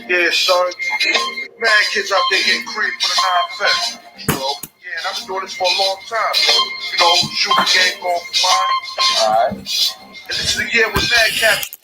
Yeah, son. Man, kids out there getting cream for the 9-fest. You know? Yeah, and I've been doing this for a long time. You know, shooting game going for mine. Alright. And this is the year with Mad Cats.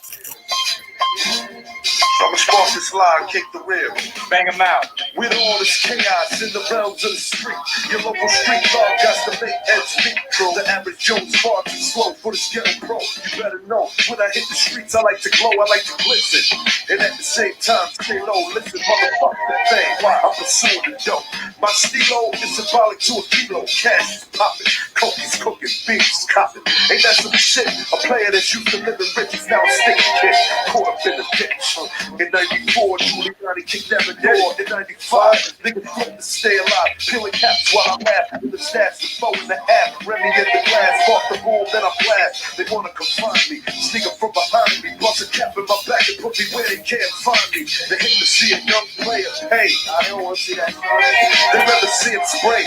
So I'ma spark this line, kick the rear. Bang them out. With all this chaos in the realms of the street, your local street dog got to make heads speak. The average Joe's far too slow for the ghetto pro. You better know, when I hit the streets, I like to glow, I like to glisten. And at the same time, stay low, listen, motherfucker, the thing. I'm pursuing the dope. My stilo is symbolic to a kilo. Cash is popping, coke is cooking, beans copping. Ain't that some shit? A player that's used to living rich is now a sticky kid. Caught up in the ditch. In 94, Giuliani kicked down the door. In 95, niggas flip to stay alive. Peeling caps while I laugh. In the stats, the foe in the half. Remy in the glass. Off the boom, then I blast. They wanna confine me. Sneak up from behind me. Bust a cap in my back and put me where they can't find me. They hate to see a young player pay. I don't wanna see that. They rather see him spray.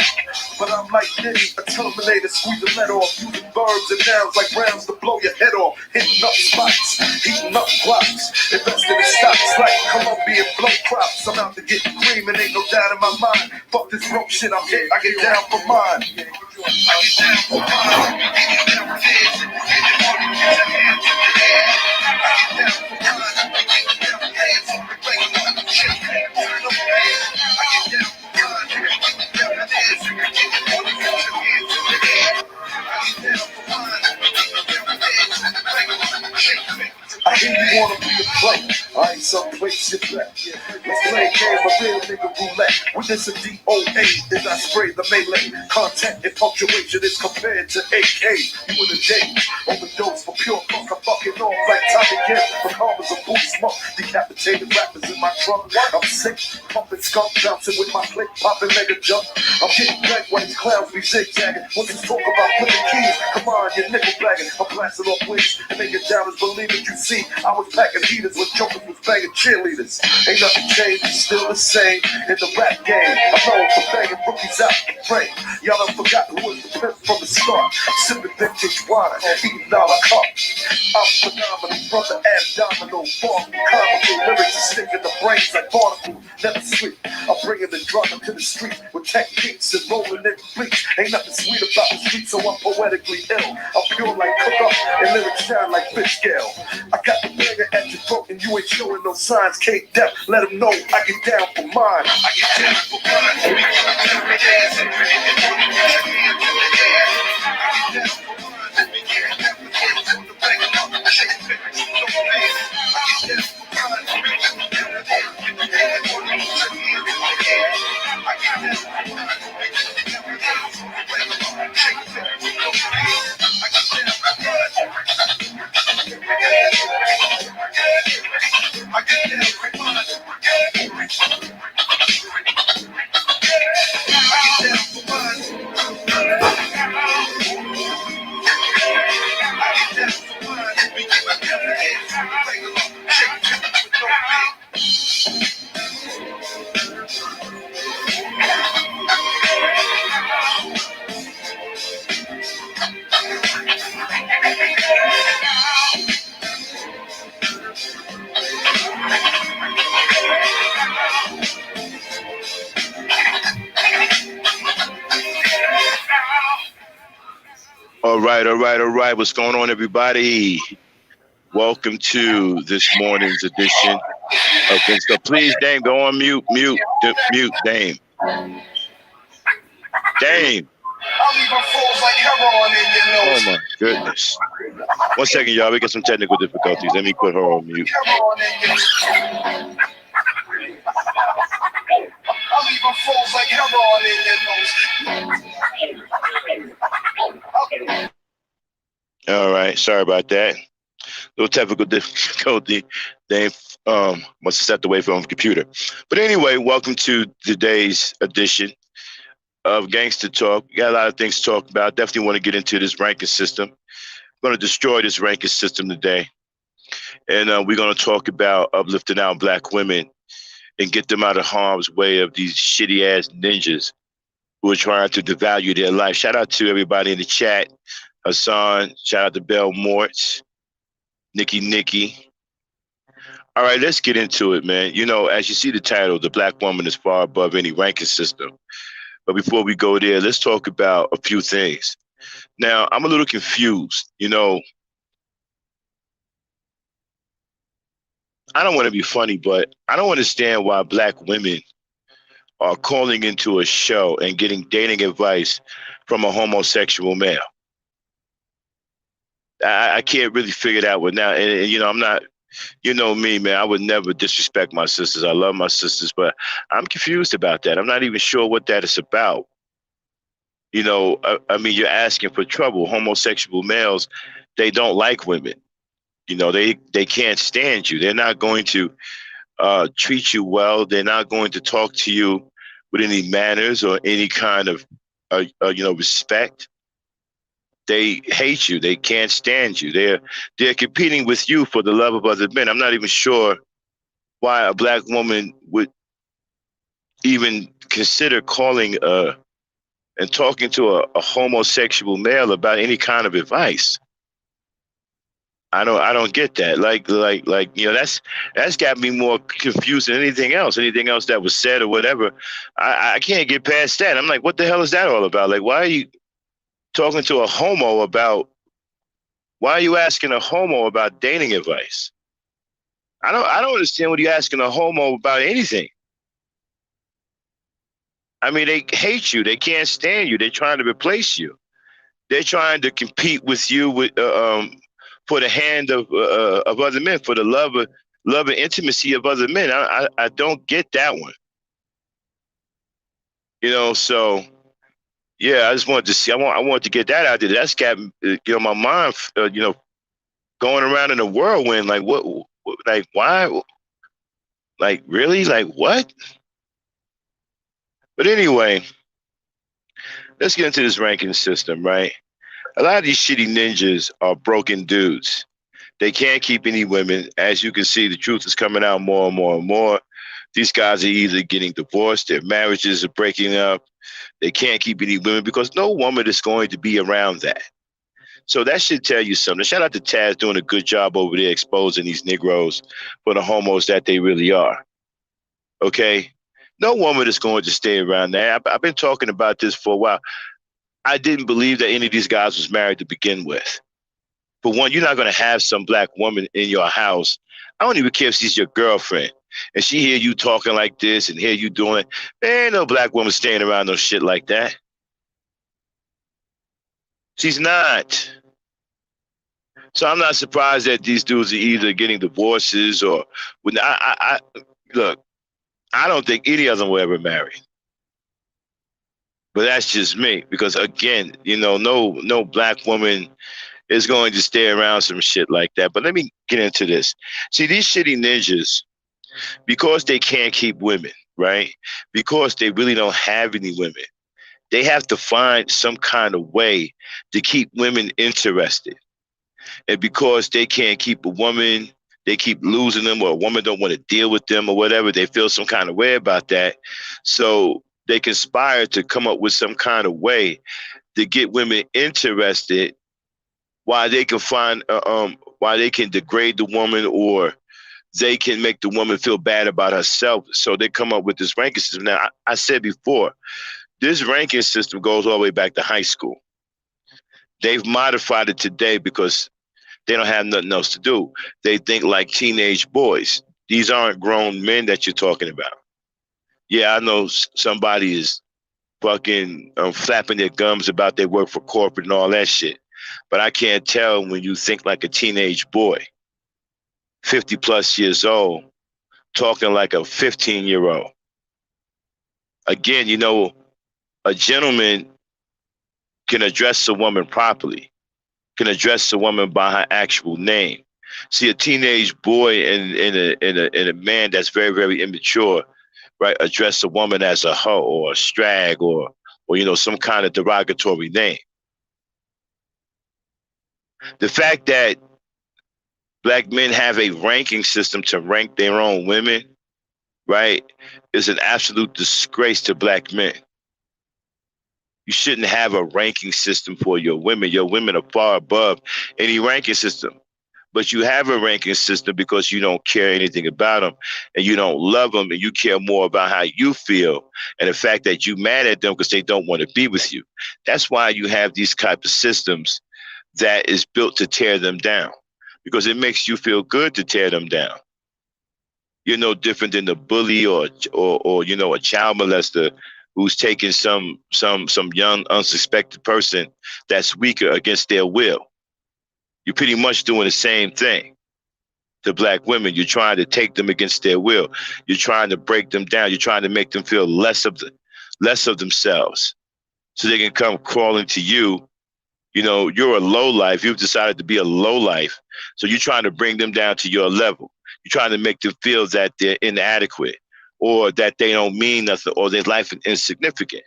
But I'm like Diddy, a Terminator. Squeeze the lead off. Using verbs and nouns like rounds to blow your head off. Hitting up spots. Heating up blocks. Investing in stocks like Colombian blow crops. I'm out to get cream and ain't no doubt in my mind. Fuck this broke shit, I'm hit. I get down for mine. I get down for mine. I get down for this. I hear you wanna be a play. I ain't someplace you bet. Let's play a game of real nigga roulette. With this a DOA, as I spray the melee. Content and punctuation is compared to AK. You in a J, overdose for pure funk. I'm fucking off like Tommy Kent. For karma's a boot smoke. Decapitated rappers in my trunk. I'm sick, pumping skunk, bouncing with my click, popping mega jump. I'm getting back when these clowns be zigzagging. When you talk about putting keys, come on, you're nickel bagging. I'm blasting off wings and making downers believe it. You see, I was packing heaters when jokers was banging cheerleaders. Ain't nothing changed, it's still the same in the rap game. I'm known for banging rookies out the frame. Y'all done forgot who was the pimp from the start. Sipping vintage wine, eating all a cup. I'm phenomenal, brother abdominal. Bar comical lyrics that stick in the brains like barnacles. Never sleep. I'm bringing the drama to the street with techniques and rolling in bleach. Ain't nothing sweet about the street, so I'm poetically ill. I'm pure like cook up and lyrics shine like fish scale. I got the banger at your throat and you ain't showing no signs. Can't doubt, let them know I get down for mine. I get down for mine. I get down for All right. What's going on, everybody? Welcome to this morning's edition of Gangsta. Please, Dame, go on mute, Dame. Dame. Oh my goodness. 1 second, y'all. We got some technical difficulties. Let me put her on mute. All right, sorry about that. Little technical difficulty. They must have stepped away from the computer. But anyway, welcome to today's edition of Gangsta Talk. We got a lot of things to talk about. Definitely want to get into this ranking system. We're going to destroy this ranking system today. And we're going to talk about uplifting our Black women and get them out of harm's way of these shitty ass ninjas who are trying to devalue their life. Shout out to everybody in the chat. Hassan, shout out to Bell Morts, Nikki. All right, let's get into it, man. You know, as you see the title, the black woman is far above any ranking system. But before we go there, let's talk about a few things. Now, I'm a little confused. You know, I don't want to be funny, but I don't understand why black women are calling into a show and getting dating advice from a homosexual male. I can't really figure that one out. And, you know, I'm not, you know me, man, I would never disrespect my sisters. I love my sisters, but I'm confused about that. I'm not even sure what that is about. You know, I mean, you're asking for trouble. Homosexual males, they don't like women. You know, they can't stand you. They're not going to treat you well. They're not going to talk to you with any manners or any kind of, you know, respect. They hate you. They can't stand you. They're competing with you for the love of other men. I'm not even sure why a black woman would even consider calling and talking to a homosexual male about any kind of advice. I don't get that. Like you know, that's got me more confused than anything else. Anything else that was said or whatever. I can't get past that. I'm like, what the hell is that all about? Like, why are you talking to a homo about? Why are you asking a homo about dating advice? I don't understand what you're asking a homo about anything. I mean, they hate you. They can't stand you. They're trying to replace you. They're trying to compete with you with for the hand of other men, for the love and intimacy of other men. I don't get that one. You know, so yeah, I just wanted to see. I wanted to get that out there. That's got you know my mind. You know, going around in a whirlwind. Like what? Like why? Like really? Like what? But anyway, let's get into this ranking system, right? A lot of these shitty ninjas are broken dudes. They can't keep any women. As you can see, the truth is coming out more and more and more. These guys are either getting divorced, their marriages are breaking up. They can't keep any women because no woman is going to be around that. So that should tell you something. Shout out to Taz doing a good job over there exposing these Negroes for the homos that they really are. Okay? No woman is going to stay around that. I've been talking about this for a while. I didn't believe that any of these guys was married to begin with. For one, you're not going to have some black woman in your house. I don't even care if she's your girlfriend. And she hear you talking like this and hear you doing it. There ain't no black woman staying around no shit like that. She's not. So I'm not surprised that these dudes are either getting divorces or when look, I don't think any of them will ever marry. But that's just me. Because again, you know, no black woman is going to stay around some shit like that. But let me get into this. See, these shitty ninjas, because they can't keep women, right? Because they really don't have any women, they have to find some kind of way to keep women interested. And because they can't keep a woman, they keep losing them, or a woman don't want to deal with them or whatever, they feel some kind of way about that. So they conspire to come up with some kind of way to get women interested why they can find why they can degrade the woman or they can make the woman feel bad about herself. So they come up with this ranking system. Now, I said before, this ranking system goes all the way back to high school. They've modified it today because they don't have nothing else to do. They think like teenage boys. These aren't grown men that you're talking about. Yeah, I know somebody is fucking flapping their gums about they work for corporate and all that shit. But I can't tell when you think like a teenage boy, 50 plus years old, talking like a 15-year-old. Again, you know, a gentleman can address a woman properly, can address a woman by her actual name. See, a teenage boy and a man that's very, very immature, right, address a woman as a hoe or a strag or you know, some kind of derogatory name. The fact that black men have a ranking system to rank their own women, right, is an absolute disgrace to black men. You shouldn't have a ranking system for your women. Your women are far above any ranking system. But you have a ranking system because you don't care anything about them and you don't love them and you care more about how you feel and the fact that you mad at them because they don't want to be with you. That's why you have these type of systems that is built to tear them down because it makes you feel good to tear them down. You're no different than the bully or you know, a child molester who's taking some young unsuspected person that's weaker against their will. You're pretty much doing the same thing to black women. You're trying to take them against their will. You're trying to break them down. You're trying to make them feel less of themselves so they can come crawling to you. You know, you're a low life. You've decided to be a low life. So you're trying to bring them down to your level. You're trying to make them feel that they're inadequate or that they don't mean nothing or their life is insignificant.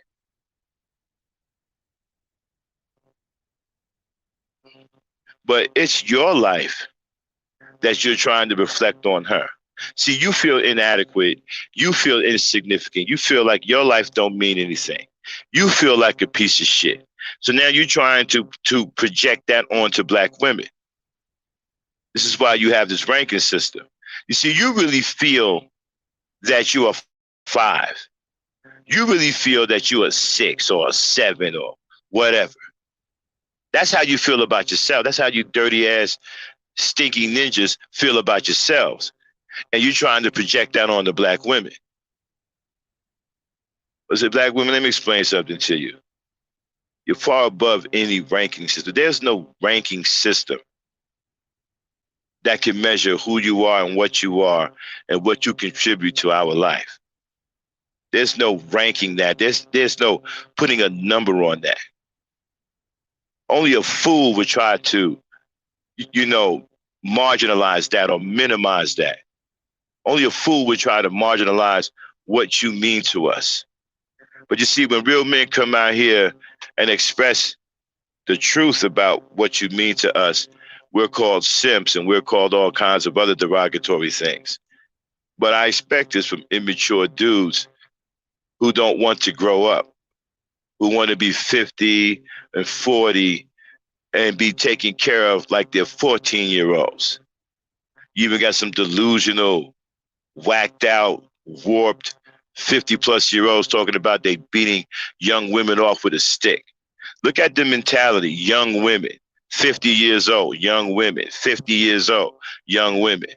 But it's your life that you're trying to reflect on her. See, you feel inadequate. You feel insignificant. You feel like your life don't mean anything. You feel like a piece of shit. So now you're trying to project that onto black women. This is why you have this ranking system. You see, you really feel that you are 5. You really feel that you are 6 or a 7 or whatever. That's how you feel about yourself. That's how you dirty ass, stinky ninjas feel about yourselves. And you're trying to project that on the black women. Was it black women? Let me explain something to you. You're far above any ranking system. There's no ranking system that can measure who you are and what you contribute to our life. There's no ranking that. There's no putting a number on that. Only a fool would try to, you know, marginalize that or minimize that. Only a fool would try to marginalize what you mean to us. But you see, when real men come out here and express the truth about what you mean to us, we're called simps and we're called all kinds of other derogatory things. But I expect this from immature dudes who don't want to grow up, who want to be 50 and 40 and be taken care of like they're 14-year-olds. You even got some delusional, whacked out, warped 50-plus-year-olds talking about they beating young women off with a stick. Look at the mentality. Young women, 50 years old, young women, 50 years old, young women,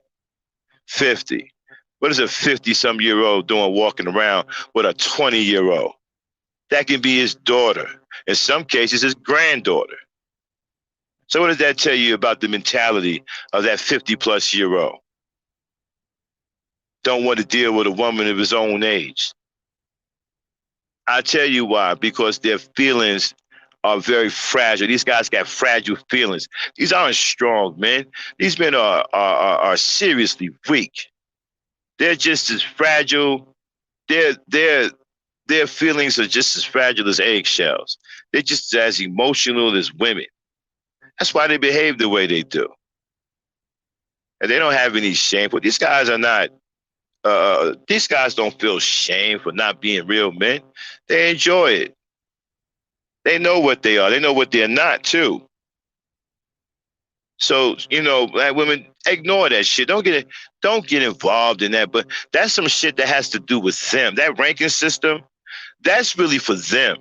50. What is a 50-some-year-old doing walking around with a 20-year-old? That can be his daughter. In some cases, his granddaughter. So what does that tell you about the mentality of that 50-plus-year-old? Don't want to deal with a woman of his own age. I tell you why, because their feelings are very fragile. These guys got fragile feelings. These aren't strong men. These men are seriously weak. They're just as fragile. Their feelings are just as fragile as eggshells. They're just as emotional as women. That's why they behave the way they do. And they don't have any shame. But these guys are not, these guys don't feel shame for not being real men. They enjoy it. They know what they are. They know what they're not, too. So, you know, black women, ignore that shit. Don't get involved in that. But that's some shit that has to do with them. That ranking system, that's really for them.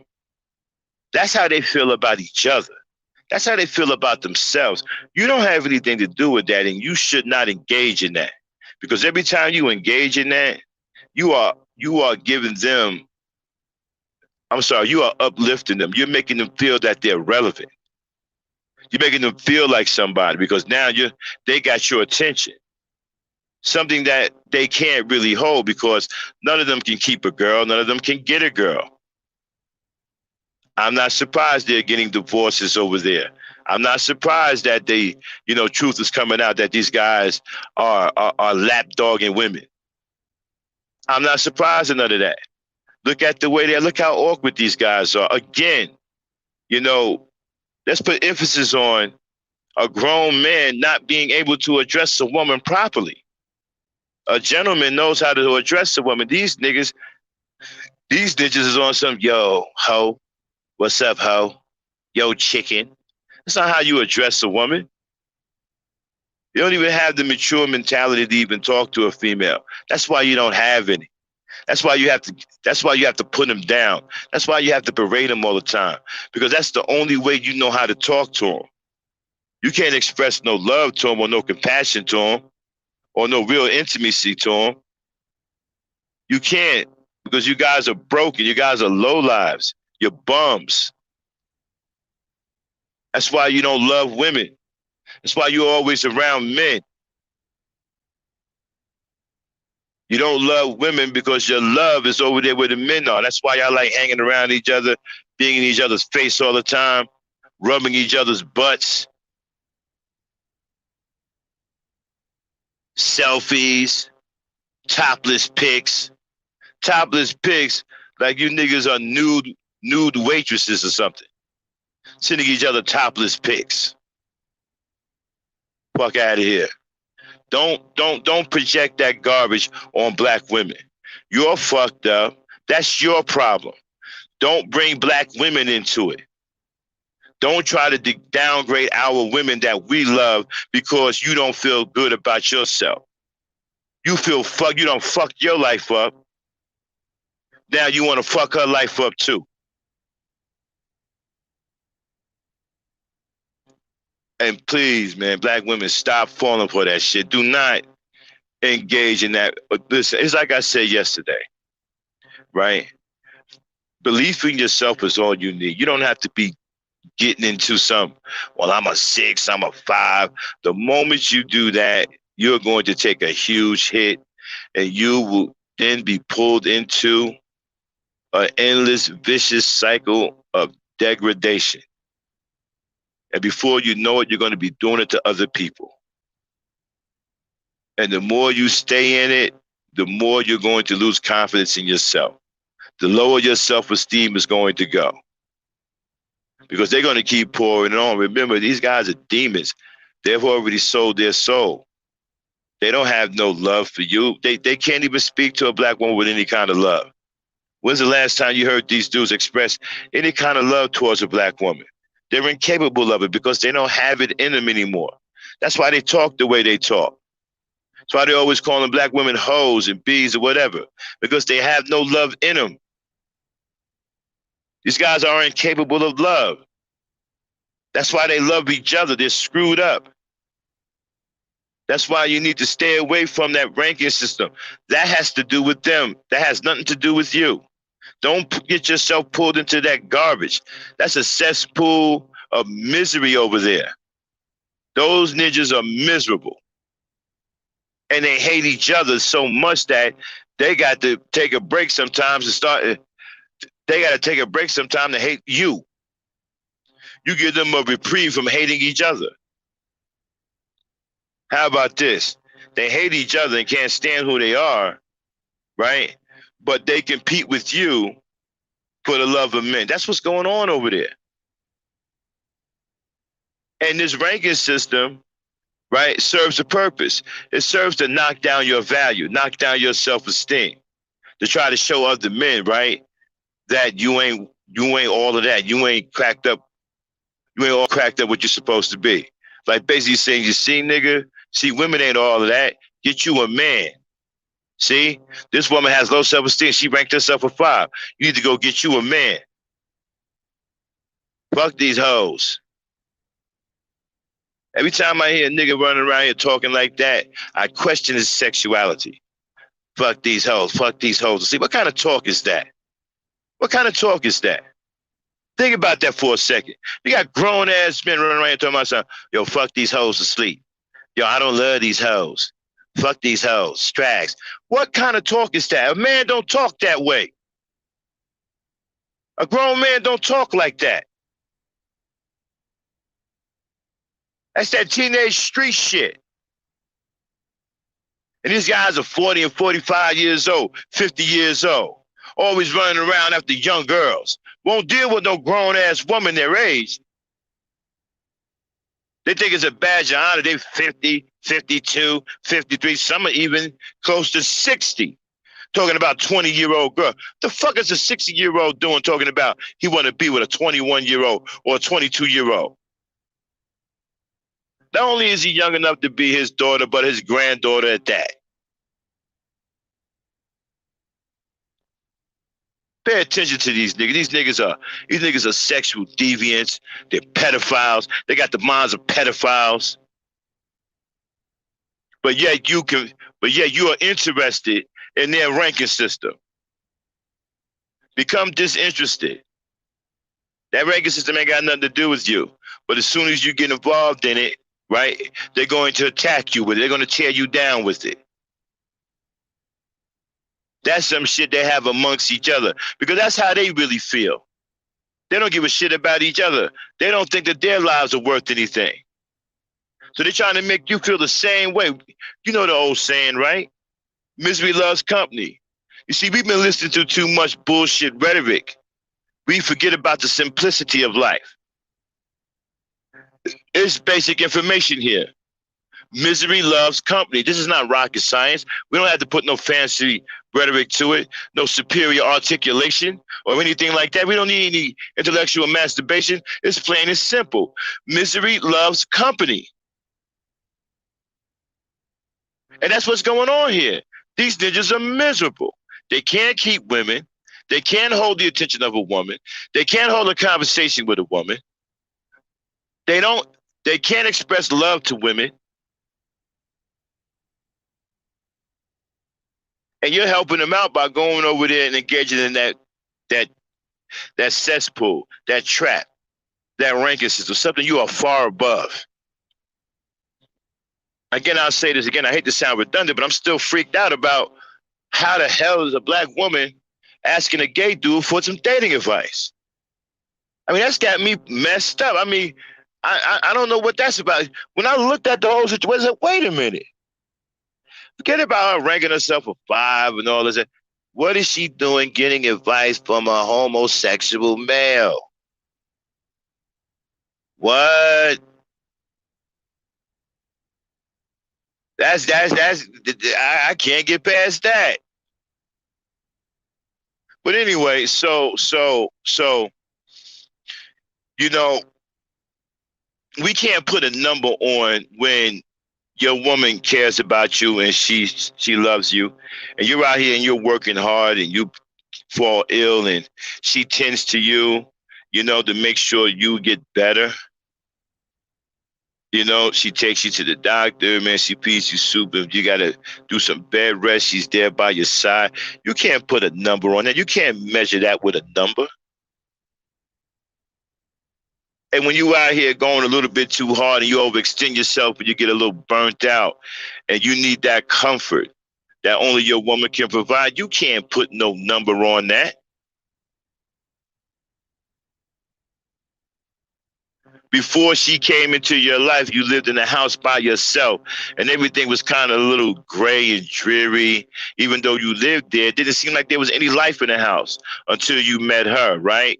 That's how they feel about each other. That's how they feel about themselves. You don't have anything to do with that, and you should not engage in that. Because every time you engage in that, you are giving them, you are uplifting them. You're making them feel that they're relevant. You're making them feel like somebody because now they got your attention. Something that they can't really hold because none of them can keep a girl. None of them can get a girl. I'm not surprised they're getting divorces over there. I'm not surprised that truth is coming out that these guys are lapdogging women. I'm not surprised at none of that. Look at the way look how awkward these guys are. Again, let's put emphasis on a grown man not being able to address a woman properly. A gentleman knows how to address a woman. These niggas is on some, yo, ho. What's up, ho? Yo, chicken. That's not how you address a woman. You don't even have the mature mentality to even talk to a female. That's why you don't have any. That's why you have to. That's why you have to put them down. That's why you have to berate them all the time, because that's the only way you know how to talk to them. You can't express no love to them or no compassion to them or no real intimacy to them. You can't, because you guys are broken. You guys are low lives. You're bums. That's why you don't love women. That's why you're always around men. You don't love women because your love is over there where the men are. That's why y'all like hanging around each other, being in each other's face all the time, rubbing each other's butts, selfies, topless pics. Topless pics like you niggas are nude waitresses or something. Sending each other topless pics. Fuck out of here. Don't project that garbage on black women. You're fucked up. That's your problem. Don't bring black women into it. Don't try to downgrade our women that we love because you don't feel good about yourself. You feel you don't fuck your life up. Now you want to fuck her life up too. And please, man, black women, stop falling for that shit. Do not engage in that. Listen, it's like I said yesterday, right? Belief in yourself is all you need. You don't have to be getting into some, well, I'm a 6, I'm a 5. The moment you do that, you're going to take a huge hit and you will then be pulled into an endless, vicious cycle of degradation. And before you know it, you're going to be doing it to other people. And the more you stay in it, the more you're going to lose confidence in yourself. The lower your self-esteem is going to go. Because they're going to keep pouring on. Remember, these guys are demons. They've already sold their soul. They don't have no love for you. They can't even speak to a black woman with any kind of love. When's the last time you heard these dudes express any kind of love towards a black woman? They're incapable of it because they don't have it in them anymore. That's why they talk the way they talk. That's why they always calling black women hoes and bees or whatever, because they have no love in them. These guys are incapable of love. That's why they love each other. They're screwed up. That's why you need to stay away from that ranking system. That has to do with them. That has nothing to do with you. Don't get yourself pulled into that garbage. That's a cesspool of misery over there. Those ninjas are miserable. And they hate each other so much that they got to take a break sometimes they got to take a break sometime to hate you. You give them a reprieve from hating each other. How about this? They hate each other and can't stand who they are, right? But they compete with you for the love of men. That's what's going on over there. And this ranking system, right, serves a purpose. It serves to knock down your value, knock down your self-esteem, to try to show other men, right, that you ain't all of that. You ain't all cracked up what you're supposed to be. Like basically saying, you see, nigga, see, women ain't all of that. Get you a man. See, this woman has low self-esteem. She ranked herself a 5. You need to go get you a man. Fuck these hoes. Every time I hear a nigga running around here talking like that, I question his sexuality. Fuck these hoes. Fuck these hoes. See, what kind of talk is that? What kind of talk is that? Think about that for a second. You got grown-ass men running around here talking about something. Yo, fuck these hoes to sleep. Yo, I don't love these hoes. Fuck these hoes. Strags. What kind of talk is that? A man don't talk that way. A grown man don't talk like that. That's that teenage street shit. And these guys are 40 and 45 years old, 50 years old, always running around after young girls. Won't deal with no grown-ass woman their age. They think it's a badge of honor. They're 50, 52, 53. Some are even close to 60. talking about 20-year-old girl. The fuck is a 60-year-old doing talking about he want to be with a 21-year-old or a 22-year-old? Not only is he young enough to be his daughter, but his granddaughter at that. Pay attention to these niggas. These niggas are sexual deviants. They're pedophiles. They got the minds of pedophiles. But yet you are interested in their ranking system. Become disinterested. That ranking system ain't got nothing to do with you. But as soon as you get involved in it, right, they're going to attack you with it. They're going to tear you down with it. That's some shit they have amongst each other because that's how they really feel. They don't give a shit about each other. They don't think that their lives are worth anything. So they're trying to make you feel the same way. You know the old saying, right? Misery loves company. You see, we've been listening to too much bullshit rhetoric. We forget about the simplicity of life. It's basic information here. Misery loves company. This is not rocket science. We don't have to put no fancy rhetoric to it, no superior articulation or anything like that. We don't need any intellectual masturbation. It's plain and simple. Misery loves company. And that's what's going on here. These ninjas are miserable. They can't keep women. They can't hold the attention of a woman. They can't hold a conversation with a woman. They can't express love to women. And you're helping them out by going over there and engaging in that cesspool, that trap, that ranking system, something you are far above. Again, I'll say this again. I hate to sound redundant, but I'm still freaked out about how the hell is a black woman asking a gay dude for some dating advice? I mean, that's got me messed up. I mean, I don't know what that's about. When I looked at the whole situation, I said, wait a minute. Forget about her ranking herself a 5 and all this. What is she doing getting advice from a homosexual male? What? I can't get past that. But anyway, so you know, we can't put a number on when your woman cares about you and she loves you, and you're out here and you're working hard and you fall ill and she tends to you, you know, to make sure you get better. You know, she takes you to the doctor, man, she feeds you soup. If you got to do some bed rest, she's there by your side. You can't put a number on that. You can't measure that with a number. And when you out here going a little bit too hard and you overextend yourself and you get a little burnt out and you need that comfort that only your woman can provide, you can't put no number on that. Before she came into your life, you lived in a house by yourself and everything was kind of a little gray and dreary. Even though you lived there, it didn't seem like there was any life in the house until you met her, right?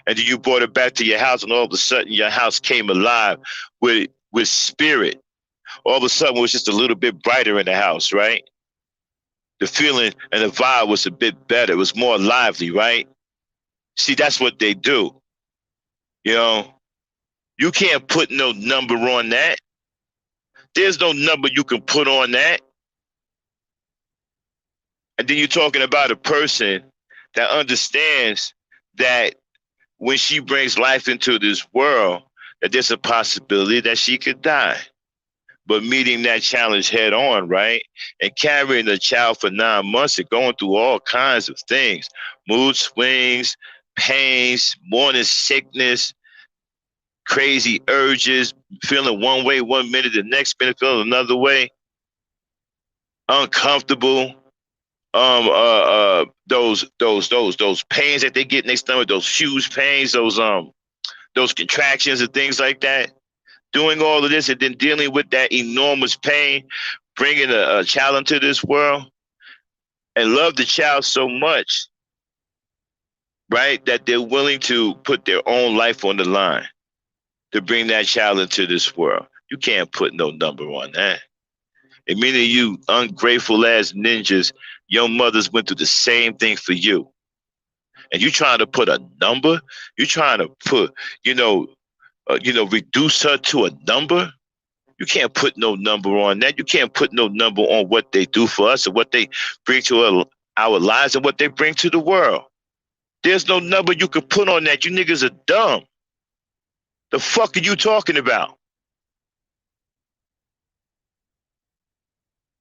And then you brought her back to your house and all of a sudden your house came alive with spirit. All of a sudden it was just a little bit brighter in the house, right? The feeling and the vibe was a bit better. It was more lively, right? See, that's what they do. You know? You can't put no number on that. There's no number you can put on that. And then you're talking about a person that understands that when she brings life into this world, that there's a possibility that she could die. But meeting that challenge head on, right? And carrying the child for 9 months and going through all kinds of things, mood swings, pains, morning sickness, crazy urges, feeling one way 1 minute, the next minute feeling another way, uncomfortable, those pains that they get in their stomach, those huge pains, those contractions and things like that. Doing all of this and then dealing with that enormous pain, bringing a child into this world, and love the child so much, right, that they're willing to put their own life on the line to bring that child into this world. You can't put no number on that. And many of you ungrateful ass ninjas Your mothers went through the same thing for you. And you trying to put a number? You trying to put, reduce her to a number? You can't put no number on that. You can't put no number on what they do for us and what they bring to our lives and what they bring to the world. There's no number you can put on that. You niggas are dumb. The fuck are you talking about?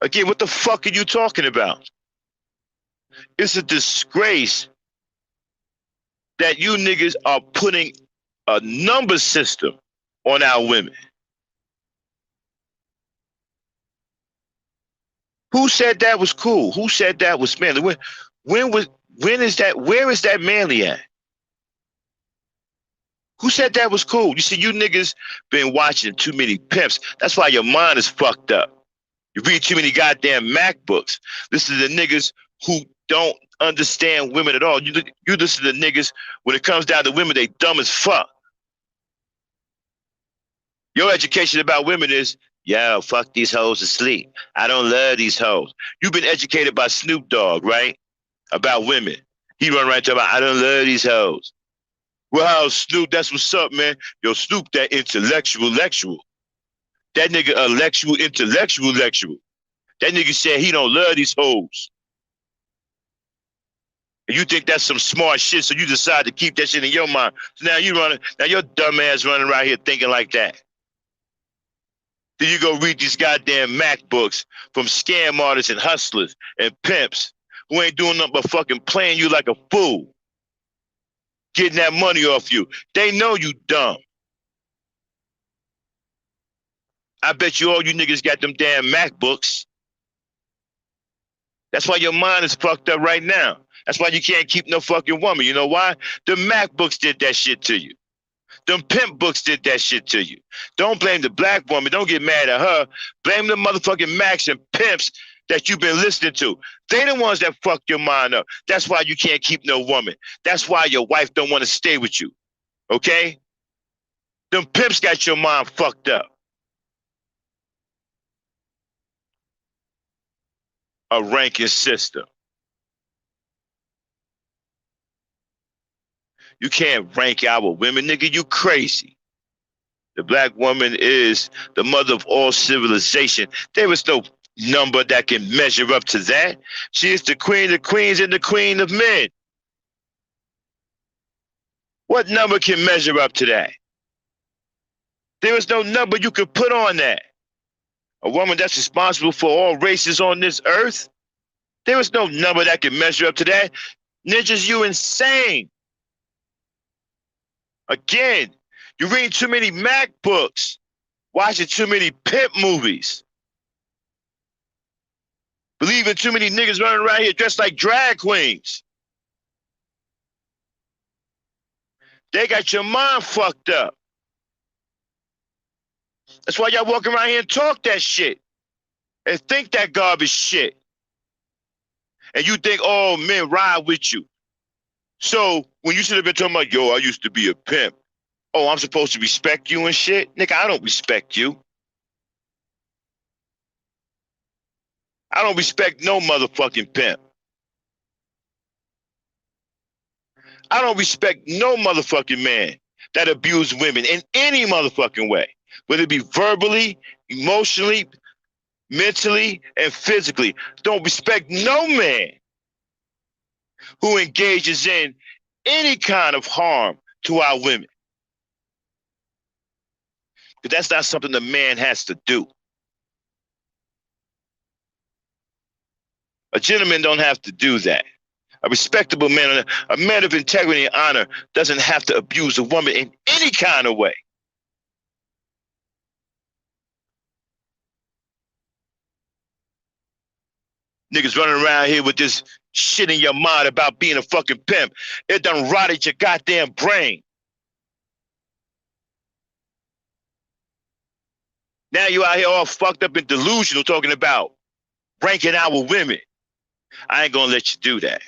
Again, what the fuck are you talking about? It's a disgrace that you niggas are putting a number system on our women. Who said that was cool? Who said that was manly? When is that? Where is that manly at? Who said that was cool? You see, you niggas been watching too many pimps. That's why your mind is fucked up. You read too many goddamn MacBooks. Listen to the niggas who don't understand women at all. You listen to the niggas, when it comes down to women, they dumb as fuck. Your education about women is, yo, fuck these hoes to sleep. I don't love these hoes. You've been educated by Snoop Dogg, right? About women. He run right to about, I don't love these hoes. Well, Snoop, that's what's up, man. Yo, Snoop, that intellectual. That nigga intellectual. That nigga said he don't love these hoes. And you think that's some smart shit, so you decide to keep that shit in your mind. So now your dumb ass running around here thinking like that. Then you go read these goddamn MacBooks from scam artists and hustlers and pimps who ain't doing nothing but fucking playing you like a fool. Getting that money off you. They know you dumb. I bet you all you niggas got them damn MacBooks. That's why your mind is fucked up right now. That's why you can't keep no fucking woman. You know why? The MacBooks did that shit to you. Them pimp books did that shit to you. Don't blame the black woman. Don't get mad at her. Blame the motherfucking Macs and pimps that you've been listening to. They the ones that fuck your mind up. That's why you can't keep no woman. That's why your wife don't want to stay with you. Okay? Them pimps got your mind fucked up. A ranking system. You can't rank our women, nigga. You crazy. The black woman is the mother of all civilization. There is no number that can measure up to that. She is the queen of queens and the queen of men. What number can measure up to that? There is no number you can put on that. A woman that's responsible for all races on this earth? There is no number that can measure up to that. Ninjas, you insane. Again, you read too many MacBooks, watching too many pimp movies, believing too many niggas running around here dressed like drag queens. They got your mind fucked up. That's why y'all walk around here and talk that shit and think that garbage shit. And you think, oh, men ride with you. So when you should have been talking about, yo, I used to be a pimp. Oh, I'm supposed to respect you and shit? Nigga, I don't respect you. I don't respect no motherfucking pimp. I don't respect no motherfucking man that abuse women in any motherfucking way, whether it be verbally, emotionally, mentally, and physically. Don't respect no man who engages in any kind of harm to our women. Because that's not something the man has to do. A gentleman don't have to do that. A respectable man, a man of integrity and honor doesn't have to abuse a woman in any kind of way. Niggas running around here with this shit in your mind about being a fucking pimp. It done rotted your goddamn brain. Now you out here all fucked up and delusional talking about ranking our women. I ain't gonna let you do that.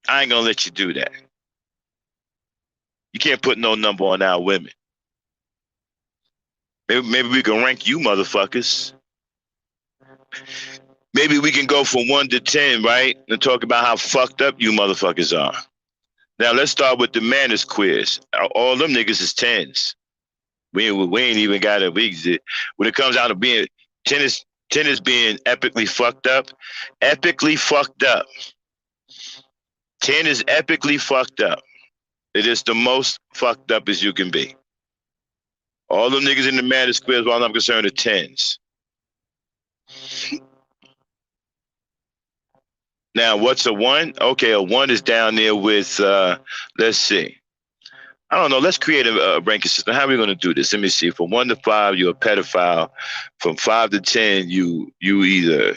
I ain't gonna let you do that. You can't put no number on our women. Maybe we can rank you motherfuckers. Maybe we can go from 1 to 10, right? And talk about how fucked up you motherfuckers are. Now let's start with the manners quiz. All them niggas is 10s. We ain't even got a week. When it comes out of being 10 is being epically fucked up. Epically fucked up. 10 is epically fucked up. It is the most fucked up as you can be. All them niggas in the manners quiz, while I'm concerned, are 10s. Now, what's a 1? Okay, a 1 is down there with, let's see. I don't know. Let's create a ranking system. How are we going to do this? Let me see. From 1 to 5, you're a pedophile. From 5 to 10, you're a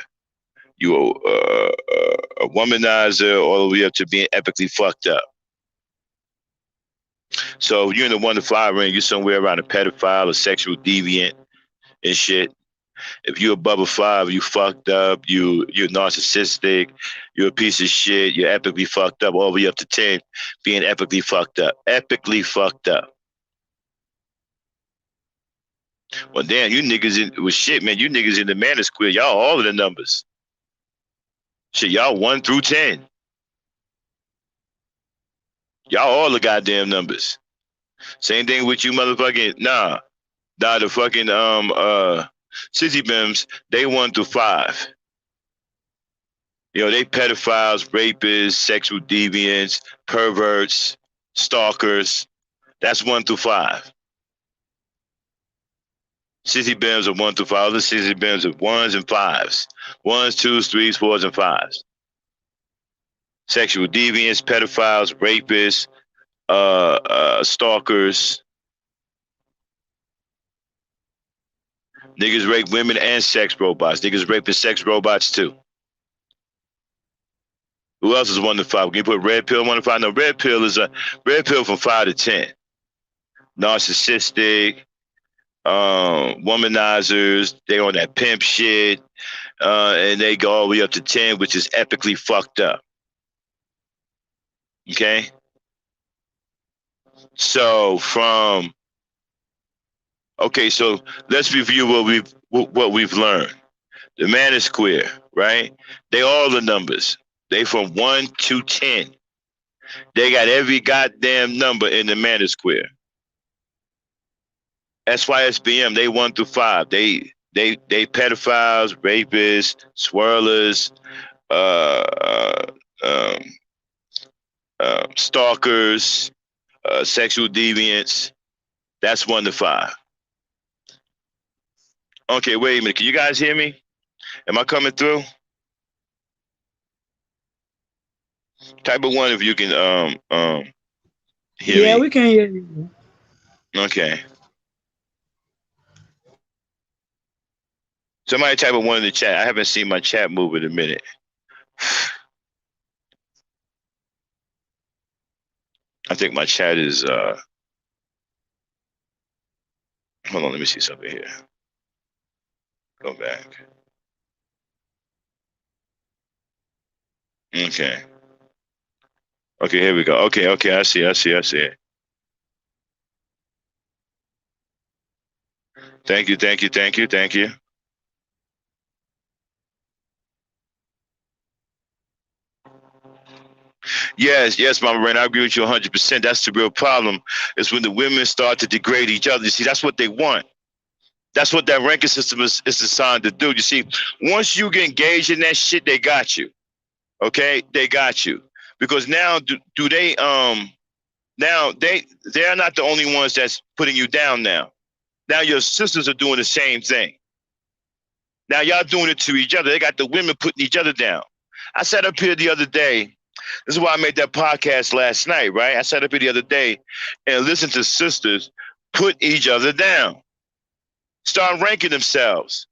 womanizer, all the way up to being epically fucked up. So if you're in the 1 to 5 range, you're somewhere around a pedophile, a sexual deviant, and shit. If you're above a 5, you fucked up. You're narcissistic. You're a piece of shit. You're epically fucked up. All the way up to 10, being epically fucked up. Epically fucked up. Well, damn, you niggas was shit, man. You niggas in the manners quiz. Y'all all of the numbers. Shit, y'all 1 through 10. Y'all all the goddamn numbers. Same thing with you motherfucking, the fucking, Sissy Bims, they 1 through 5. You know, they pedophiles, rapists, sexual deviants, perverts, stalkers. That's 1 through 5. Sissy Bims are 1 through 5. Other Sissy Bims are 1s and 5s. 1s, 2s, 3s, 4s, and 5s. Sexual deviants, pedophiles, rapists, stalkers. Niggas rape women and sex robots. Niggas raping sex robots too. Who else is 1 to 5? Can you put red pill 1 to 5? No, red pill is a red pill from 5 to 10. Narcissistic, womanizers. They on that pimp shit, and they go all the way up to 10, which is epically fucked up. Okay. So so let's review what we've learned. The man is queer, right? They all the numbers. They from 1 to 10. They got every goddamn number in the man is queer. SYSBM, they 1 through 5. They pedophiles, rapists, swirlers, stalkers, sexual deviants. That's 1 to 5. Okay, wait a minute. Can you guys hear me? Am I coming through? Type of 1 if you can hear me. Yeah, we can hear you. Okay. Somebody type of 1 in the chat. I haven't seen my chat move in a minute. I think my chat is hold on, let me see something here. Go back. Okay. Okay, here we go. Okay, I see it. Thank you. Yes, Mama Rain, I agree with you 100%. That's the real problem, is when the women start to degrade each other. You see, that's what they want. That's what that ranking system is designed to do. You see, once you get engaged in that shit, they got you. Okay? They got you. Because now they're not the only ones that's putting you down now. Now your sisters are doing the same thing. Now y'all doing it to each other. They got the women putting each other down. I sat up here the other day. This is why I made that podcast last night, right? I sat up here the other day and listened to sisters put each other down. Start ranking themselves.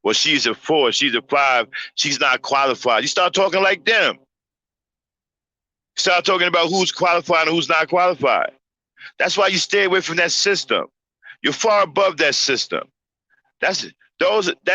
Well, she's a 4, she's a 5, she's not qualified. You start talking like them. Start talking about who's qualified and who's not qualified. That's why you stay away from that system. You're far above that system. That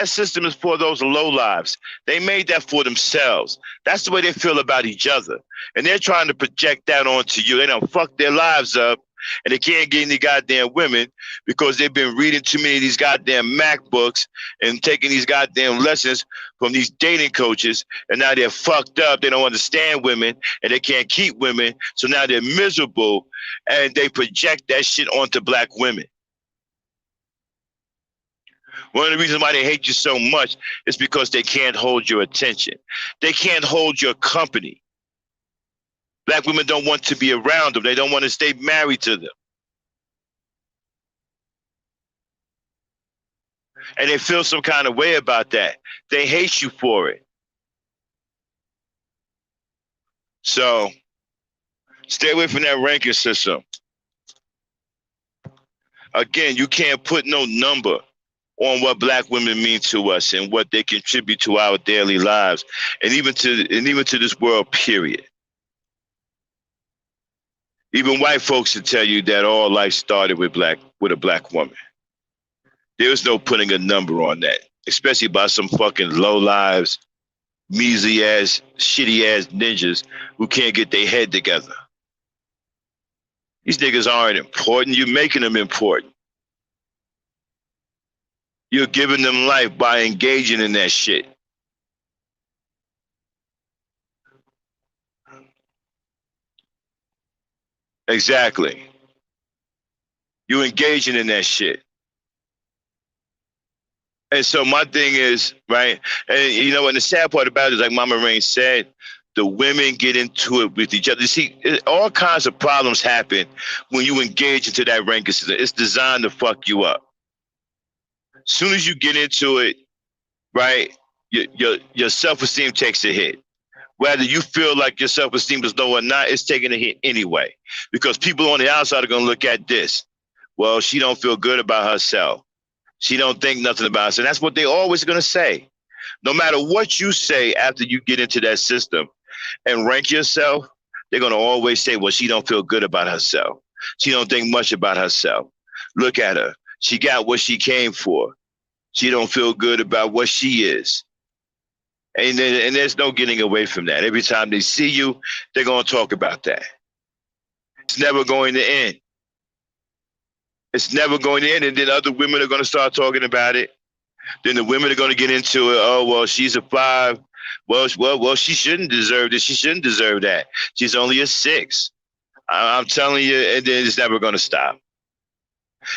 system is for those low lives. They made that for themselves. That's the way they feel about each other. And they're trying to project that onto you. They don't fuck their lives up and they can't get any goddamn women because they've been reading too many of these goddamn Mac books and taking these goddamn lessons from these dating coaches, and now they're fucked up. They don't understand women, and they can't keep women, so now they're miserable, and they project that shit onto black women. One of the reasons why they hate you so much is because they can't hold your attention. They can't hold your company. Black women don't want to be around them. They don't want to stay married to them. And they feel some kind of way about that. They hate you for it. So stay away from that ranking system. Again, you can't put no number on what black women mean to us and what they contribute to our daily lives, and even to this world, period. Even white folks will tell you that all life started with a black woman. There's no putting a number on that, especially by some fucking low lives, measly ass, shitty ass ninjas who can't get their head together. These niggas aren't important. You're making them important. You're giving them life by engaging in that shit. Exactly. You're engaging in that shit. And so my thing is, right, and you know, and the sad part about it is, like Mama Rain said, the women get into it with each other. You see, all kinds of problems happen when you engage into that ranking system. It's designed to fuck you up. As soon as you get into it, right, your self-esteem takes a hit. Whether you feel like your self-esteem is low or not, it's taking a hit anyway. Because people on the outside are going to look at this. Well, she don't feel good about herself. She don't think nothing about herself. That's what they always going to say. No matter what you say after you get into that system and rank yourself, they're going to always say, well, she don't feel good about herself. She don't think much about herself. Look at her. She got what she came for. She don't feel good about what she is. And there's no getting away from that. Every time they see you, they're going to talk about that. It's never going to end. It's never going to end. And then other women are going to start talking about it. Then the women are going to get into it. Oh, well, she's a 5. Well, she shouldn't deserve this. She shouldn't deserve that. She's only a 6. I'm telling you, and then it's never going to stop.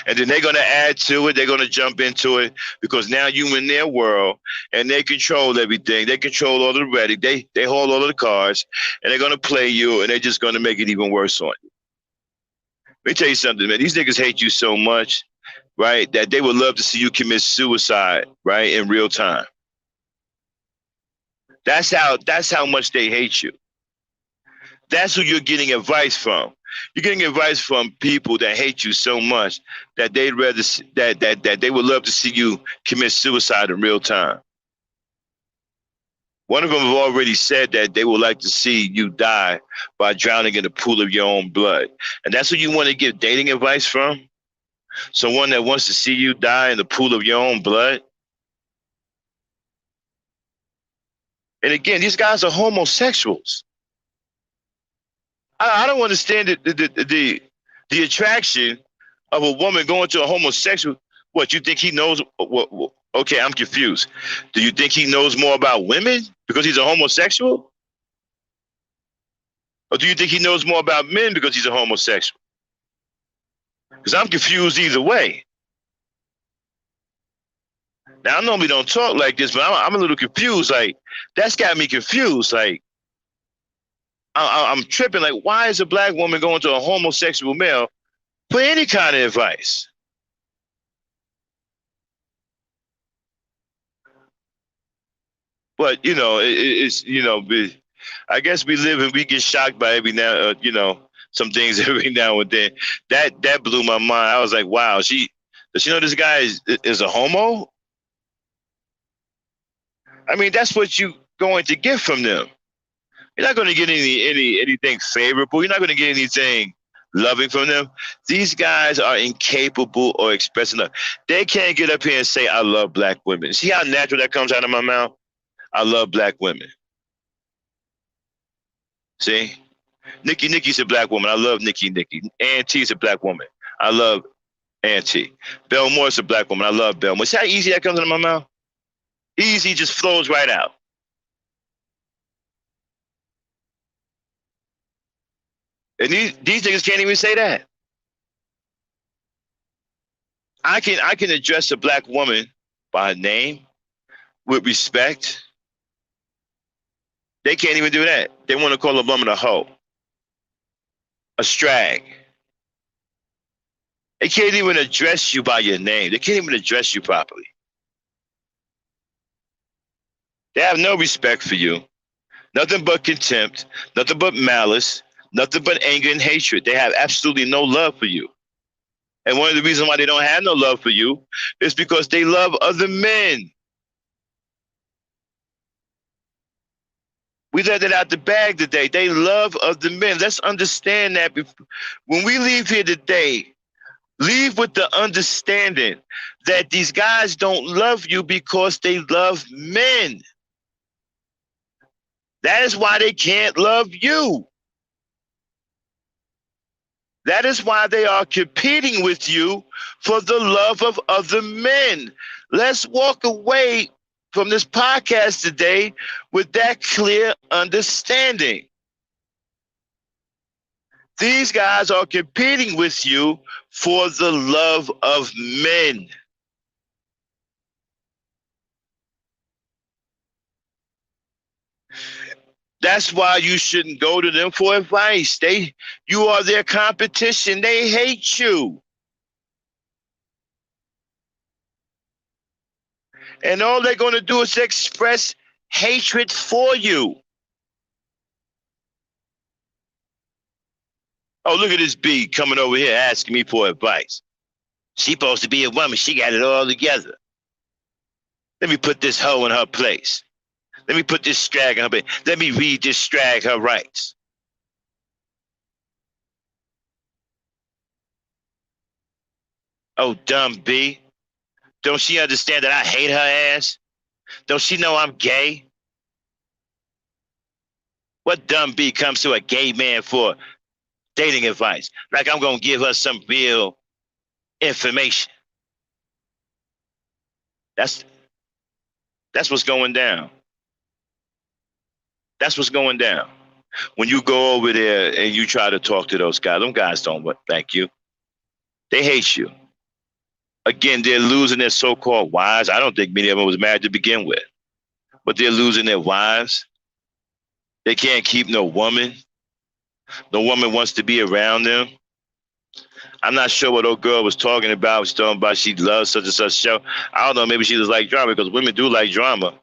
And then they're going to add to it. They're going to jump into it because now you in their world and they control everything. They control all the rhetoric. They hold all of the cards and they're going to play you and they're just going to make it even worse on you. Let me tell you something, man. These niggas hate you so much, right, that they would love to see you commit suicide, right, in real time. That's how much they hate you. That's who you're getting advice from. You're getting advice from people that hate you so much that they'd rather that they would love to see you commit suicide in real time. One of them have already said that they would like to see you die by drowning in a pool of your own blood. And that's who you want to give dating advice from? Someone that wants to see you die in the pool of your own blood? And again, these guys are homosexuals. I don't understand the attraction of a woman going to a homosexual. What, you think he knows? Okay, I'm confused. Do you think he knows more about women because he's a homosexual? Or do you think he knows more about men because he's a homosexual? Because I'm confused either way. Now, I normally don't talk like this, but I'm a little confused. Like, that's got me confused. Like, I'm tripping. Like, why is a black woman going to a homosexual male for any kind of advice? But, you know, it's, you know, I guess we live and we get shocked by every now, you know, some things every now and then. That blew my mind. I was like, wow, does she know this guy is a homo? I mean, that's what you're going to get from them. You're not going to get anything favorable. You're not going to get anything loving from them. These guys are incapable or expressing love. They can't get up here and say, I love black women. See how natural that comes out of my mouth? I love black women. See? Nikki's a black woman. I love Nikki. Auntie's a black woman. I love Auntie. Belmore's a black woman. I love Belmore. See how easy that comes into my mouth? Easy, just flows right out. And these niggas can't even say that. I can address a black woman by her name with respect. They can't even do that. They want to call a woman a hoe, a strag. They can't even address you by your name. They can't even address you properly. They have no respect for you. Nothing but contempt, nothing but malice, nothing but anger and hatred. They have absolutely no love for you. And one of the reasons why they don't have no love for you is because they love other men. We let it out the bag today. They love other men. Let's understand that. When we leave here today, leave with the understanding that these guys don't love you because they love men. That is why they can't love you. That is why they are competing with you for the love of other men. Let's walk away from this podcast today with that clear understanding. These guys are competing with you for the love of men. That's why you shouldn't go to them for advice. You are their competition. They hate you. And all they're going to do is express hatred for you. Oh, look at this B coming over here asking me for advice. She's supposed to be a woman. She got it all together. Let me put this hoe in her place. Let me put this strag in her place. Let me read this strag her rights. Oh, dumb B. Don't she understand that I hate her ass? Don't she know I'm gay? What dumb B comes to a gay man for dating advice? Like I'm going to give her some real information. That's what's going down. That's what's going down. When you go over there and you try to talk to those guys, them guys don't thank you. They hate you. Again, they're losing their so-called wives. I don't think many of them was married to begin with. But they're losing their wives. They can't keep no woman. No woman wants to be around them. I'm not sure what old girl was talking about. She's talking about she loves such and such show. I don't know. Maybe she just like drama because women do like drama.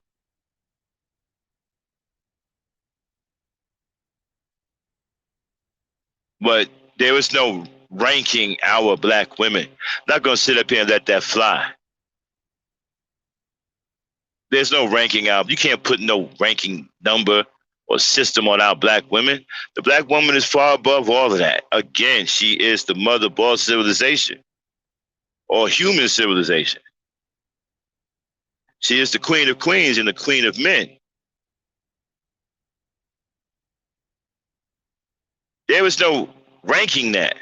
But there is no ranking our black women. Not going to sit up here and let that fly. There's no ranking out. You can't put no ranking number or system on our black women. The black woman is far above all of that. Again, she is the mother of all civilization or human civilization. She is the queen of queens and the queen of men. There is no ranking that.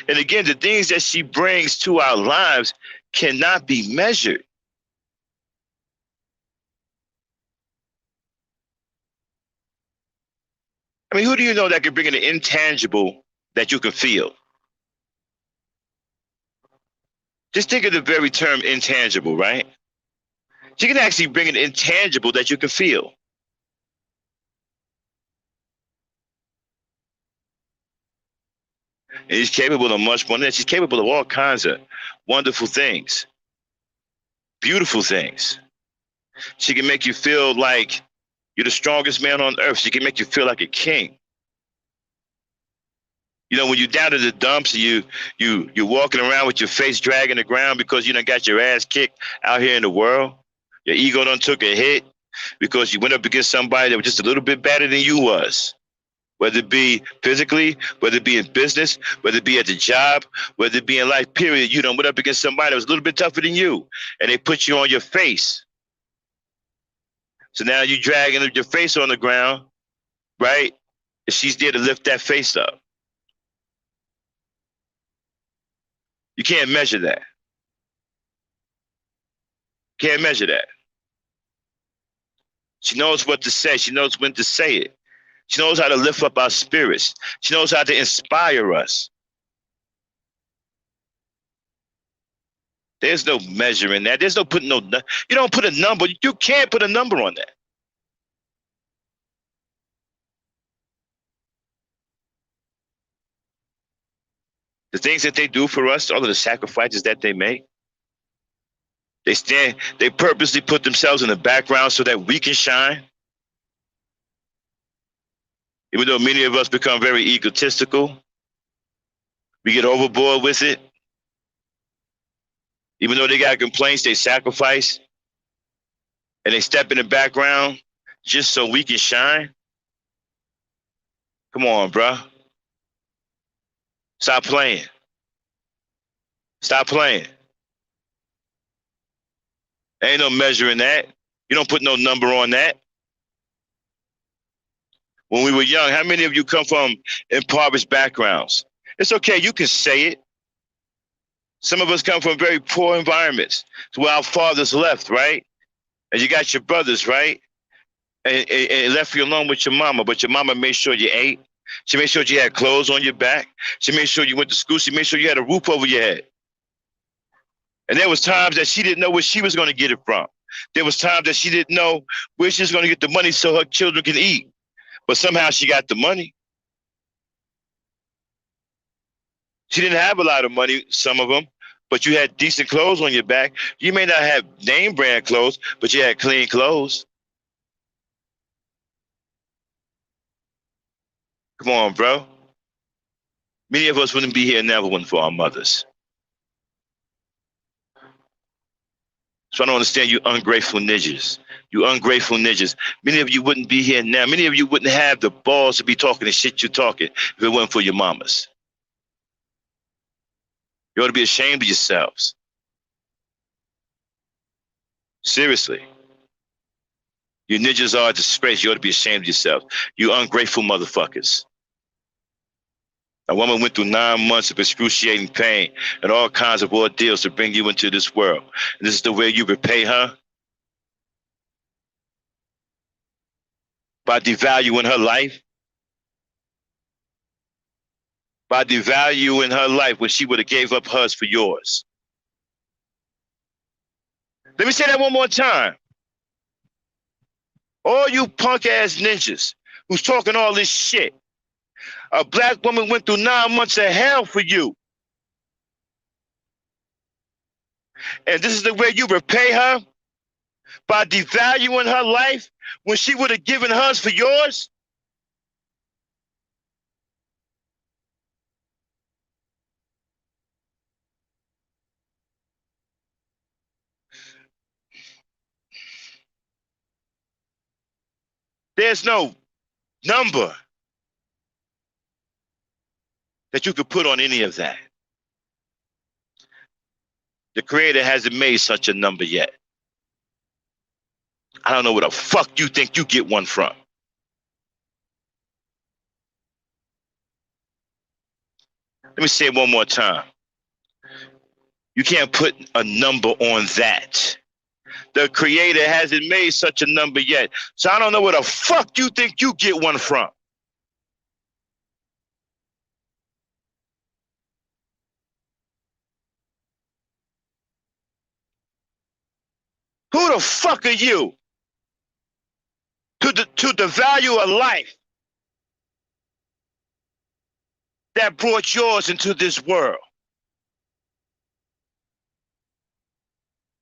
And again, the things that she brings to our lives cannot be measured. I mean, who do you know that can bring an intangible that you can feel? Just think of the very term intangible, right? She can actually bring an intangible that you can feel. And she's capable of much more than that. She's capable of all kinds of wonderful things, beautiful things. She can make you feel like you're the strongest man on earth. She can make you feel like a king. You know, when you're down to the dumps, you're walking around with your face dragging the ground because you done got your ass kicked out here in the world. Your ego done took a hit because you went up against somebody that was just a little bit better than you was. Whether it be physically, whether it be in business, whether it be at the job, whether it be in life, period, you done went up against somebody that was a little bit tougher than you, and they put you on your face. So now you're dragging your face on the ground, right? she's there to lift that face up. You can't measure that. Can't measure that. She knows what to say. She knows when to say it. She knows how to lift up our spirits. She knows how to inspire us. There's no measuring that. There's no putting no. You don't put a number. You can't put a number on that. The things that they do for us, all of the sacrifices that they make, they purposely put themselves in the background so that we can shine. Even though many of us become very egotistical, we get overboard with it. Even though they got complaints, they sacrifice and they step in the background just so we can shine. Come on, bruh. Stop playing. Stop playing. Ain't no measuring that. You don't put no number on that. When we were young, how many of you come from impoverished backgrounds? It's okay, you can say it. Some of us come from very poor environments. It's where our fathers left, right? And you got your brothers, right? And left you alone with your mama, but your mama made sure you ate. She made sure you had clothes on your back. She made sure you went to school. She made sure you had a roof over your head. And there was times that she didn't know where she was going to get it from. There was times that she didn't know where she was going to get the money so her children can eat. But somehow she got the money. She didn't have a lot of money, some of them, but you had decent clothes on your back. You may not have name brand clothes, but you had clean clothes. Come on, bro. Many of us wouldn't be here now if it wasn't for our mothers. So I don't understand you ungrateful ninjas. You ungrateful ninjas. Many of you wouldn't be here now. Many of you wouldn't have the balls to be talking the shit you're talking if it wasn't for your mamas. You ought to be ashamed of yourselves. Seriously. You ninjas are a disgrace. You ought to be ashamed of yourself. You ungrateful motherfuckers. A woman went through 9 months of excruciating pain and all kinds of ordeals to bring you into this world. And this is the way you repay her? By devaluing her life? By devaluing her life when she would have gave up hers for yours. Let me say that one more time. All you punk ass ninjas who's talking all this shit. A black woman went through 9 months of hell for you. And this is the way you repay her? By devaluing her life when she would have given hers for yours? There's no number that you could put on any of that. The Creator hasn't made such a number yet. I don't know where the fuck you think you get one from. Let me say it one more time. You can't put a number on that. The Creator hasn't made such a number yet. So I don't know where the fuck you think you get one from. Who the fuck are you to devalue a life that brought yours into this world?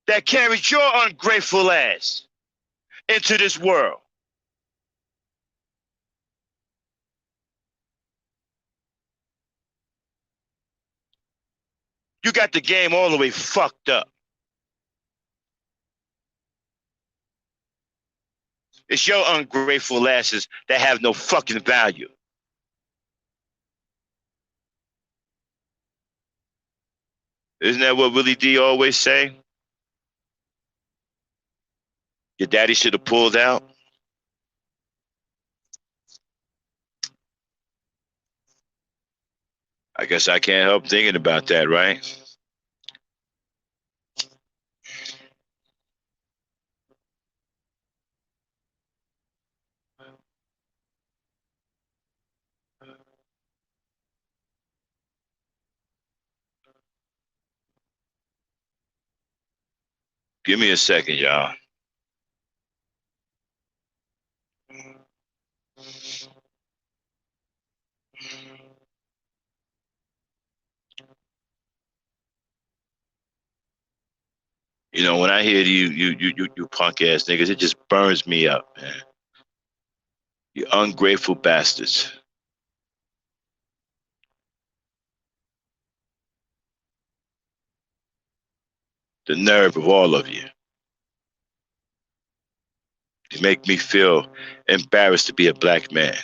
That carried your ungrateful ass into this world? You got the game all the way fucked up. It's your ungrateful asses that have no fucking value. Isn't that what Willie D always say? Your daddy should have pulled out. I guess I can't help thinking about that, right? Give me a second, y'all. You know, when I hear you punk ass niggas, it just burns me up, man. You ungrateful bastards. The nerve of all of you. You make me feel embarrassed to be a black man.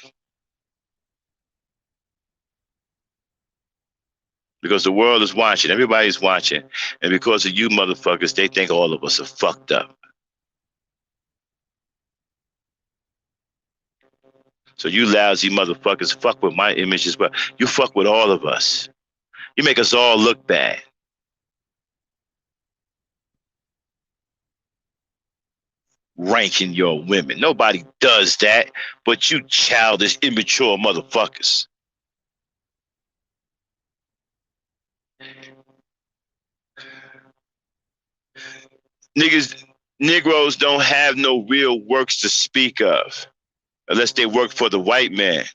Because the world is watching, everybody's watching, and because of you motherfuckers, they think all of us are fucked up. So you lousy motherfuckers fuck with my image as well. You fuck with all of us. You make us all look bad. Ranking your women. Nobody does that but you childish, immature motherfuckers. Niggas, Negroes don't have no real works to speak of unless they work for the white man.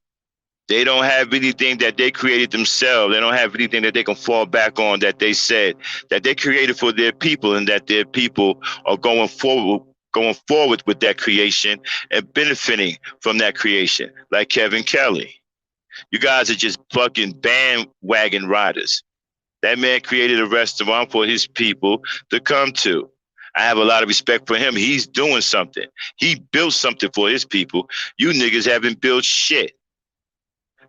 They don't have anything that they created themselves. They don't have anything that they can fall back on that they said that they created for their people and that their people are going forward with that creation and benefiting from that creation, like Kevin Kelly. You guys are just fucking bandwagon riders. That man created a restaurant for his people to come to. I have a lot of respect for him. He's doing something. He built something for his people. You niggas haven't built shit.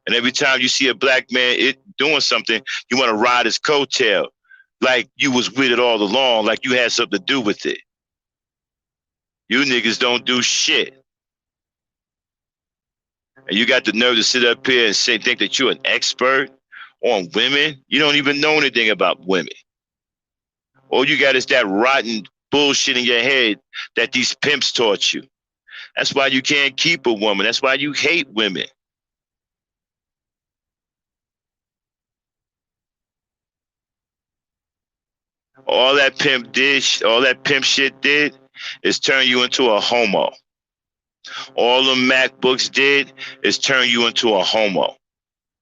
And every time you see a black man doing something, you want to ride his coattail like you was with it all along, like you had something to do with it. You niggas don't do shit. And you got the nerve to sit up here and think that you're an expert on women. You don't even know anything about women. All you got is that rotten bullshit in your head that these pimps taught you. That's why you can't keep a woman. That's why you hate women. All that pimp shit did is turn you into a homo. All the MacBooks did is turn you into a homo.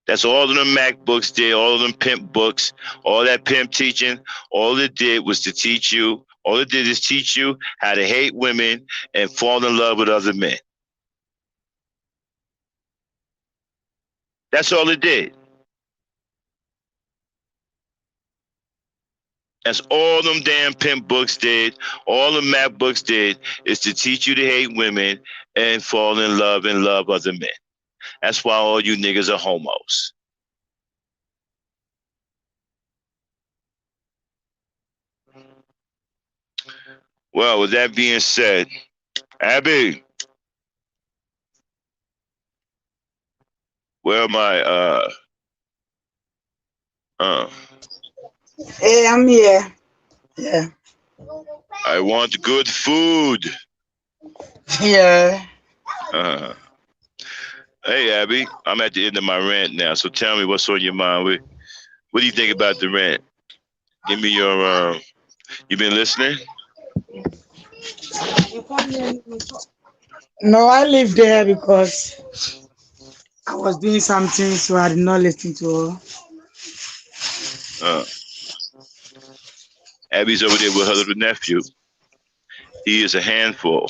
That's all of them MacBooks did, all of them pimp books, all that pimp teaching. All it did was to teach you, all it did is teach you how to hate women and fall in love with other men. That's all it did. That's all them damn pimp books did. All the map books did is to teach you to hate women and fall in love and love other men. That's why all you niggas are homos. Well, with that being said, Abby, where am I? Hey, I'm here. Yeah. I want good food. Yeah. Uh, hey, Abby, I'm at the end of my rant now, so tell me what's on your mind. What do you think about the rant? Give me your. You been listening? No, I live there because I was doing something, so I did not listen to her. Uh, Abby's over there with her little nephew. He is a handful.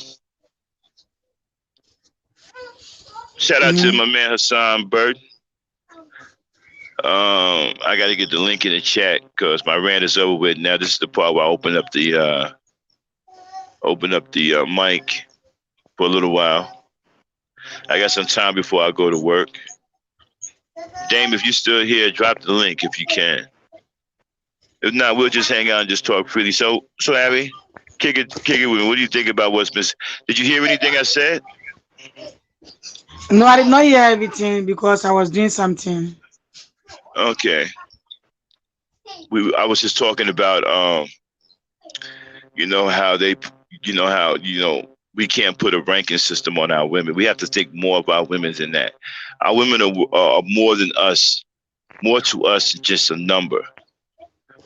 Shout out to my man Hassan Bird. I got to get the link in the chat because my rant is over with. Now this is the part where I open up the mic for a little while. I got some time before I go to work. Dame, if you're still here, drop the link if you can. If not, we'll just hang out and just talk freely. So Abby, kick it with me. What do you think about what's been? Did you hear anything I said? No, I did not hear everything because I was doing something. Okay. I was just talking about you know how they, you know how we can't put a ranking system on our women. We have to think more of our women than that. Our women are more than us, more to us than just a number.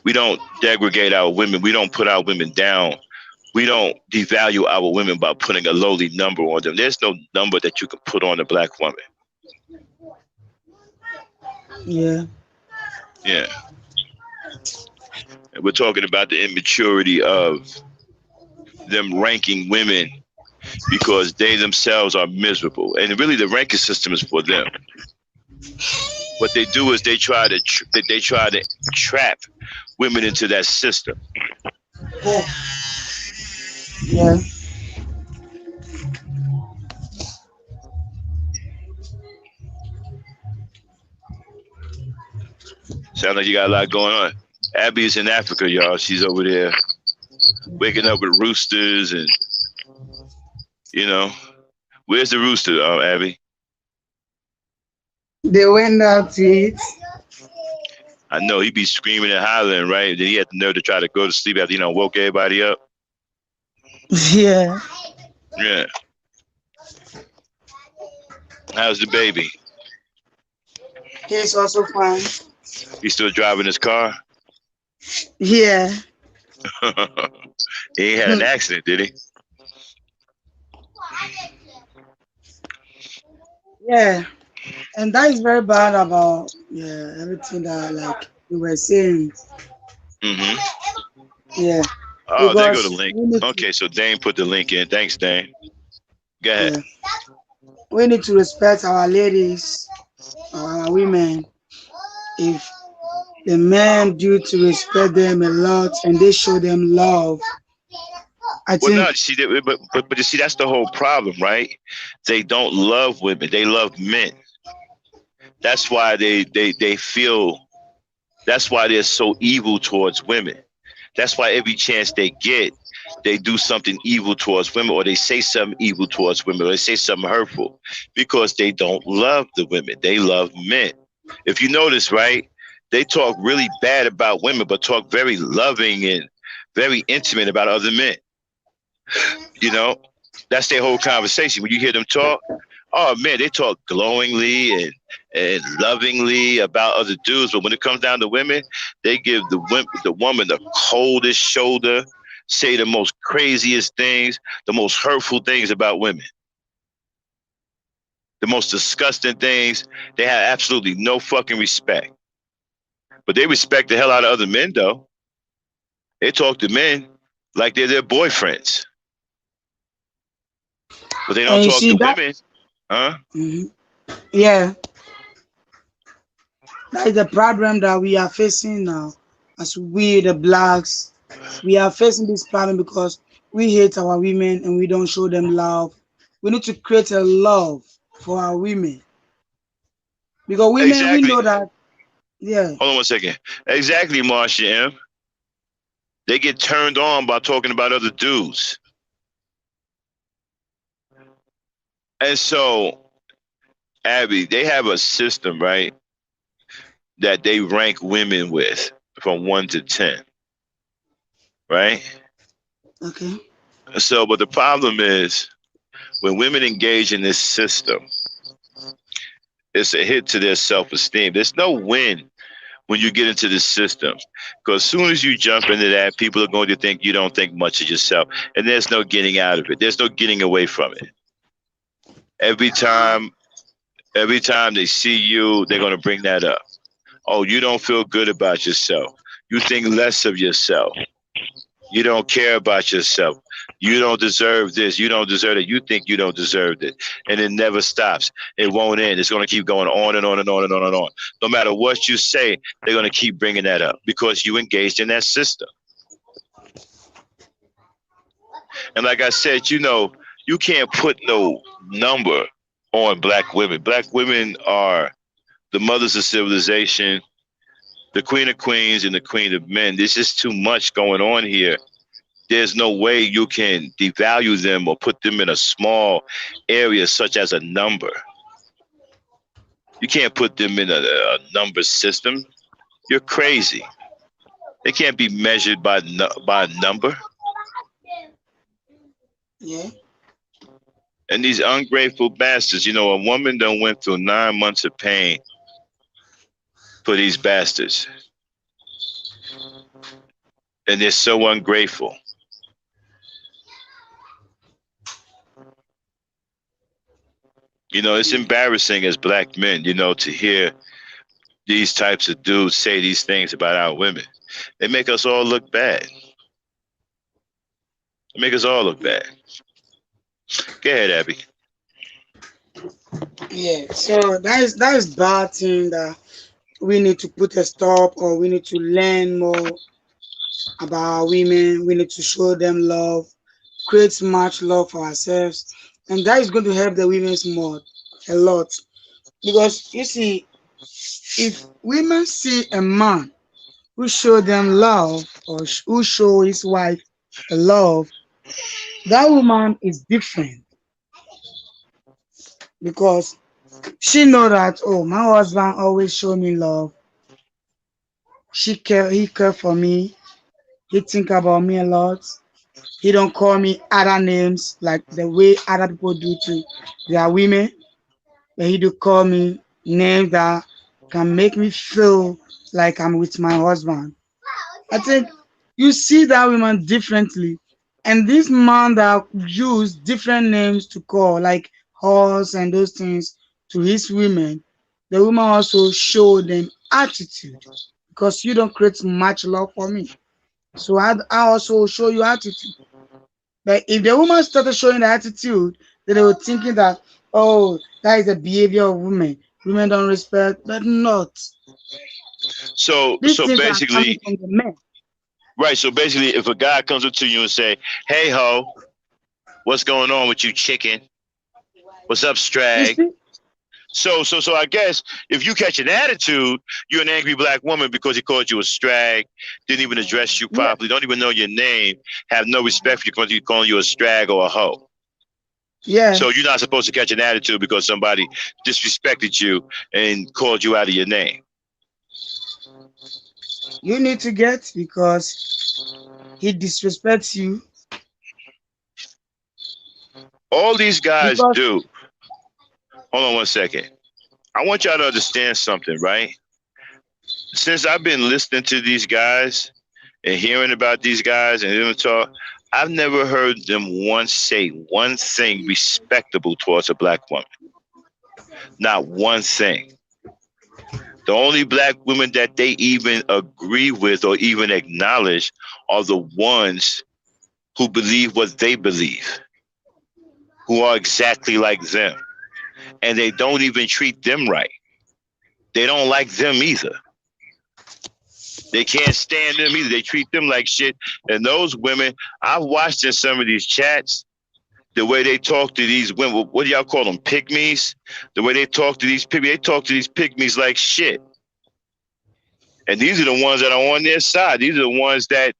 We don't degrade our women. We don't put our women down. We don't devalue our women by putting a lowly number on them. There's no number that you can put on a black woman. Yeah. Yeah. And we're talking about the immaturity of them ranking women because they themselves are miserable. And really the ranking system is for them. What they do is they try to trap women into that system. Yeah. Sounds like you got a lot going on. Abby is in Africa, y'all. She's over there waking up with roosters and, you know. Where's the rooster, Abby? They went out to eat. I know he'd be screaming and hollering, right? Then he had the nerve to try to go to sleep after, woke everybody up. Yeah. Yeah. How's the baby? He's also fine. He's still driving his car? Yeah. He ain't had an accident, did he? Yeah. And that is very bad about everything that like we were saying. Mm-hmm. Yeah. Oh, there go the Because link. Okay, so Dane put the link in. Thanks, Dane. Go ahead. yeah, we need to respect our ladies, our women. If the men do to respect them a lot and they show them love, I Well, no, think. see, but you see, that's the whole problem, right? They don't love women; they love men. That's why they feel. That's why they're so evil towards women. That's why every chance they get, they do something evil towards women, or they say something evil towards women, or they say something hurtful, because they don't love the women. They love men. If you notice, right, they talk really bad about women, but talk very loving and very intimate about other men. You know, that's their whole conversation. When you hear them talk, oh man, they talk glowingly and lovingly about other dudes, but when it comes down to women, they give the woman the coldest shoulder, say the most craziest things, the most hurtful things about women, the most disgusting things. They have absolutely no fucking respect, but they respect the hell out of other men though. They talk to men like they're their boyfriends, but they don't And you talk see to that? women, huh? Mhm. Yeah, that is the problem that we are facing now. As we, the blacks, we are facing this problem because we hate our women and we don't show them love. We need to create a love for our women because women, we Exactly. know that. Yeah. Hold on 1 second. Exactly, Marsha M. They get turned on by talking about other dudes. And so, Abby, they have a system, right, that they rank women with from 1 to 10, right? Okay. So, but the problem is when women engage in this system, it's a hit to their self-esteem. There's no win when you get into this system. Because as soon as you jump into that, people are going to think you don't think much of yourself. And there's no getting out of it. There's no getting away from it. Every time they see you, they're going to bring that up. Oh, you don't feel good about yourself. You think less of yourself. You don't care about yourself. You don't deserve this. You don't deserve it. You think you don't deserve it. And it never stops. It won't end. It's going to keep going on and on and on and on and on. No matter what you say, they're going to keep bringing that up because you engaged in that system. And like I said, you can't put no number on black women. Black women are the mothers of civilization, the queen of queens and the queen of men. There's just too much going on here. There's no way you can devalue them or put them in a small area such as a number. You can't put them in a number system. You're crazy. They can't be measured by a number. Yeah. And these ungrateful bastards, a woman done went through 9 months of pain for these bastards, and they're so ungrateful. It's embarrassing as black men, to hear these types of dudes say these things about our women. They make us all look bad. They make us all look bad. Go ahead, Abby. Yeah. So that is bad thing that we need to put a stop, or we need to learn more about women. We need to show them love, create much love for ourselves, and that is going to help the women's more a lot. Because you see, if women see a man who show them love, or who show his wife a love, that woman is different, because she know that, oh, my husband always show me love. He care for me. He think about me a lot. He don't call me other names like the way other people do to their women, but he do call me names that can make me feel like I'm with my husband. I think you see that woman differently. And this man that use different names to call, like horse and those things, to his women, the woman also show them attitude, because you don't create much love for me. So I also show you attitude. But if the woman started showing the attitude, then they were thinking that, oh, that is the behavior of women. Women don't respect, but not. So These so things are coming basically, from the men. right. So basically, if a guy comes up to you and say, "Hey ho, what's going on with you, chicken? What's up, You strag?" see? So I guess if you catch an attitude, you're an angry black woman because he called you a strag, didn't even address you Yeah, properly, don't even know your name, have no respect for you because he's calling you a strag or a hoe. yeah. So you're not supposed to catch an attitude because somebody disrespected you and called you out of your name. You need to get, because he disrespects you. All these guys Because do. Hold on one second. I want y'all to understand something, right? Since I've been listening to these guys and hearing about these guys and hearing them talk, I've never heard them once say one thing respectable towards a black woman. Not one thing. The only black women that they even agree with or even acknowledge are the ones who believe what they believe, who are exactly like them. And they don't even treat them right. They don't like them either. They can't stand them either. They treat them like shit. And those women, I've watched in some of these chats, the way they talk to these women, what do y'all call them? Pygmies? The way they talk to these pygmies, they talk to these pygmies like shit. And these are the ones that are on their side. These are the ones that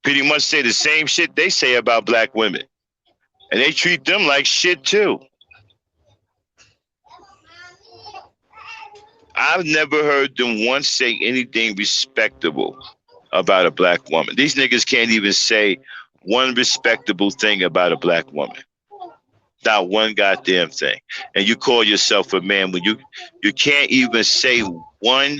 pretty much say the same shit they say about black women. And they treat them like shit too. I've never heard them once say anything respectable about a black woman. These niggas can't even say one respectable thing about a black woman. Not one goddamn thing. And you call yourself a man when you can't even say one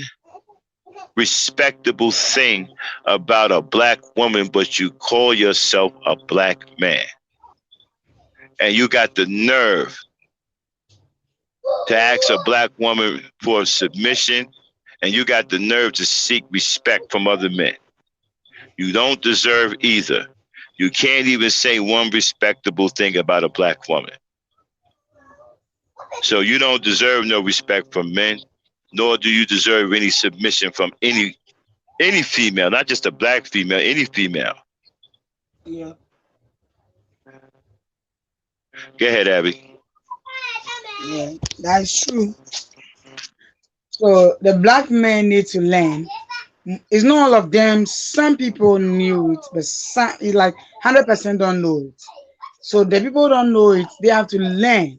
respectable thing about a black woman, but you call yourself a black man. And you got the nerve to ask a black woman for submission, and you got the nerve to seek respect from other men. You don't deserve either. You can't even say one respectable thing about a black woman. So you don't deserve no respect from men, nor do you deserve any submission from any female, not just a black female, any female. yeah, Go ahead, Abby. yeah, that's true. So the black men need to learn. It's not all of them. Some people knew it, but some, like 100% don't know it. So the people who don't know it, they have to learn.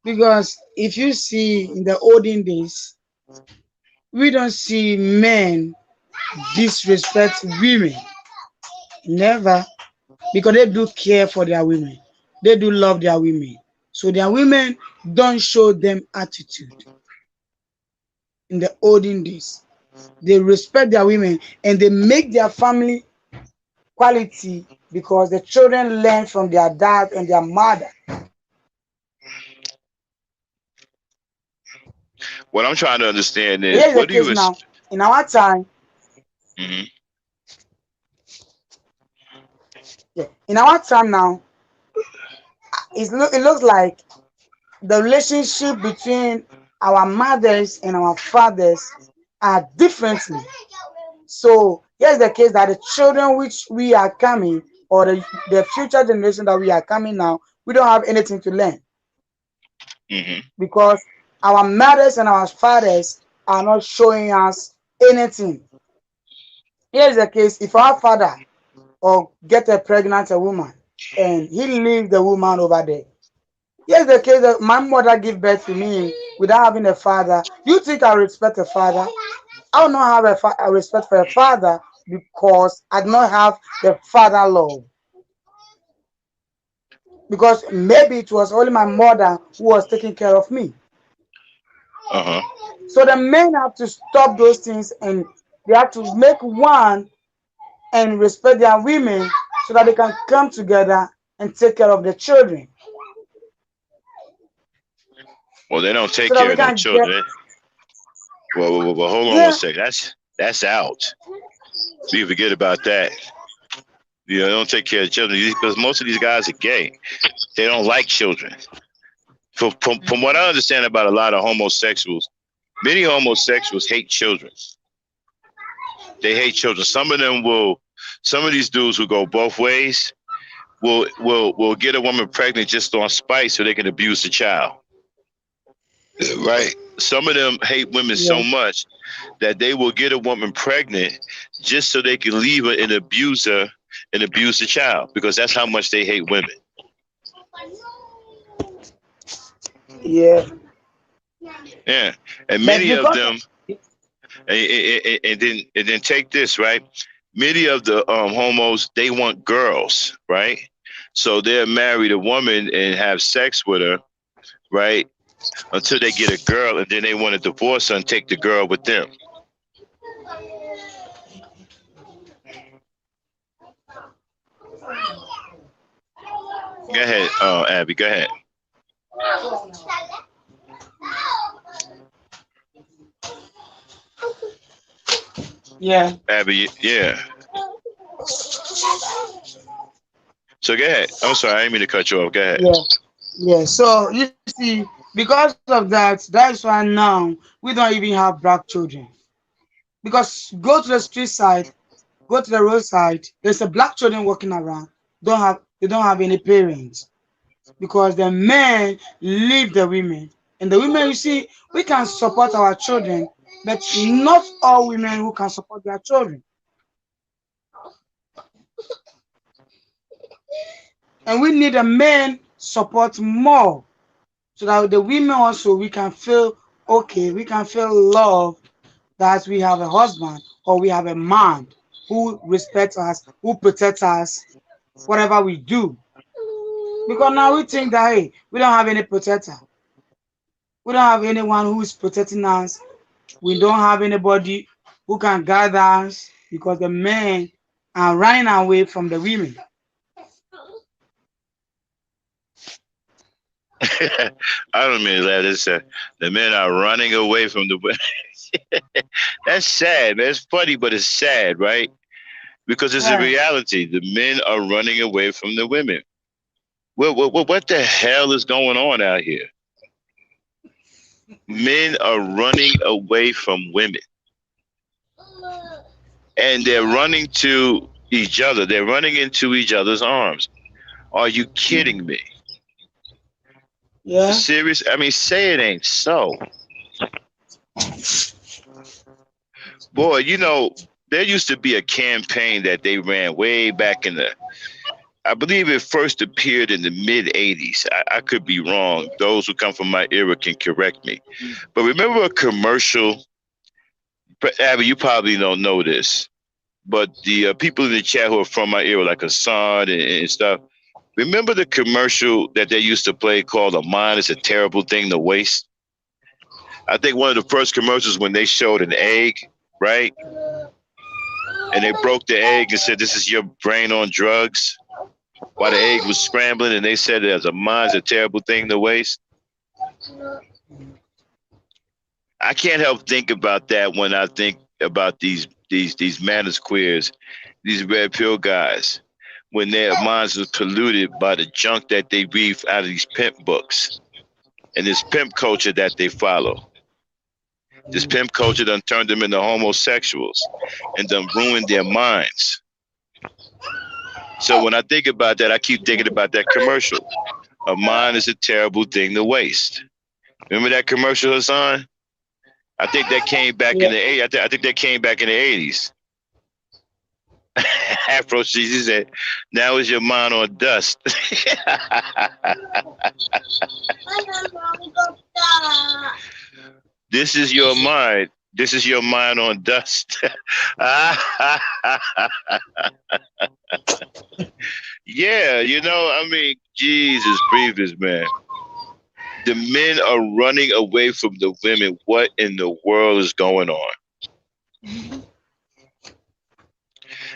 Because if you see in the olden days, we don't see men disrespect women. Never. Because they do care for their women. They do love their women. So their women don't show them attitude in the olden days. They respect their women and they make their family quality because the children learn from their dad and their mother. What I'm trying to understand But is, here's the what do you? case now. In our time, Mm-hmm. yeah, in our time now, it looks like the relationship between our mothers and our fathers are differently. So here's the case that the children which we are coming, or the future generation that we are coming now, we don't have anything to learn Mm-hmm. because our mothers and our fathers are not showing us anything. Here's the case: if our father or get a pregnant a woman and he leave the woman over there. Here's the case that my mother gave birth to me without having a father. You think I respect a father? I will not have a respect for a father because I do not have the father love. Because maybe it was only my mother who was taking care of me. Uh-huh. So the men have to stop those things and they have to make one and respect their women so that they can come together and take care of the children. Well, they don't take So that care we of no can get, children. Well, hold on one yeah, second. That's out. So you forget about that. You know, they don't take care of children because most of these guys are gay. They don't like children. From what I understand about a lot of homosexuals, many homosexuals hate children. They hate children. Some of these dudes who go both ways will get a woman pregnant just on spite so they can abuse the child. Right? Some of them hate women so yeah, much that they will get a woman pregnant just so they can leave her and abuse her and abuse the child because that's how much they hate women. yeah. Yeah, and But many of because them, and then take this right. Many of the homos they want girls, right? So they'll marry the woman and have sex with her, right? Until they get a girl, and then they want to divorce her and take the girl with them. Go ahead, Abby. Go ahead, yeah, Abby. Yeah. So go ahead. I'm sorry, I didn't mean to cut you off. Go ahead. yeah, yeah. So you see, because of that's why now we don't even have black children. Because go to the street side, go to the roadside, there's a black children walking around. They don't have any parents because the men leave the women. And the women, you see, we can support our children, but not all women who can support their children. And we need a man support more so that the women also we can feel okay, we can feel love that we have a husband or we have a man who respects us, who protects us, whatever we do. Because now we think that hey, we don't have any protector. We don't have anyone who is protecting us. We don't have anybody who can guide us because the men are running away from the women. I don't mean to laugh. The men are running away from the women. That's sad, man. It's funny, but it's sad, right? Because it's a Yeah. reality. The men are running away from the women. What the hell is going on out here? Men are running away from women, and they're running to each other. They're running into each other's arms. Are you kidding me? Yeah. Serious? I mean, say it ain't so. Boy, there used to be a campaign that they ran way back in the I believe it first appeared in the mid 80s. I could be wrong. Those who come from my era can correct me. But remember a commercial, Abby, you probably don't know this, but the people in the chat who are from my era, like Hassan and stuff, remember the commercial that they used to play called "A Mind is a Terrible Thing to Waste"? I think one of the first commercials when they showed an egg, right? And they broke the egg and said, "This is your brain on drugs." While the egg was scrambling, and they said that a mind's a terrible thing to waste. I can't help think about that when I think about these manners queers, these red pill guys, when their minds are polluted by the junk that they read out of these pimp books and this pimp culture that they follow. This pimp culture done turned them into homosexuals and done ruined their minds. So when I think about that, I keep thinking about that commercial. A mind is a terrible thing to waste. Remember that commercial, Hassan? I think that came back in the 80s. I think that came back in the 80s. Afro she said, "Now is your mind on dust." This is your mind. This is your mind on dust. Yeah, I mean, Jesus, breathers, man. The men are running away from the women. What in the world is going on?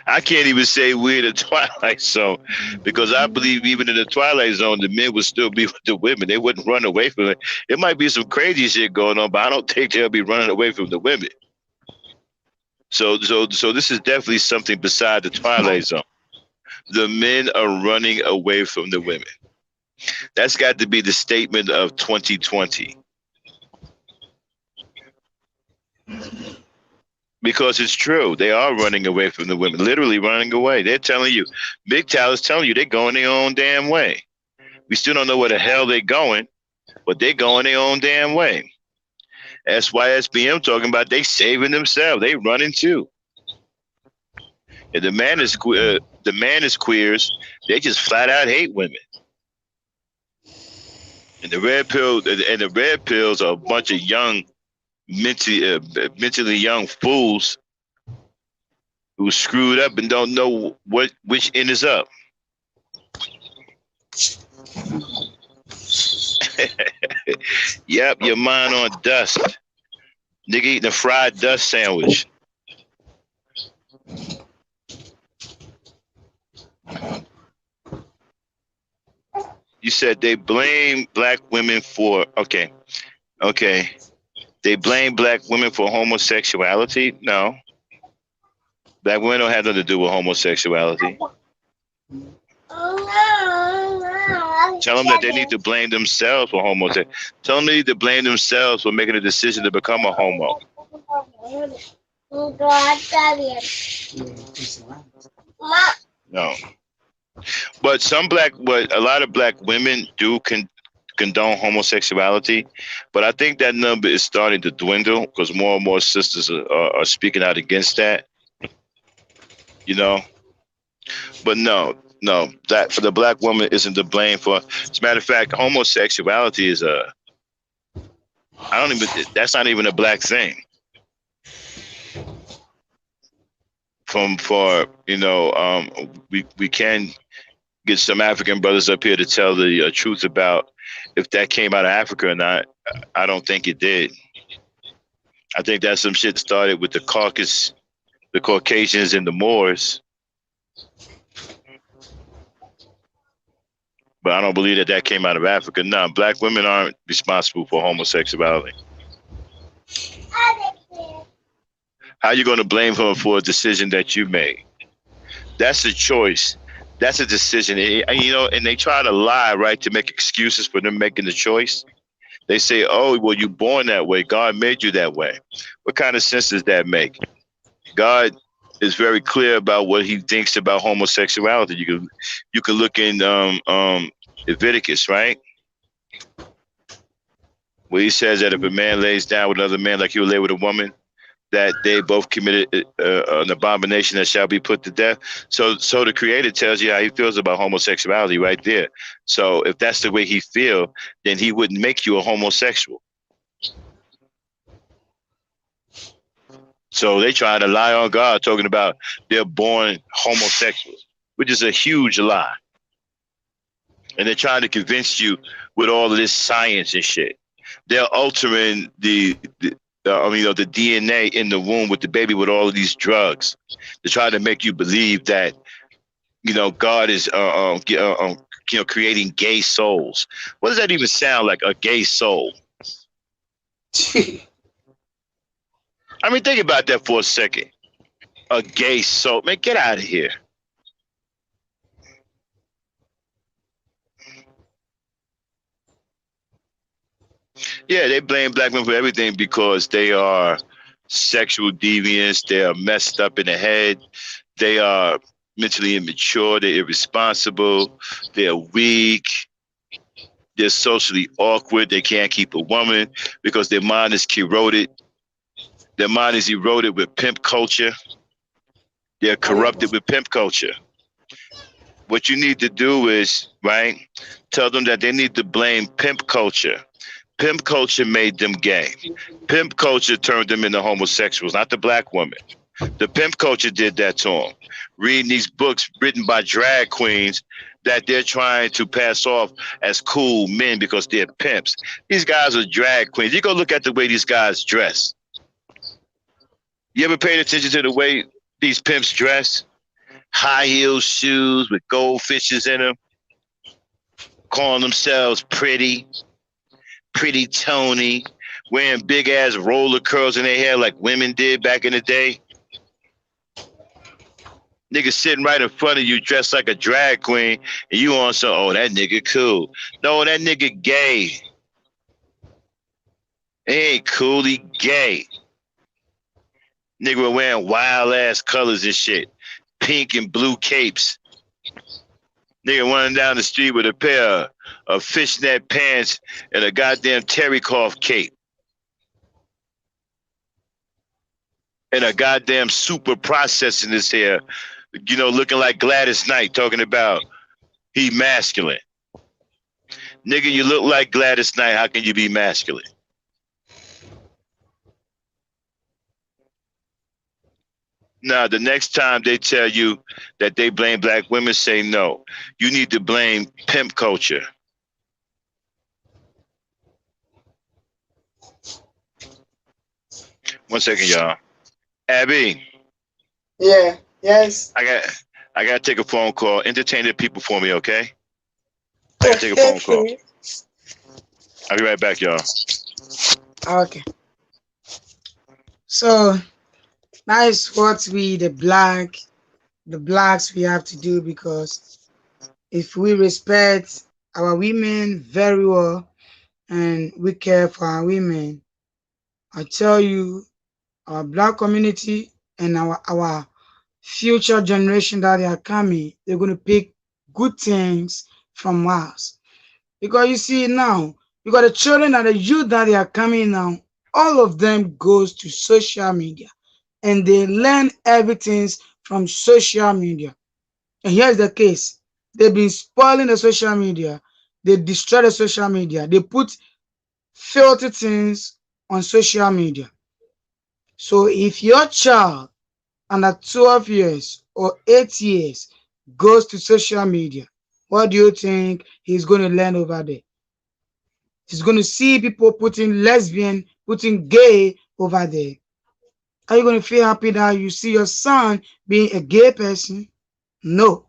I can't even say we're in the Twilight Zone because I believe even in the Twilight Zone, the men would still be with the women. They wouldn't run away from it. It might be some crazy shit going on, but I don't think they'll be running away from the women. So this is definitely something beside the Twilight Zone. The men are running away from the women. That's got to be the statement of 2020. Because it's true. They are running away from the women, literally running away. They're telling you, Big Tal is telling you they're going their own damn way. We still don't know where the hell they're going, but they're going their own damn way. That's why SBM talking about they saving themselves. They running too. And the man is queers. They just flat out hate women. And the red pills are a bunch of young, mentally young fools who screwed up and don't know which end is up. Yep, your mind on dust. Nigga eating a fried dust sandwich. You said they blame black women for okay. They blame black women for homosexuality? No. Black women don't have nothing to do with homosexuality. Tell them that they need to blame themselves for homosexuality. Tell them they need to blame themselves for making a decision to become a homo. No. But a lot of black women do condone homosexuality, but I think that number is starting to dwindle because more and more sisters are speaking out against that. But no, that for the black woman isn't to blame for. As a matter of fact, homosexuality is that's not even a black thing. We can get some African brothers up here to tell the truth about if that came out of Africa or not. I don't think it did. I think that's some shit started with the Caucasians and the Moors. But I don't believe that came out of Africa. No, black women aren't responsible for homosexuality. How are you going to blame her for a decision that you made? That's a choice. That's a decision. And they try to lie, right, to make excuses for them making the choice. They say, "Oh, well, you're born that way. God made you that way." What kind of sense does that make? God is very clear about what he thinks about homosexuality. You can look in Leviticus, right? Where he says that if a man lays down with another man like he would lay with a woman, that they both committed an abomination that shall be put to death. So the Creator tells you how he feels about homosexuality right there. So if that's the way he feel, then he wouldn't make you a homosexual. So they try to lie on God, talking about they're born homosexuals, which is a huge lie. And they're trying to convince you with all of this science and shit. They're altering the DNA in the womb with the baby with all of these drugs to try to make you believe that God is creating gay souls. What does that even sound like? A gay soul? I mean, think about that for a second. A gay soul, man, get out of here. Yeah, they blame black men for everything because they are sexual deviants. They are messed up in the head. They are mentally immature. They're irresponsible. They're weak. They're socially awkward. They can't keep a woman because their mind is corroded. Their mind is eroded with pimp culture. They're corrupted with pimp culture. What you need to do is, right, tell them that they need to blame pimp culture. Pimp culture made them gay. Pimp culture turned them into homosexuals, not the black woman. The pimp culture did that to them. Reading these books written by drag queens that they're trying to pass off as cool men because they're pimps. These guys are drag queens. You go look at the way these guys dress. You ever paid attention to the way these pimps dress? High heel shoes with goldfishes in them, calling themselves pretty Tony, wearing big ass roller curls in their hair like women did back in the day. Nigga sitting right in front of you dressed like a drag queen, and you on some, oh, that nigga cool. No, that nigga gay. He ain't cool, he gay. Nigga wearing wild ass colors and shit. Pink and blue capes. Nigga running down the street with a pair of fishnet pants and a goddamn terry cloth cape. And a goddamn super processing his hair. Looking like Gladys Knight, talking about he masculine. Nigga, you look like Gladys Knight. How can you be masculine? Now, the next time they tell you that they blame black women, say no. You need to blame pimp culture. One second, y'all. Abby. Yeah. Yes. I gotta take a phone call. Entertain the people for me, okay? I gotta take a phone call. I'll be right back, y'all. Okay. So that is what the blacks we have to do, because if we respect our women very well and we care for our women, I tell you, our black community and our future generation that they are coming, they're going to pick good things from us. Because you see now, you got the children and the youth that they are coming now, all of them goes to social media and they learn everything from social media. And here's the case. They've been spoiling the social media. They destroy the social media. They put filthy things on social media. So if your child under 12 years or 8 years goes to social media, what do you think he's going to learn over there? He's going to see people putting lesbian, putting gay over there. Are you going to feel happy that you see your son being a gay person? No.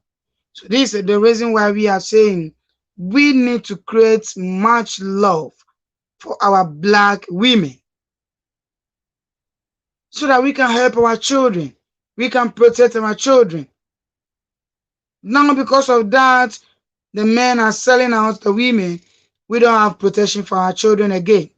So this is the reason why we are saying we need to create much love for our black women so that we can help our children. We can protect our children. Now, because of that, the men are selling out the women. We don't have protection for our children again.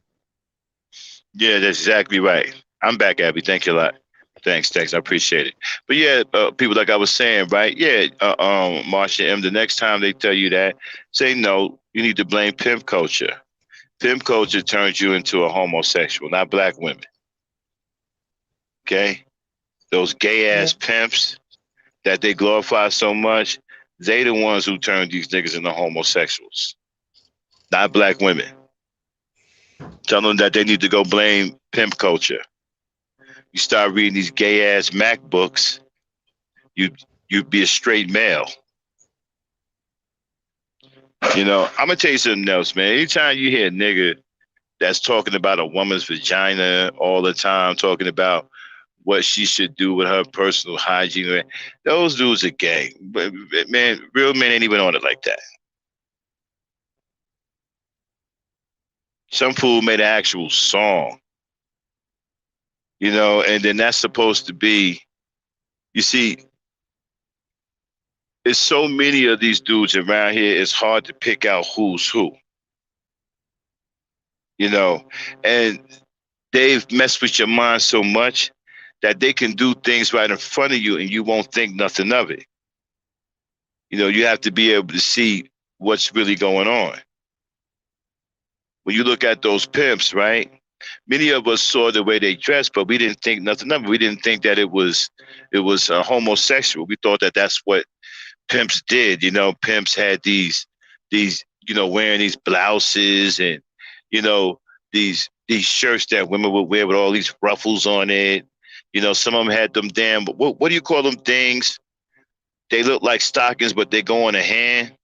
Yeah, that's exactly right. I'm back, Abby. Thank you a lot. Thanks. I appreciate it. But yeah, people, like I was saying, right? Yeah, Marsha M. The next time they tell you that, say no. You need to blame pimp culture. Pimp culture turns you into a homosexual, not black women. Okay, those gay Yeah. ass pimps that they glorify so much, they the ones who turned these niggas into homosexuals, not black women. Tell them that they need to go blame pimp culture. You start reading these gay ass Mac books, you you'd be a straight male. You know, I'm gonna tell you something else, man. Anytime you hear a nigga that's talking about a woman's vagina all the time, talking about what she should do with her personal hygiene, man, those dudes are gay. But man, real men ain't even on it like that. Some fool made an actual song, you know, and then that's supposed to be. You see, there's so many of these dudes around here. It's hard to pick out who's who, you know, and they've messed with your mind so much that they can do things right in front of you and you won't think nothing of it. You know, you have to be able to see what's really going on. When you look at those pimps, right? Many of us saw the way they dressed, but we didn't think nothing of it. We didn't think that it was homosexual. We thought that that's what pimps did. You know, pimps had these wearing these blouses and you know these shirts that women would wear with all these ruffles on it. You know, some of them had them damn what do you call them things? They look like stockings, but they go on a hand.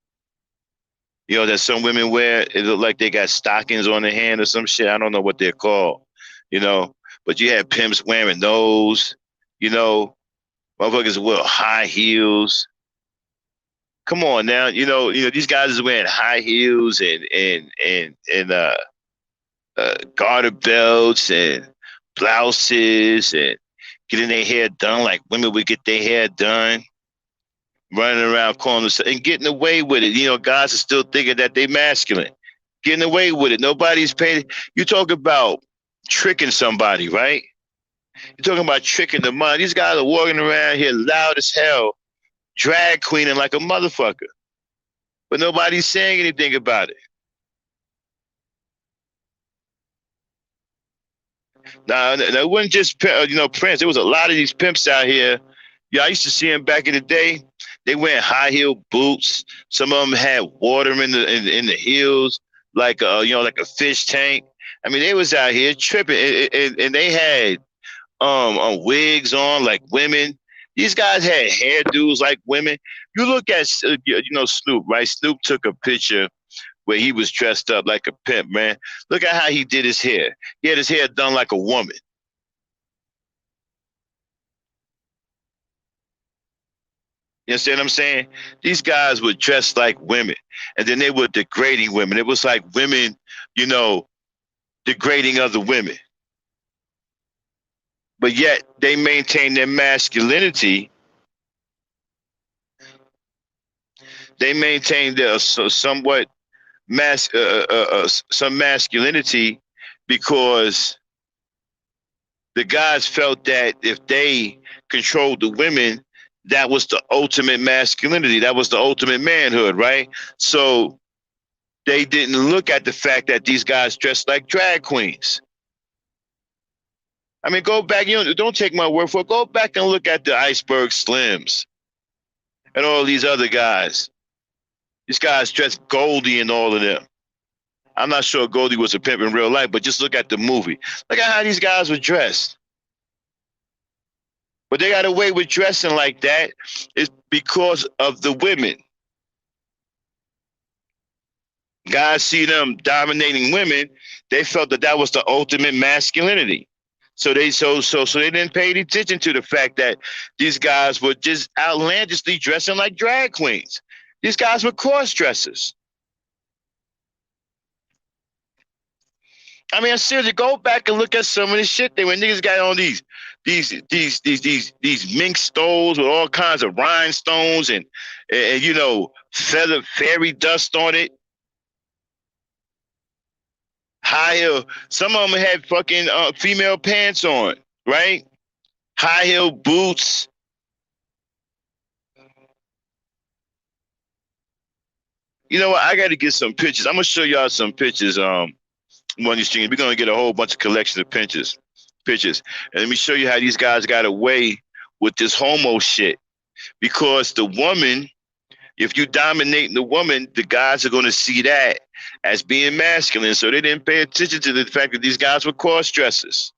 You know that some women wear. It look like they got stockings on their hand or some shit. I don't know what they're called. You know, but you had pimps wearing those. You know, motherfuckers wear high heels. Come on now, these guys is wearing high heels and garter belts and blouses and getting their hair done like women would get their hair done, running around corners and getting away with it. You know, guys are still thinking that they masculine, getting away with it. Nobody's paying. You talk about tricking somebody, right? You're talking about tricking the mind. These guys are walking around here loud as hell, drag queening like a motherfucker, but nobody's saying anything about it. Now, it wasn't just Prince. There was a lot of these pimps out here. Yeah, I used to see them back in the day. They wearing high heel boots. Some of them had water in the heels, like like a fish tank. I mean, they was out here tripping, and they had wigs on like women. These guys had hairdos like women. You look at Snoop, right? Snoop took a picture where he was dressed up like a pimp, man. Look at how he did his hair. He had his hair done like a woman. You understand what I'm saying? These guys were dressed like women, and then they were degrading women. It was like women, degrading other women. But yet they maintain their masculinity. They maintain their somewhat some masculinity because the guys felt that if they controlled the women, that was the ultimate masculinity. That was the ultimate manhood, right? So they didn't look at the fact that these guys dressed like drag queens. I mean, go back, don't take my word for it. Go back and look at the Iceberg Slims and all these other guys. These guys dressed Goldie and all of them. I'm not sure Goldie was a pimp in real life, but just look at the movie. Look at how these guys were dressed. But they got away with dressing like that is because of the women. Guys see them dominating women, they felt that that was the ultimate masculinity. So they didn't pay any attention to the fact that these guys were just outlandishly dressing like drag queens. These guys were cross dressers. I mean, I'm serious. Go back and look at some of the shit they when niggas got on these mink stoles with all kinds of rhinestones and feather fairy dust on it. High heel. Some of them had fucking female pants on, right? High heel boots. You know what? I got to get some pictures. I'm gonna show y'all some pictures. One of these streams, we're gonna get a whole bunch of collections of pictures. pictures. And let me show you how these guys got away with this homo shit. Because the woman, if you dominating the woman, the guys are going to see that as being masculine. So they didn't pay attention to the fact that these guys were cross dressers.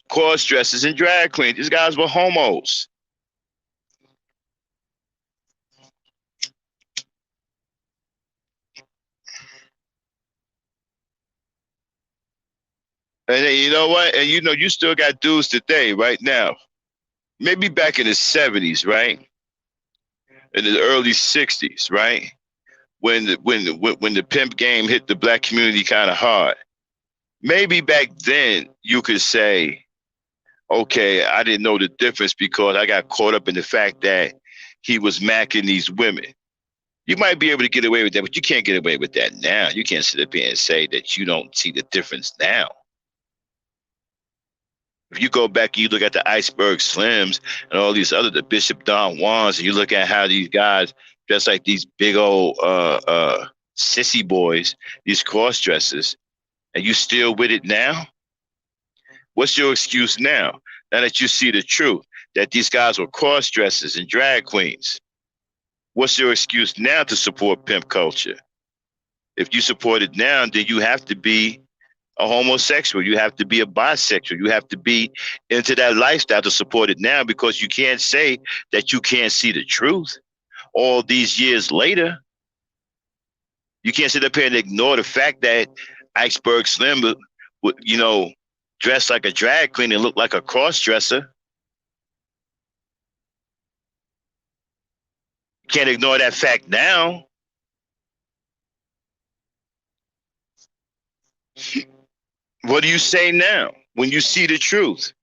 Cross dressers and drag queens. These guys were homos. And then, you know what? And you still got dudes today, right now. Maybe back in the 70s, right? In the early 60s, right? When the pimp game hit the black community kind of hard. Maybe back then you could say, okay, I didn't know the difference because I got caught up in the fact that he was macking these women. You might be able to get away with that, but you can't get away with that now. You can't sit up here and say that you don't see the difference now. If you go back and you look at the Iceberg Slims and all these other, the Bishop Don Juans, and you look at how these guys dress like these big old sissy boys, these cross dressers, and you still with it now? What's your excuse now? Now that you see the truth, that these guys were cross dressers and drag queens. What's your excuse now to support pimp culture? If you support it now, then you have to be a homosexual. You have to be a bisexual. You have to be into that lifestyle to support it now, because you can't say that you can't see the truth all these years later. You can't sit up here and ignore the fact that Iceberg Slim would, dress like a drag queen and look like a cross-dresser. Can't ignore that fact now. What do you say now when you see the truth?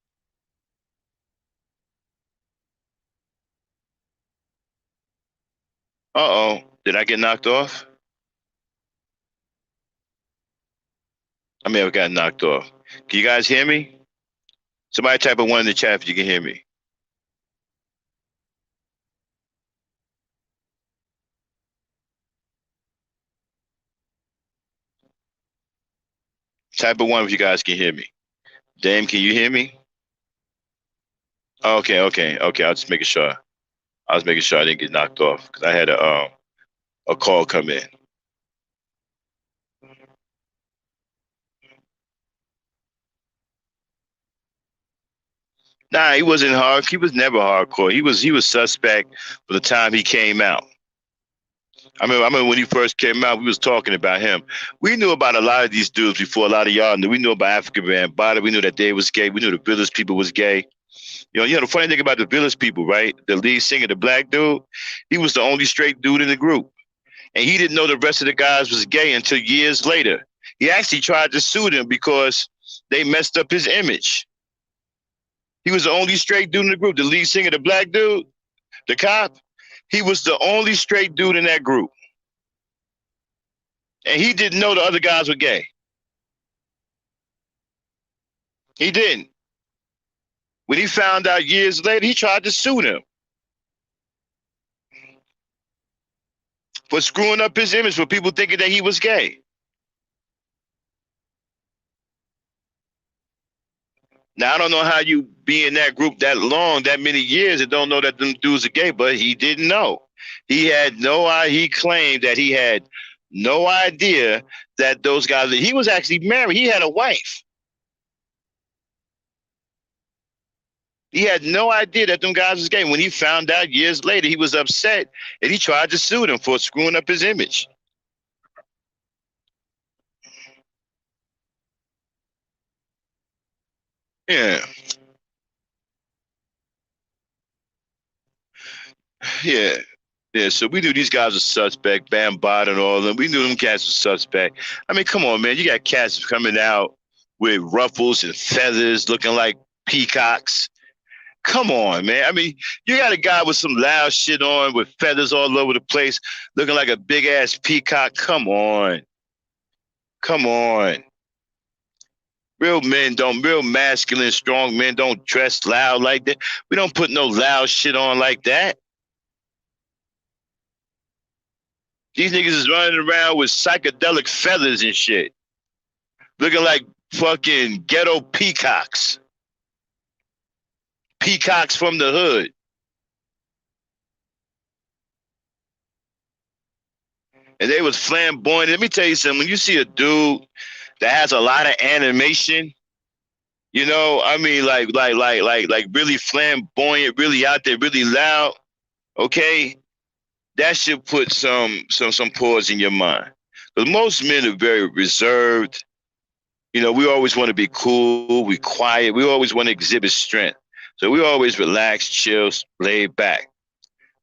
Uh-oh, did I get knocked off? I may have gotten knocked off. Can you guys hear me? Somebody type a 1 in the chat if you can hear me. Type a 1 if you guys can hear me. Dame, can you hear me? Okay. I was just making sure. I was making sure I didn't get knocked off because I had a call come in. Nah, he wasn't hard. He was never hardcore. He was suspect for the time he came out. I remember when he first came out, we was talking about him. We knew about a lot of these dudes before a lot of y'all knew. We knew about African Bambaataa. We knew that they was gay. We knew the Village People was gay. The funny thing about the Village People, right? The lead singer, the black dude, he was the only straight dude in the group. And he didn't know the rest of the guys was gay until years later. He actually tried to sue them because they messed up his image. He was the only straight dude in the group. The lead singer, the black dude, the cop, he was the only straight dude in that group. And he didn't know the other guys were gay. He didn't. When he found out years later, he tried to sue them for screwing up his image, for people thinking that he was gay. Now, I don't know how you be in that group that long, that many years, and don't know that them dudes are gay, but he didn't know. He claimed that he had no idea that those guys, he was actually married. He had a wife. He had no idea that them guys was gay. When he found out years later, he was upset and he tried to sue them for screwing up his image. Yeah. Yeah. Yeah, so we knew these guys were suspect, Bambaataa and all of them. We knew them cats were suspect. I mean, come on, man. You got cats coming out with ruffles and feathers looking like peacocks. Come on, man. I mean, you got a guy with some loud shit on with feathers all over the place looking like a big-ass peacock. Come on. Come on. Real masculine, strong men don't dress loud like that. We don't put no loud shit on like that. These niggas is running around with psychedelic feathers and shit, looking like fucking ghetto peacocks. Peacocks from the hood. And they was flamboyant. Let me tell you something. When you see a dude that has a lot of animation, you know, I mean, like really flamboyant, really out there, really loud. Okay, that should put some pause in your mind. Because most men are very reserved. You know, we always want to be cool, we quiet, we always want to exhibit strength. So we always relax, chill, laid back.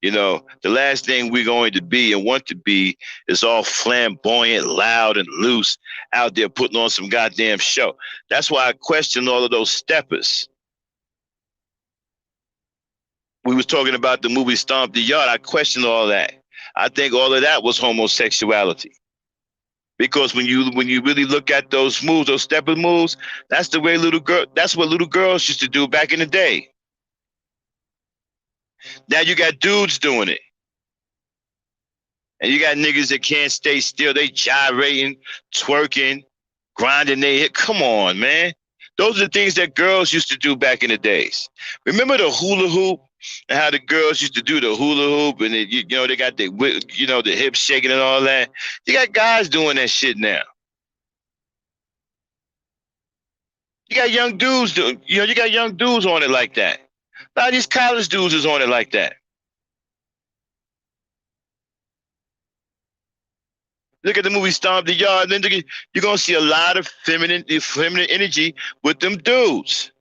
You know, the last thing we're going to be and want to be is all flamboyant, loud, and loose out there putting on some goddamn show. That's why I question all of those steppers. We was talking about the movie Stomp the Yard. I question all that. I think all of that was homosexuality. Because when you really look at those moves, those stepper moves, that's the way that's what little girls used to do back in the day. Now you got dudes doing it. And you got niggas that can't stay still. They gyrating, twerking, grinding their hip. Come on, man. Those are the things that girls used to do back in the days. Remember the hula hoop and how the girls used to do the hula hoop and you know they got the hips shaking and all that. You got guys doing that shit now. You got young dudes doing. You got young dudes on it like that. A lot of these college dudes is on it like that. Look at the movie Stomp the Yard, and then you're gonna see a lot of feminine energy with them dudes.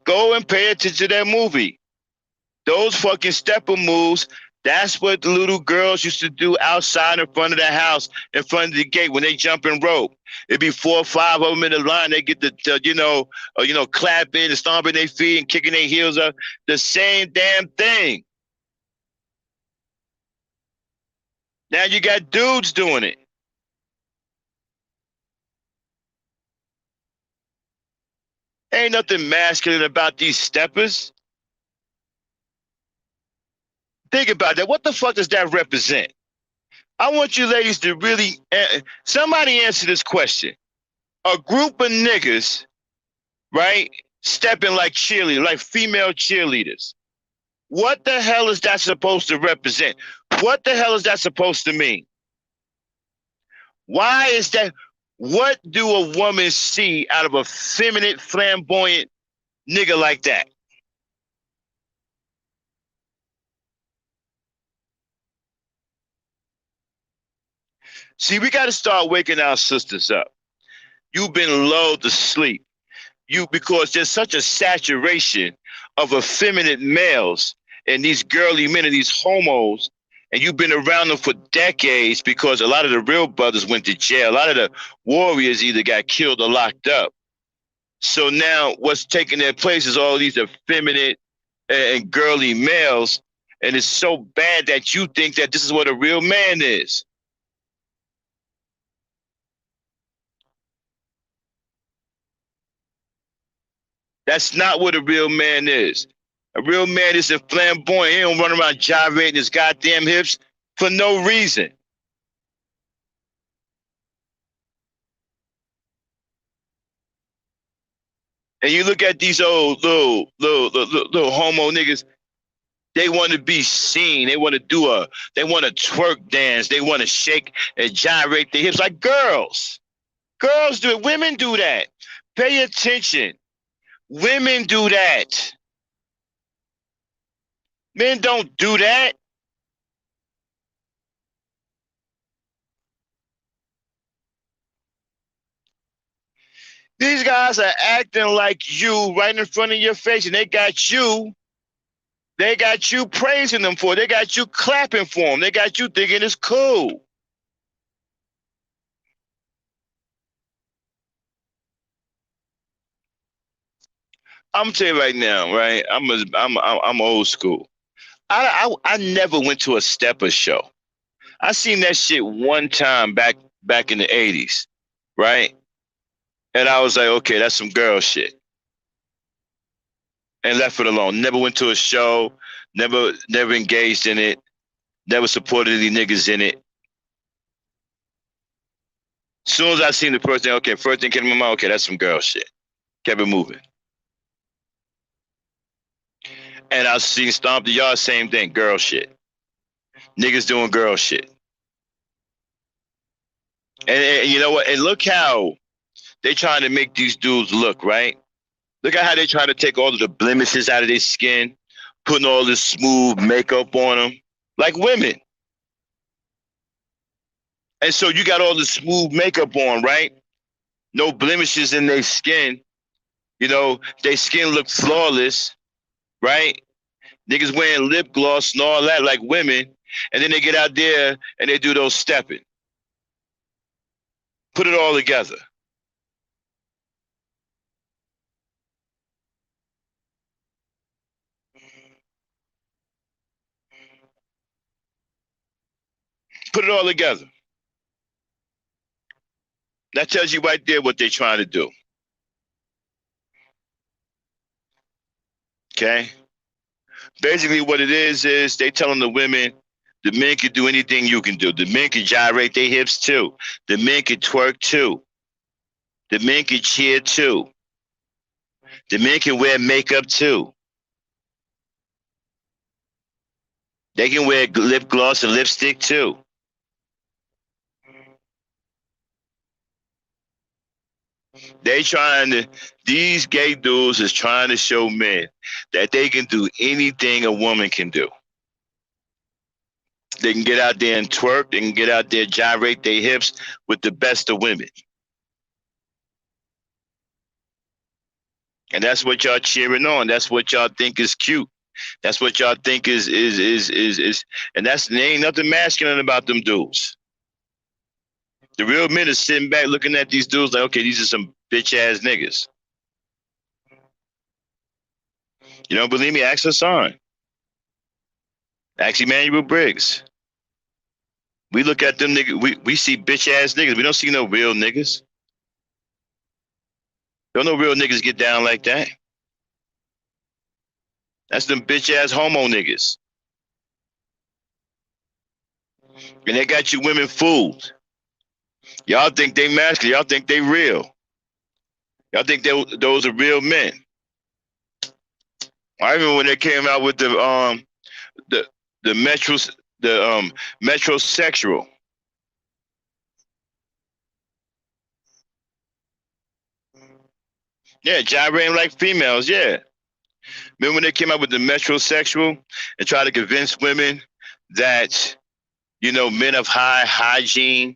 Go and pay attention to that movie. Those fucking stepper moves, that's what the little girls used to do outside in front of the house, in front of the gate when they jump and rope. It'd be 4 or 5 of them in the line. They get clapping and stomping their feet and kicking their heels up. The same damn thing. Now you got dudes doing it. Ain't nothing masculine about these steppers. Think about that. What the fuck does that represent? I want you ladies to really, somebody answer this question. A group of niggas, right, stepping like cheerleaders, like female cheerleaders. What the hell is that supposed to represent? What the hell is that supposed to mean? Why is that? What do a woman see out of a feminine, flamboyant nigga like that? See, we got to start waking our sisters up. You've been lulled to sleep. Because there's such a saturation of effeminate males and these girly men and these homos, and you've been around them for decades because a lot of the real brothers went to jail. A lot of the warriors either got killed or locked up. So now what's taking their place is all these effeminate and girly males, and it's so bad that you think that this is what a real man is. That's not what a real man is. A real man isn't flamboyant. He don't run around gyrating his goddamn hips for no reason. And you look at these old little homo niggas, they want to be seen. They want to they want to twerk dance. They want to shake and gyrate their hips like girls. Girls do it. Women do that. Pay attention. Women do that. Men don't do that. These guys are acting like you right in front of your face, and they got you praising them for it. They got you clapping for them. They got you thinking it's cool. I'm gonna tell you right now, right? I'm old school. I never went to a stepper show. I seen that shit one time back in the 80s, right? And I was like, okay, that's some girl shit. and left it alone. Never went to a show, never engaged in it, never supported any niggas in it. As soon as I seen the first thing, okay, first thing came to my mind, okay, that's some girl shit. Kept it moving. And I seen Stomp the Yard, same thing, girl shit. Niggas doing girl shit. And you know what? And look how they trying to make these dudes look, right? Look at how they trying to take all of the blemishes out of their skin, putting all this smooth makeup on them, like women. And so you got all the smooth makeup on, right? No blemishes in their skin. You know, their skin look flawless, right? Niggas wearing lip gloss and all that like women. And then they get out there and they do those stepping. Put it all together. Put it all together. That tells you right there what they're trying to do. Okay? Basically what it is they telling the women, the men can do anything you can do. The men can gyrate their hips too. The men can twerk too. The men can cheer too. The men can wear makeup too. They can wear lip gloss and lipstick too. These gay dudes is trying to show men that they can do anything a woman can do. They can get out there and twerk. They can get out there, gyrate their hips with the best of women. And that's what y'all cheering on. That's what y'all think is cute. That's what y'all think is and there ain't nothing masculine about them dudes. The real men are sitting back looking at these dudes like, okay, these are some bitch ass niggas. You don't believe me? Ask Hassan. Ask Emmanuel Briggs. We look at them niggas, we see bitch ass niggas. We don't see no real niggas. Don't no real niggas get down like that. That's them bitch ass homo niggas. And they got you women fooled. Y'all think they masculine. Y'all think they real. Y'all think those are real men. I remember when they came out with the metrosexual. Yeah, gyrating like females, yeah. Remember when they came out with the metrosexual and tried to convince women that, you know, men of high hygiene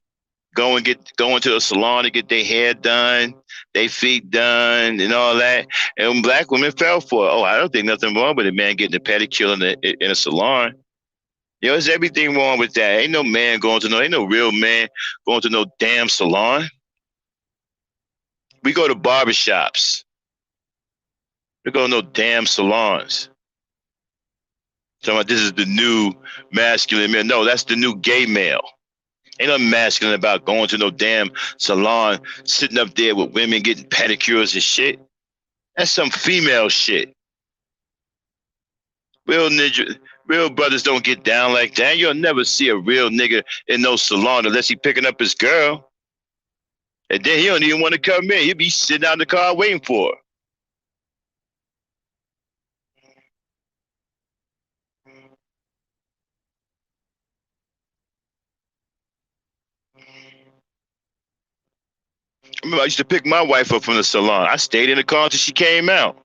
go into a salon to get their hair done, their feet done, and all that. And black women fell for it. Oh, I don't think nothing wrong with a man getting a pedicure in a salon. You know, there's everything wrong with that. Ain't no real man going to no damn salon. We go to barbershops. We go to no damn salons. So this is the new masculine man. No, that's the new gay male. Ain't nothing masculine about going to no damn salon, sitting up there with women getting pedicures and shit. That's some female shit. Real brothers don't get down like that. You'll never see a real nigga in no salon unless he picking up his girl. And then he don't even want to come in. He'll be sitting out in the car waiting for her. I remember I used to pick my wife up from the salon. I stayed in the car until she came out.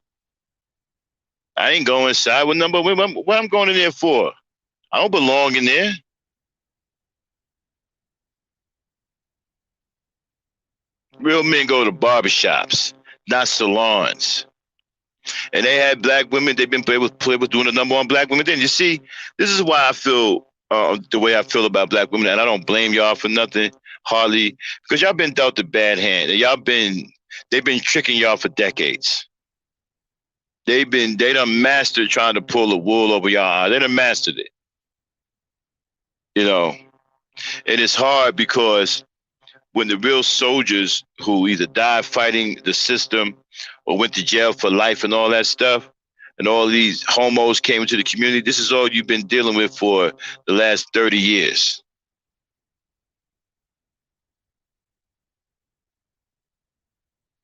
I ain't going inside. What I'm going in there for? I don't belong in there. Real men go to barbershops, not salons. And they had black women. They've been played with doing a number on black women. Then you see, this is why I feel the way I feel about black women, and I don't blame y'all for nothing, hardly, because y'all been dealt a bad hand. And they've been tricking y'all for decades. They done mastered trying to pull the wool over y'all eyes. They done mastered it. You know, and it's hard because when the real soldiers who either died fighting the system or went to jail for life and all that stuff, and all these homos came into the community. This is all you've been dealing with for the last 30 years.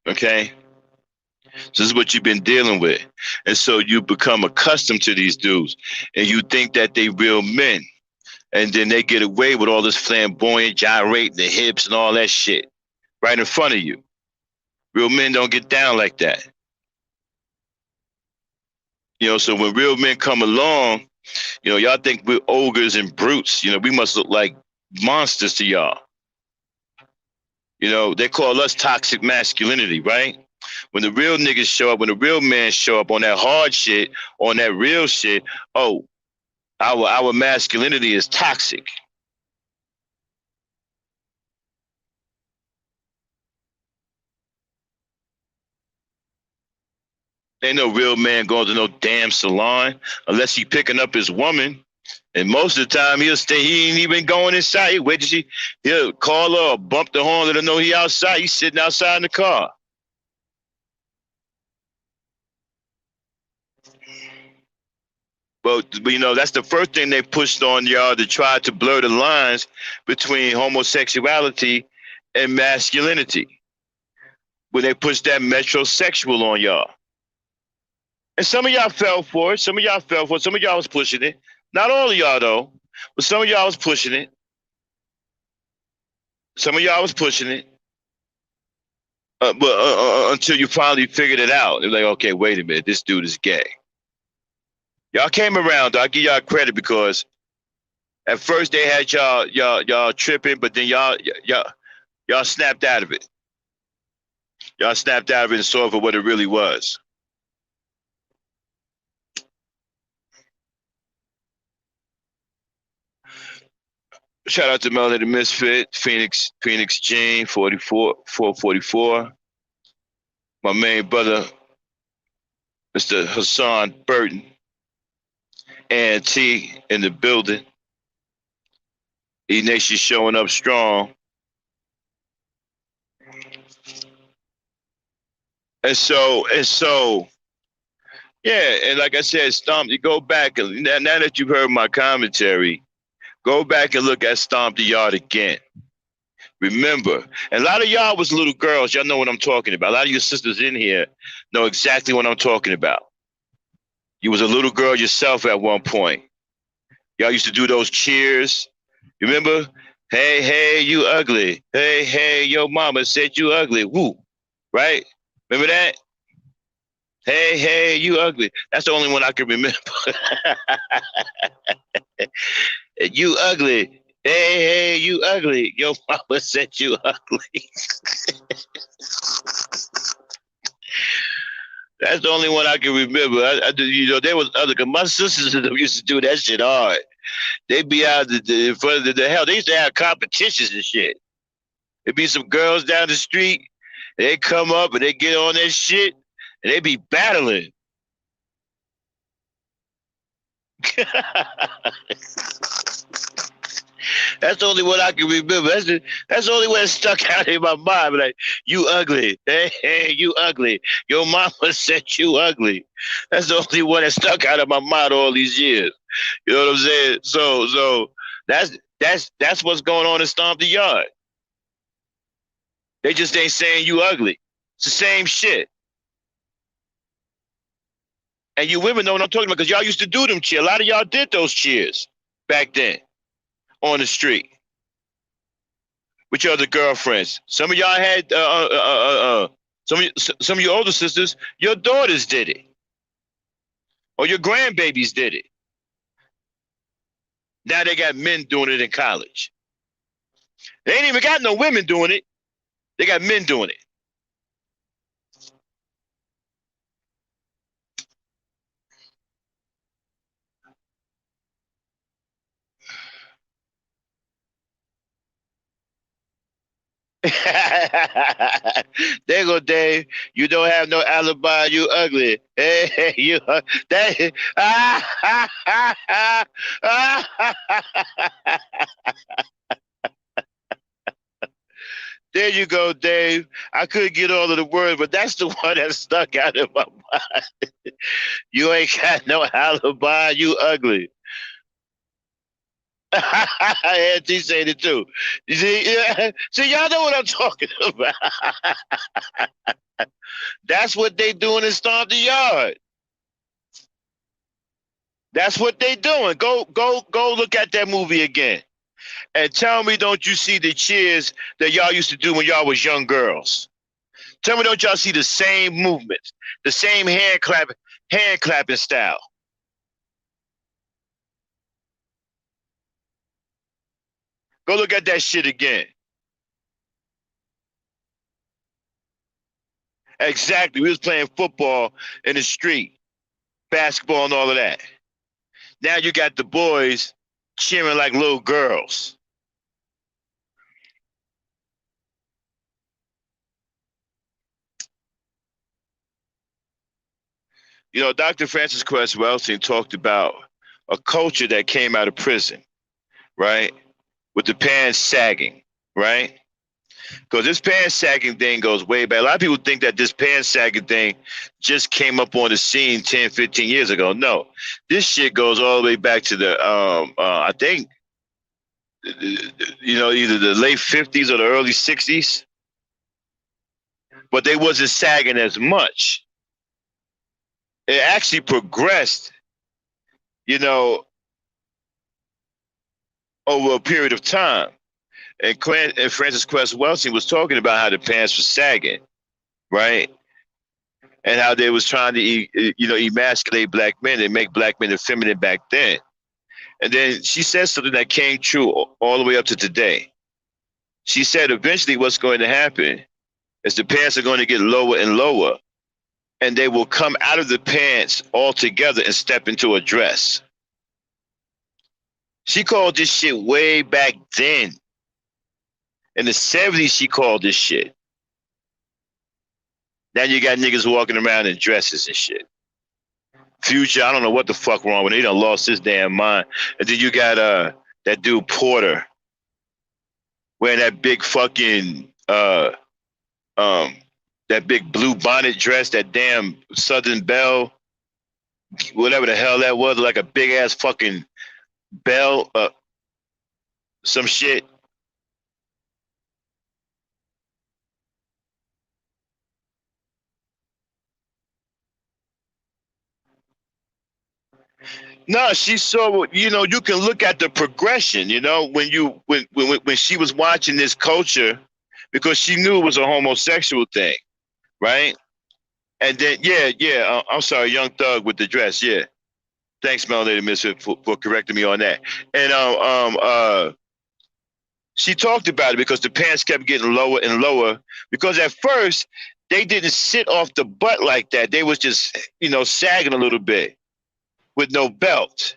Okay? So this is what you've been dealing with. And so you become accustomed to these dudes and you think that they real men. And then they get away with all this flamboyant gyrating the hips and all that shit right in front of you. Real men don't get down like that. You know, so when real men come along, you know, y'all think we're ogres and brutes. You know, we must look like monsters to y'all. You know, they call us toxic masculinity, right? When the real niggas show up, when the real men show up on that hard shit, on that real shit, oh, our masculinity is toxic. Ain't no real man going to no damn salon unless he picking up his woman. And most of the time he'll stay. He ain't even going inside. He wait till he'll call her or bump the horn, let her know he outside. He's sitting outside in the car. But you know, that's the first thing they pushed on y'all to try to blur the lines between homosexuality and masculinity. When they pushed that metrosexual on y'all. And some of y'all fell for it. Some of y'all fell for it. Some of y'all was pushing it. Not all of y'all though, but some of y'all was pushing it. Some of y'all was pushing it. But until you finally figured it out. They're like, okay, wait a minute, this dude is gay. Y'all came around, though. I give y'all credit because at first they had y'all tripping, but then y'all snapped out of it. Y'all snapped out of it and saw for what it really was. Shout out to Melody the Misfit, Phoenix Jean, 444. My main brother, Mr. Hassan Burton, and T in the building. E Nation showing up strong. And so, yeah, and like I said, Stomp, you go back, and now that you've heard my commentary, go back and look at Stomp the Yard again. Remember, and a lot of y'all was little girls. Y'all know what I'm talking about. A lot of your sisters in here know exactly what I'm talking about. You was a little girl yourself at one point. Y'all used to do those cheers. You remember? Hey, hey, you ugly. Hey, hey, your mama said you ugly. Woo. Right? Remember that? Hey, hey, you ugly. That's the only one I can remember. You ugly. Hey, hey, you ugly. Your mama said you ugly. That's the only one I can remember. You know, there was other. Cause my sisters used to do that shit hard. They'd be out in front of the hell. They used to have competitions and shit. There'd be some girls down the street. They come up and they get on that shit and they be battling. That's the only one I can remember. That's the only one that stuck out in my mind. Like, you ugly. Hey, hey, you ugly. Your mama said you ugly. That's the only one that stuck out of my mind all these years. You know what I'm saying? So that's what's going on in Stomp the Yard. They just ain't saying you ugly. It's the same shit. And you women know what I'm talking about because y'all used to do them cheers. A lot of y'all did those cheers back then on the street with your other girlfriends. Some of y'all had some of your older sisters. Your daughters did it, or your grandbabies did it. Now they got men doing it in college. They ain't even got no women doing it. They got men doing it. There go Dave. You don't have no alibi. You ugly. Hey, you that. There you go, Dave. I couldn't get all of the words, but that's the one that stuck out in my mind. You ain't got no alibi. You ugly. Auntie said it too. You see, yeah. See, y'all know what I'm talking about. That's what they doing in Stomp the Yard. That's what they doing. Go look at that movie again. And tell me, don't you see the cheers that y'all used to do when y'all was young girls? Tell me, don't y'all see the same movements, the same hand clapping style? Go look at that shit again. Exactly. We was playing football in the street, basketball and all of that. Now you got the boys cheering like little girls. You know, Dr. Francis Cress Welsing talked about a culture that came out of prison, right? With the pants sagging, right? Because this pants sagging thing goes way back. A lot of people think that this pants sagging thing just came up on the scene 10, 15 years ago. No, this shit goes all the way back to the, I think, you know, either the late 50s or the early 60s. But they wasn't sagging as much. It actually progressed, you know, over a period of time. And Francis Cress Welsing was talking about how the pants were sagging, right? And how they was trying to, you know, emasculate black men and make black men effeminate back then. And then she said something that came true all the way up to today. She said eventually what's going to happen is the pants are going to get lower and lower, and they will come out of the pants altogether and step into a dress. She called this shit way back then. In the 70s, she called this shit. Now you got niggas walking around in dresses and shit. Future, I don't know what the fuck wrong with him. He done lost his damn mind. And then you got that dude Porter wearing that big fucking that big blue bonnet dress, that damn Southern Belle, whatever the hell that was, like a big ass fucking bell, some shit. No, she saw. You know, you can look at the progression. You know, when she was watching this culture, because she knew it was a homosexual thing, right? And then I'm sorry, Young Thug with the dress. Yeah, thanks, Melody Misfit, for correcting me on that. And she talked about it because the pants kept getting lower and lower. Because at first they didn't sit off the butt like that; they was just, you know, sagging a little bit with no belt.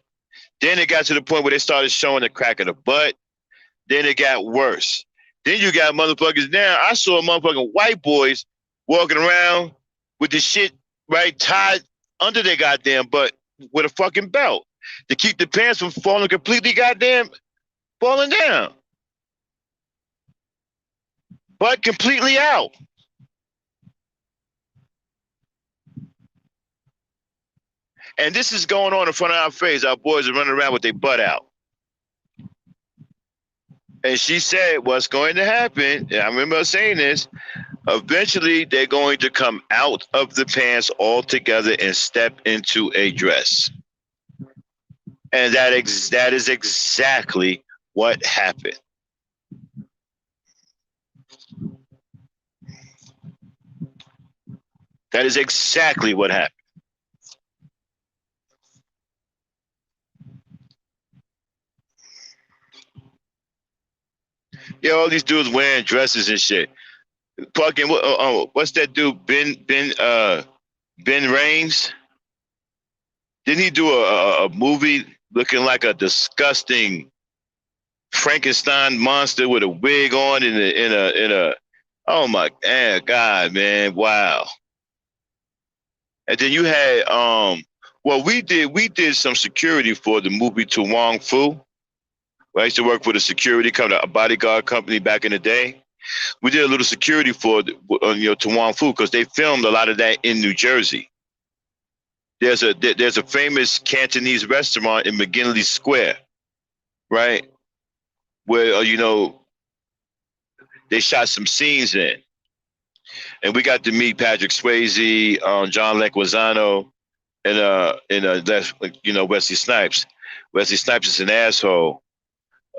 Then it got to the point where they started showing the crack of the butt. Then it got worse. Then you got motherfuckers now. I saw motherfucking white boys walking around with the shit, right, tied under their goddamn butt with a fucking belt to keep the pants from falling completely goddamn falling down. Butt completely out. And this is going on in front of our face. Our boys are running around with their butt out. And she said, what's going to happen, and I remember saying this, eventually they're going to come out of the pants altogether and step into a dress. And that is exactly what happened. That is exactly what happened. Yeah, all these dudes wearing dresses and shit. Fucking what's that dude? Ben Raines? Didn't he do a movie looking like a disgusting Frankenstein monster with a wig on in a oh my god, man, wow. And then you had well, we did some security for the movie To Wong Fu. I used to work for the security company, a bodyguard company back in the day. We did a little security for to Wong Fu because they filmed a lot of that in New Jersey. There's a famous Cantonese restaurant in McGinley Square, right, where they shot some scenes in, and we got to meet Patrick Swayze, John Leguizamo, and Wesley Snipes. Wesley Snipes is an asshole.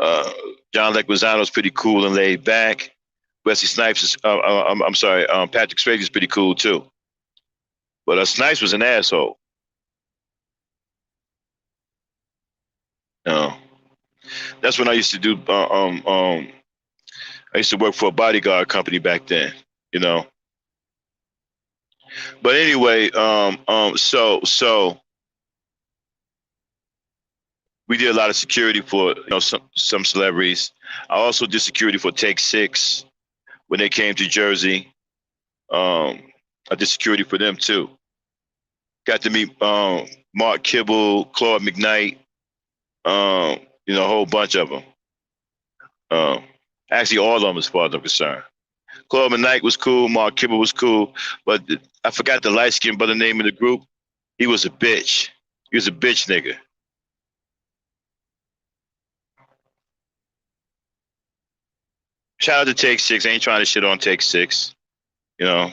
John Leguizamo is pretty cool and laid back. Wesley Snipes is, I'm sorry, Patrick Swayze is pretty cool too. But Snipes was an asshole. That's when I used to do. I used to work for a bodyguard company back then. But anyway, so we did a lot of security for some celebrities. I also did security for Take Six when they came to Jersey. I did security for them too. Got to meet Mark Kibble, Claude McKnight, a whole bunch of them. Actually, all of them, as far as I'm concerned. Claude McKnight was cool. Mark Kibble was cool. But I forgot the light-skinned brother name of the group. He was a bitch. He was a bitch nigga. Shout out to Take Six. I ain't trying to shit on Take Six. There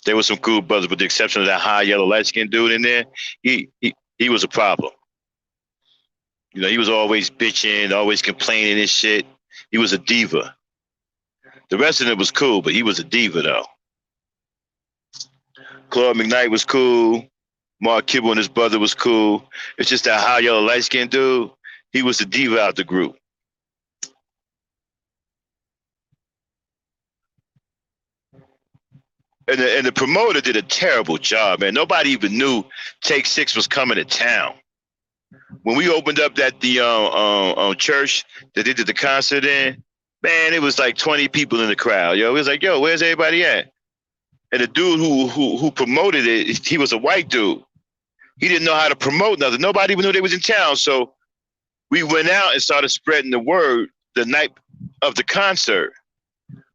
was some cool brothers, with the exception of that high yellow light-skinned dude in there. He was a problem. He was always bitching, always complaining and shit. He was a diva. The rest of it was cool, but he was a diva though. Claude McKnight was cool. Mark Kibble and his brother was cool. It's just that high yellow light skinned dude. He was the diva out the group. And the promoter did a terrible job, man. Nobody even knew Take Six was coming to town. When we opened up at the church that they did the concert in, man, it was like 20 people in the crowd. It was like, where's everybody at? And the dude who promoted it, he was a white dude. He didn't know how to promote nothing. Nobody even knew they was in town. So we went out and started spreading the word the night of the concert.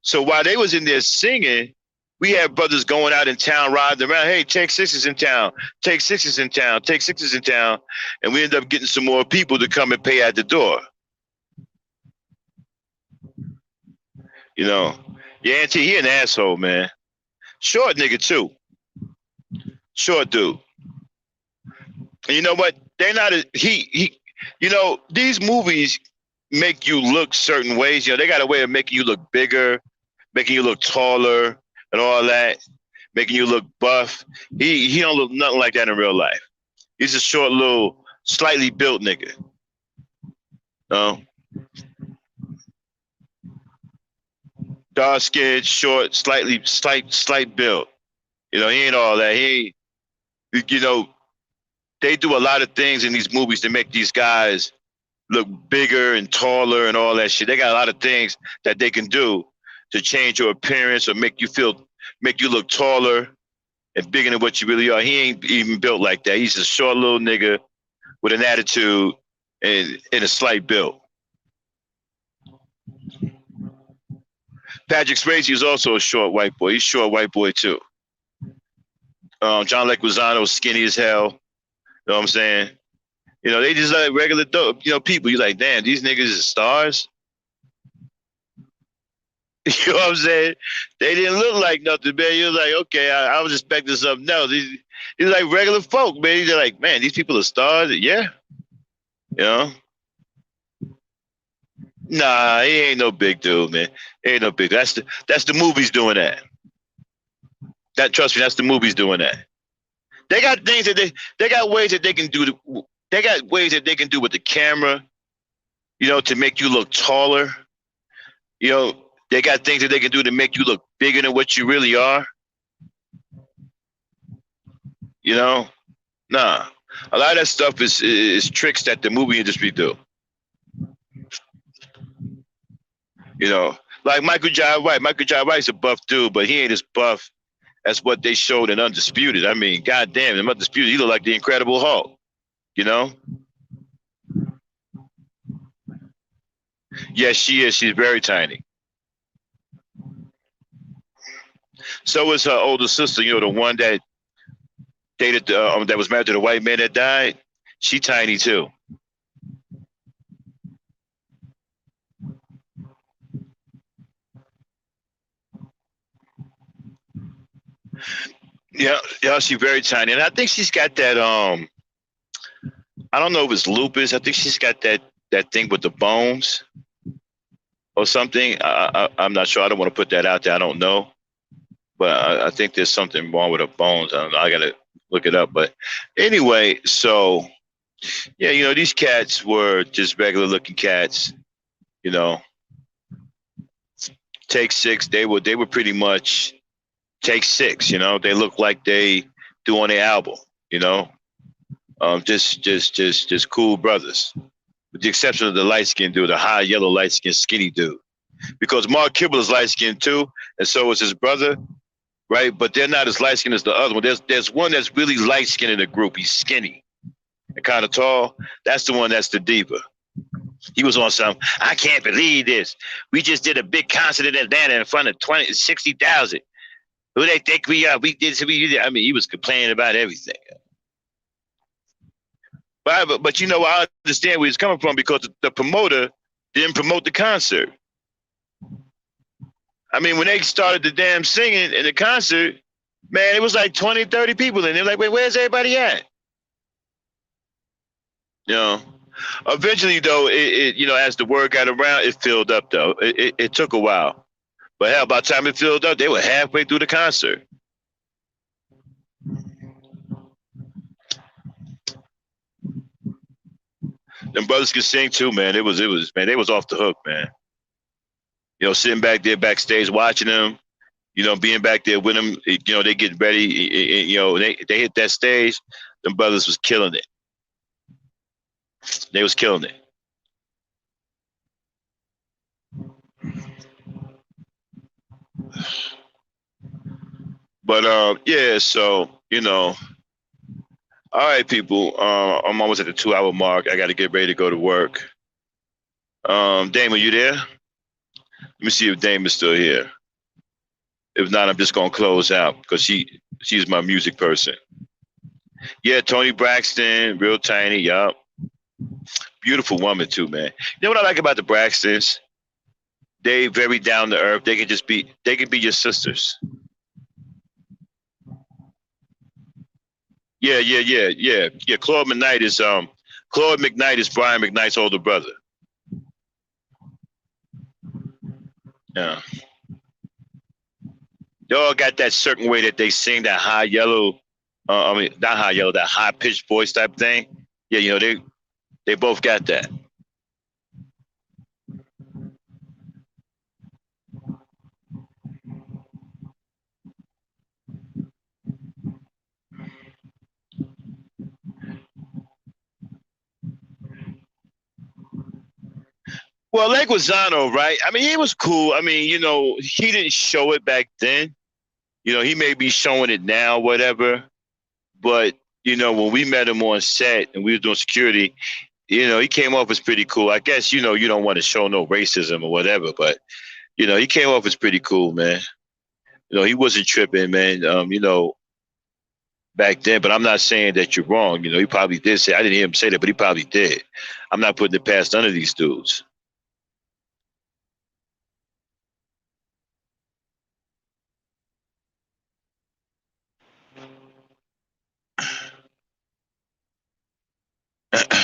So while they was in there singing, we had brothers going out in town, riding around. Hey, Take Six is in town. Take Six is in town. Take Six is in town. And we ended up getting some more people to come and pay at the door. Yeah, Auntie, he an asshole, man. Short nigga, too. Short dude. And you know what? They're not these movies make you look certain ways. They got a way of making you look bigger, making you look taller, and all that, making you look buff. He don't look nothing like that in real life. He's a short, little, slightly built nigga. Dark skinned, short, slight build. He ain't all that. They do a lot of things in these movies to make these guys look bigger and taller and all that shit. They got a lot of things that they can do to change your appearance or make you look taller and bigger than what you really are. He ain't even built like that. He's a short little nigga with an attitude and a slight build. Patrick Swayze is also a short white boy. He's a short white boy too. John Leguizamo is skinny as hell. You know what I'm saying? They just like regular people. You're like, damn, these niggas are stars. You know what I'm saying? They didn't look like nothing, man. You're like, okay, I was expecting something else. These like regular folk, man. They're like, man, these people are stars. Yeah. Nah, he ain't no big dude, man. He ain't no big. That's the movies doing that. Trust me, that's the movies doing that. They got things that they got ways that they can do. They got ways that they can do with the camera, to make you look taller. They got things that they can do to make you look bigger than what you really are. Nah. A lot of that stuff is tricks that the movie industry do. Like Michael Jai White. Michael Jai White's a buff dude, but he ain't as buff as what they showed in Undisputed. I mean, goddamn, in Undisputed, he looked like the Incredible Hulk. Yes, she is. She's very tiny. So is her older sister. You know, the one that dated that was married to the white man that died. She tiny too. Yeah, yeah, she's very tiny, and I think she's got that. I don't know if it's lupus. I think she's got that thing with the bones or something. I'm not sure. I don't want to put that out there. I don't know, but I think there's something wrong with her bones. I don't know. I gotta look it up. But anyway, so yeah, you know, these cats were just regular looking cats. You know, Take Six. They were pretty much Take Six. You know, they look like they do on their album. You know, just cool brothers, with the exception of the light skinned dude, the high yellow light skinned skinny dude. Because Mark Kibble is light skinned too, and so is his brother, right? But they're not as light skinned as the other one. There's one that's really light skinned in the group. He's skinny and kind of tall. That's the one that's the diva. He was on some, I can't believe this. We just did a big concert in Atlanta in front of 60,000. Who they think we are? We did. I mean, he was complaining about everything. But you know, I understand where he's coming from because the promoter didn't promote the concert. I mean, when they started the damn singing in the concert, man, it was like 20, 30 people in there. Like, wait, where's everybody at? You know, eventually though, you know, as the word got around, it filled up though. It took a while, but hell, by the time it filled up, they were halfway through the concert. Them brothers could sing too, man. Man, they was off the hook, man. You know, sitting back there backstage watching them, you know, being back there with them, you know, they get ready, you know, they hit that stage, them brothers was killing it. They was killing it. But yeah, so you know, all right, people. I'm almost at the 2 hour mark. I got to get ready to go to work. Dame, are you there? Let me see if Dame is still here. If not, I'm just gonna close out because she's my music person. Yeah, Tony Braxton, real tiny, yup. Beautiful woman too, man. You know what I like about the Braxtons? They very down to earth. They can be your sisters. Yeah. Claude McKnight is Brian McKnight's older brother. Yeah. They all got that certain way that they sing that high yellow, I mean not high yellow, that high pitched voice type thing. Yeah, you know, they both got that. Well, Leguizamo, right? I mean, he was cool. I mean, you know, he didn't show it back then. You know, he may be showing it now, whatever. But you know, when we met him on set and we were doing security, you know, he came off as pretty cool. I guess you know you don't want to show no racism or whatever, but you know, he came off as pretty cool, man. You know, he wasn't tripping, man. You know, back then. But I'm not saying that you're wrong. You know, he probably did say. I didn't hear him say that, but he probably did. I'm not putting it past none of these dudes.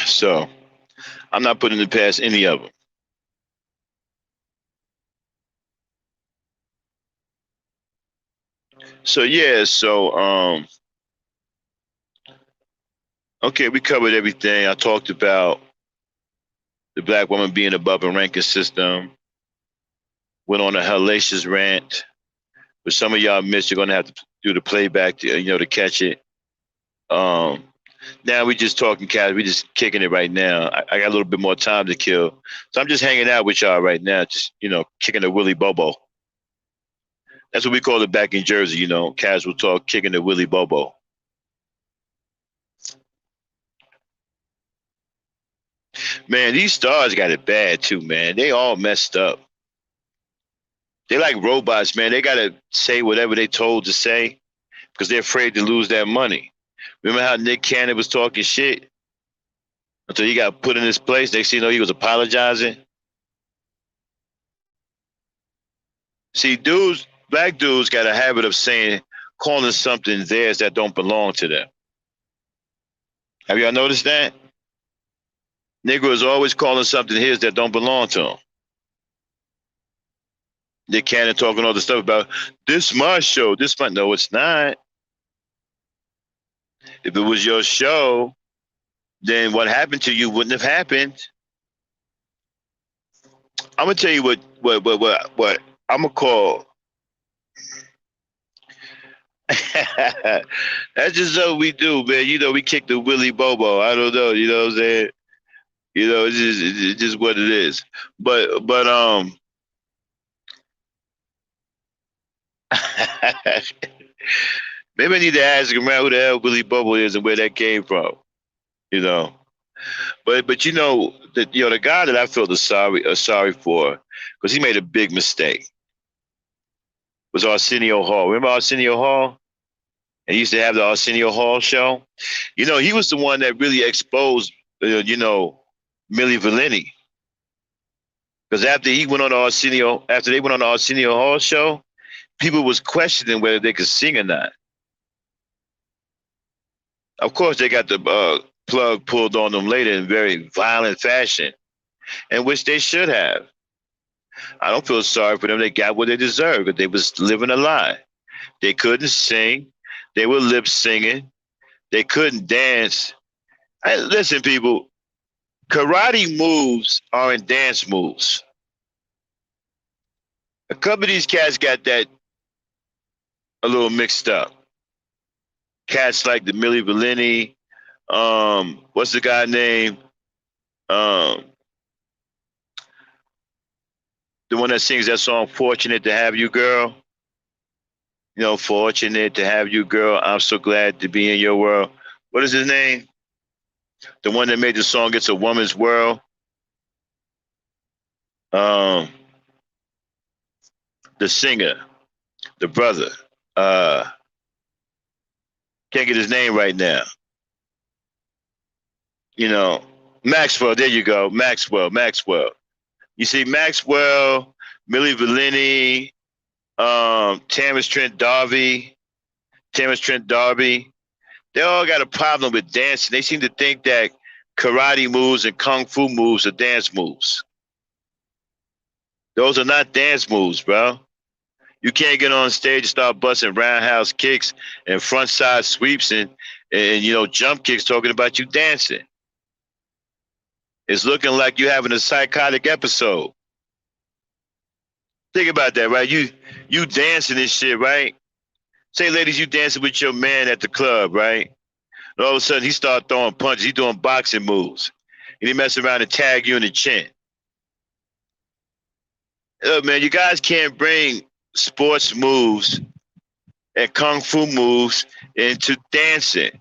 So I'm not putting it past any of them. So yeah, so okay, we covered everything. I talked about the black woman being above a ranking system. Went on a hellacious rant, but some of y'all missed. You're gonna have to do the playback, to, you know, to catch it. Um, Now we just talking casual. We just kicking it right now. I got a little bit more time to kill, so I'm just hanging out with y'all right now. Just you know, kicking the Willy Bobo. That's what we call it back in Jersey. You know, casual talk, kicking the Willy Bobo. Man, these stars got it bad too, man. They all messed up. They like robots, man. They gotta say whatever they told to say because they're afraid to lose that money. Remember how Nick Cannon was talking shit until he got put in his place? Next thing you know, he was apologizing. See, black dudes got a habit of calling something theirs that don't belong to them. Have y'all noticed that? Negroes always calling something his that don't belong to them. Nick Cannon talking all the stuff about this my show, this my no, it's not. If it was your show, then what happened to you wouldn't have happened. I'm gonna tell you what I'm gonna call. That's just what we do, man. You know, we kick the Willy Bobo. I don't know. You know what I'm saying? You know, it's just what it is. But maybe I need to ask him around who the hell Willy Bobo is and where that came from. You know, but you know the guy that I feel sorry for because he made a big mistake was Arsenio Hall. Remember Arsenio Hall? And he used to have the Arsenio Hall show. You know, he was the one that really exposed, Milli Vanilli. Because after they went on the Arsenio Hall show, people was questioning whether they could sing or not. Of course, they got the plug pulled on them later in very violent fashion, and which they should have. I don't feel sorry for them. They got what they deserved because they was living a lie. They couldn't sing. They were lip singing. They couldn't dance. Listen, people, karate moves aren't dance moves. A couple of these cats got that a little mixed up. Cats like the Milli Vanilli, what's the guy name? The one that sings that song, Fortunate to Have You, Girl. You know, fortunate to have you, girl. I'm so glad to be in your world. What is his name? The one that made the song It's a Woman's World. The singer, the brother. Can't get his name right now. You know, Maxwell, there you go. Maxwell. You see Maxwell, Milli Vanilli, Terrence Trent D'Arby. They all got a problem with dancing. They seem to think that karate moves and kung fu moves are dance moves. Those are not dance moves, bro. You can't get on stage and start busting roundhouse kicks and front side sweeps and jump kicks talking about you dancing. It's looking like you're having a psychotic episode. Think about that, right? You dancing this shit, right? Say, ladies, you dancing with your man at the club, right? And all of a sudden, he start throwing punches. He doing boxing moves. And he mess around and tag you in the chin. Look, man, you guys can't bring sports moves and kung fu moves into dancing.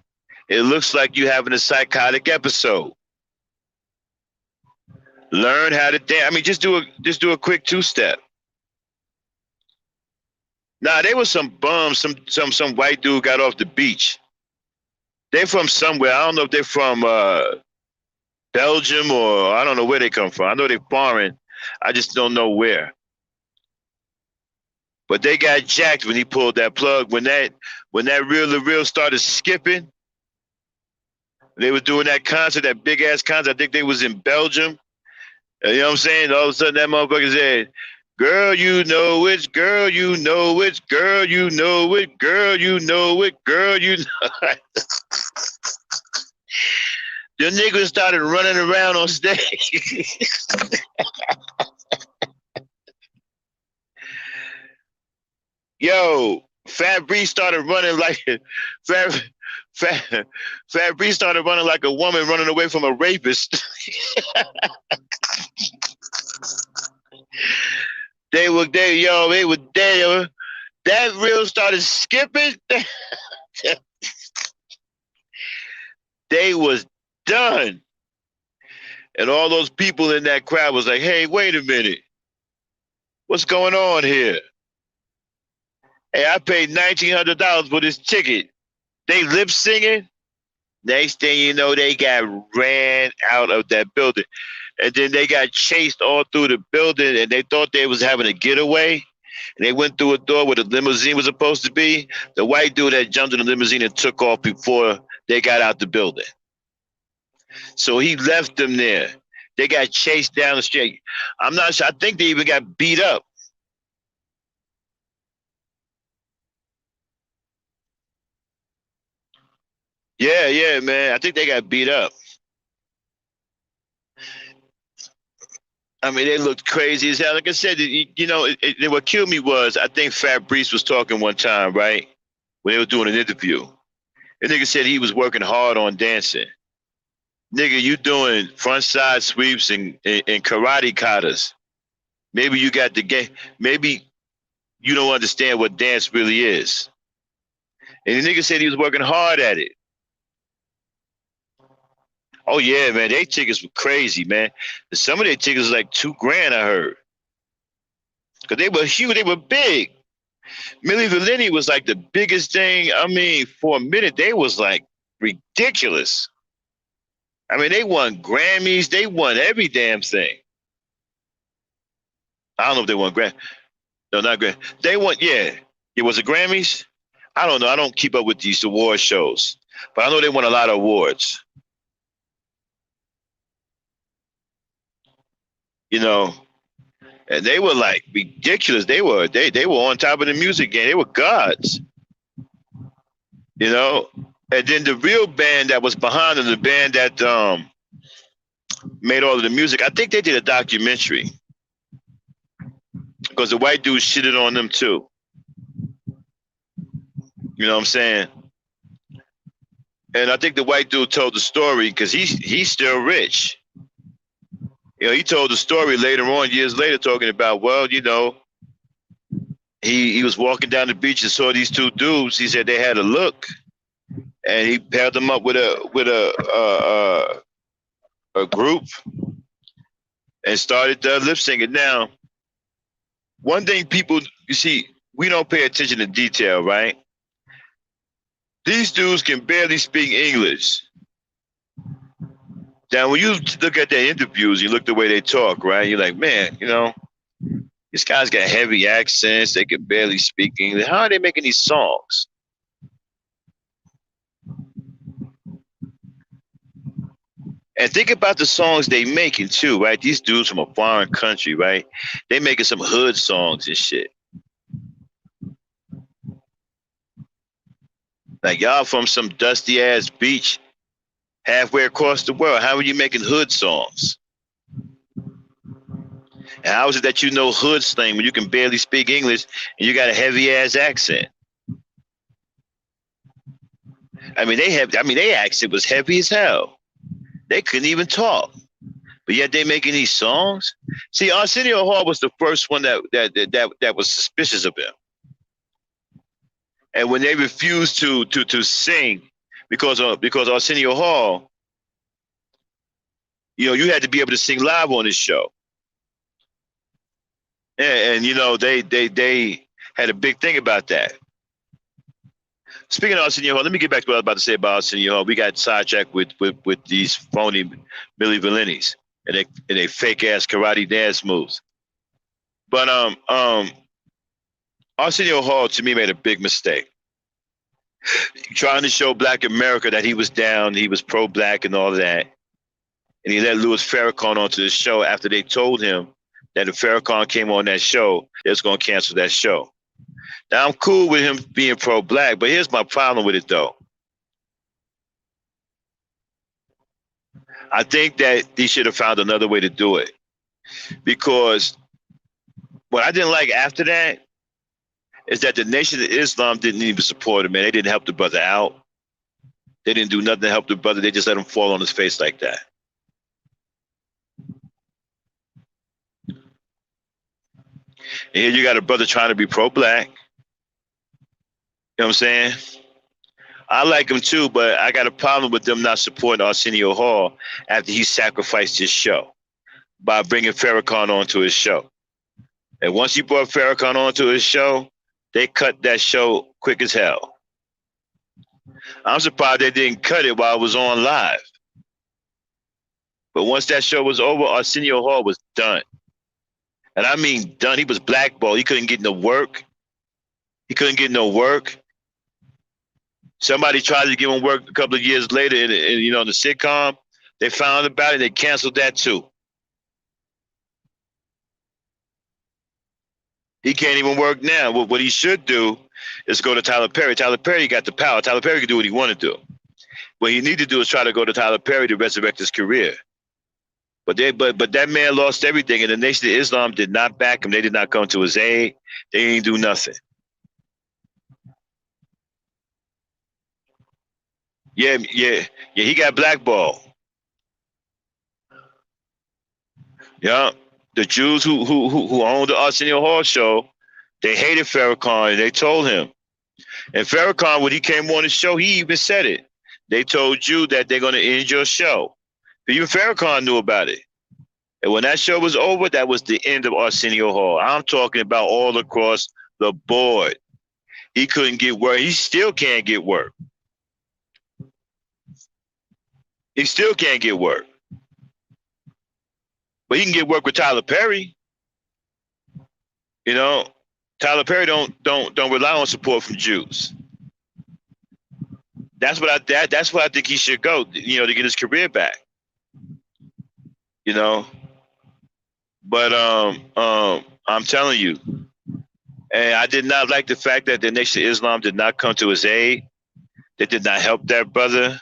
It looks like you having a psychotic episode. Learn how to dance. I mean, just do a quick two-step. Nah, they was some bums. Some white dude got off the beach. They're from somewhere. I don't know if they're from Belgium or I don't know where they come from. I know they're foreign. I just don't know where. But they got jacked when he pulled that plug. When that real started skipping, they were doing that concert, that big ass concert. I think they was in Belgium. You know what I'm saying? All of a sudden that motherfucker said, "Girl, you know it. Girl, you know it. Girl, you know it. Girl, you know it. Girl, you know it." The niggas started running around on stage. Yo, Fat Bree started running like Fat Bree started running like a woman running away from a rapist. They were there. That reel started skipping. They was done. And all those people in that crowd was like, "Hey, wait a minute. What's going on here? Hey, I paid $1,900 for this ticket. They lip singing. Next thing you know, they got ran out of that building. And then they got chased all through the building, and they thought they was having a getaway. And they went through a door where the limousine was supposed to be. The white dude had jumped in the limousine and took off before they got out the building. So he left them there. They got chased down the street. I'm not sure. I think they even got beat up. Yeah, man. I think they got beat up. I mean, they looked crazy as hell. Like I said, what killed me was I think Fabrice was talking one time, right? When they were doing an interview. The nigga said he was working hard on dancing. Nigga, you doing front side sweeps and karate katas. Maybe you got the game. Maybe you don't understand what dance really is. And the nigga said he was working hard at it. Oh yeah, man, they tickets were crazy, man. Some of their tickets was like $2,000, I heard. Cause they were huge, they were big. Milli Vanilli was like the biggest thing. I mean, for a minute, they was like ridiculous. I mean, they won Grammys, they won every damn thing. I don't know if they won Grammy. No, not Grammy. They won, yeah. It was a Grammys. I don't know. I don't keep up with these award shows, but I know they won a lot of awards. You know, and they were like ridiculous. They were on top of the music game. They were gods. You know, and then the real band that was behind them, the band that made all of the music, I think they did a documentary because the white dude shitted on them too. You know what I'm saying? And I think the white dude told the story because he's still rich. You know, he told the story later on, years later, talking about, well, you know, he was walking down the beach and saw these two dudes. He said they had a look, and he paired them up with a group and started lip singing. Now, one thing people, you see, we don't pay attention to detail, right? These dudes can barely speak English. Now, when you look at their interviews, you look the way they talk, right? You're like, man, you know, these guys got heavy accents. They can barely speak English. How are they making these songs? And think about the songs they making too, right? These dudes from a foreign country, right? They making some hood songs and shit. Like y'all from some dusty ass beach halfway across the world. How are you making hood songs? And how is it that you know hood slang when you can barely speak English and you got a heavy ass accent? I mean, their accent was heavy as hell. They couldn't even talk, but yet they making these songs. See, Arsenio Hall was the first one that was suspicious of him. And when they refused to sing, because Arsenio Hall, you know, you had to be able to sing live on this show. And you know, they had a big thing about that. Speaking of Arsenio Hall, let me get back to what I was about to say about Arsenio Hall. We got sidetracked with these phony Milli Vanillis and they fake ass karate dance moves. But Arsenio Hall to me made a big mistake. Trying to show Black America that he was down, he was pro-Black and all of that. And he let Louis Farrakhan onto the show after they told him that if Farrakhan came on that show, they was going to cancel that show. Now, I'm cool with him being pro-Black, but here's my problem with it, though. I think that he should have found another way to do it. Because what I didn't like after that is that the Nation of Islam didn't even support him, man. They didn't help the brother out. They didn't do nothing to help the brother. They just let him fall on his face like that. And here you got a brother trying to be pro-Black. You know what I'm saying? I like him too, but I got a problem with them not supporting Arsenio Hall after he sacrificed his show by bringing Farrakhan onto his show. And once he brought Farrakhan onto his show, they cut that show quick as hell. I'm surprised they didn't cut it while it was on live. But once that show was over, Arsenio Hall was done. And I mean done. He was blackballed. He couldn't get no work. He couldn't get no work. Somebody tried to give him work a couple of years later in the sitcom. They found about it. They canceled that too. He can't even work now. What he should do is go to Tyler Perry. Tyler Perry got the power. Tyler Perry can do what he want to do. What he need to do is try to go to Tyler Perry to resurrect his career. But that man lost everything, and the Nation of Islam did not back him. They did not come to his aid. They didn't do nothing. Yeah. He got blackballed. Yeah, the Jews who owned the Arsenio Hall show, they hated Farrakhan, and they told him. And Farrakhan, when he came on the show, he even said it. They told you that they're going to end your show. But even Farrakhan knew about it. And when that show was over, that was the end of Arsenio Hall. I'm talking about all across the board. He couldn't get work. He still can't get work. He still can't get work. But he can get work with Tyler Perry. You know, Tyler Perry don't rely on support from Jews. That's what I think he should go, to get his career back. But I'm telling you, and I did not like the fact that the Nation of Islam did not come to his aid. They did not help that brother.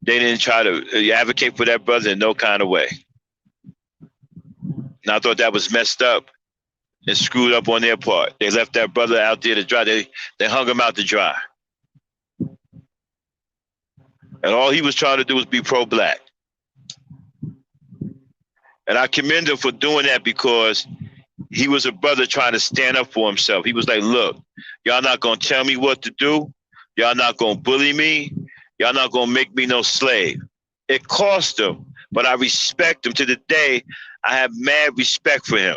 They didn't try to advocate for that brother in no kind of way. And I thought that was messed up and screwed up on their part. They left that brother out there to dry. They hung him out to dry. And all he was trying to do was be pro-black. And I commend him for doing that because he was a brother trying to stand up for himself. He was like, look, y'all not going to tell me what to do. Y'all not going to bully me. Y'all not going to make me no slave. It cost him, but I respect him. To the day, I have mad respect for him.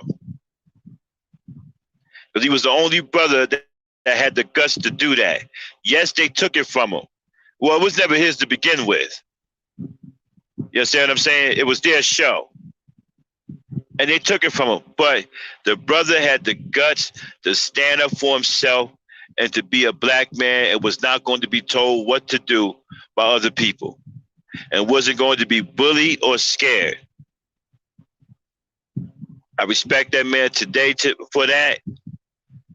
Because he was the only brother that had the guts to do that. Yes, they took it from him. Well, it was never his to begin with. You understand what I'm saying? It was their show. And they took it from him. But the brother had the guts to stand up for himself and to be a black man and was not going to be told what to do by other people and wasn't going to be bullied or scared. I respect that man today for that.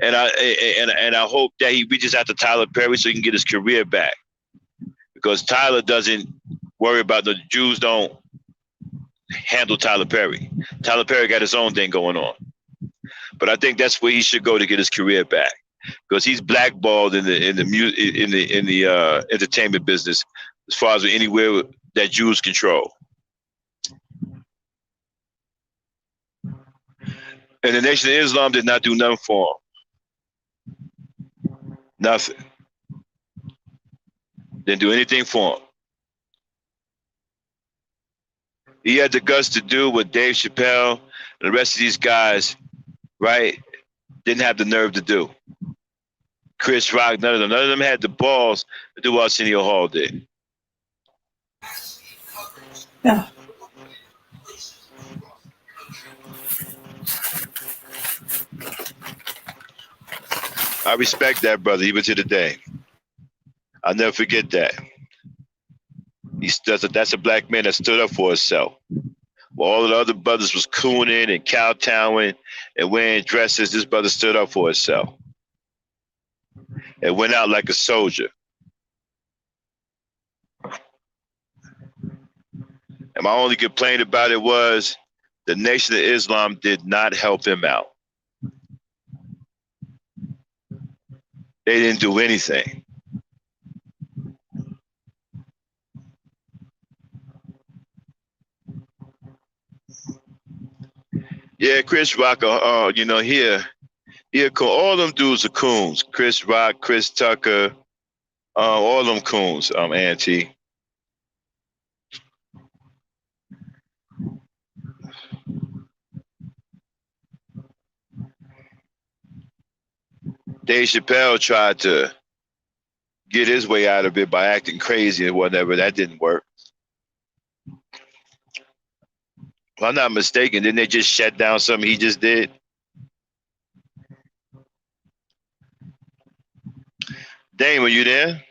And I hope that he reaches out to Tyler Perry so he can get his career back. Because Tyler doesn't worry about the Jews don't handle Tyler Perry. Tyler Perry got his own thing going on. But I think that's where he should go to get his career back. Because he's blackballed in the entertainment business as far as anywhere that Jews control. And the Nation of Islam did not do nothing for him. Nothing. Didn't do anything for him. He had the guts to do what Dave Chappelle and the rest of these guys, right, didn't have the nerve to do. Chris Rock, none of them had the balls to do what Arsenio Hall did. Yeah. I respect that brother even to the day. I'll never forget that. That's a black man that stood up for himself. While all the other brothers was cooning and kowtowing and wearing dresses, this brother stood up for himself and went out like a soldier. And my only complaint about it was the Nation of Islam did not help him out. They didn't do anything. Yeah, Chris Rock, here, all them dudes are coons. Chris Rock, Chris Tucker, all them coons, Auntie. Dave Chappelle tried to get his way out of it by acting crazy and whatever. That didn't work. If I'm not mistaken, didn't they just shut down something he just did? Dame, are you there?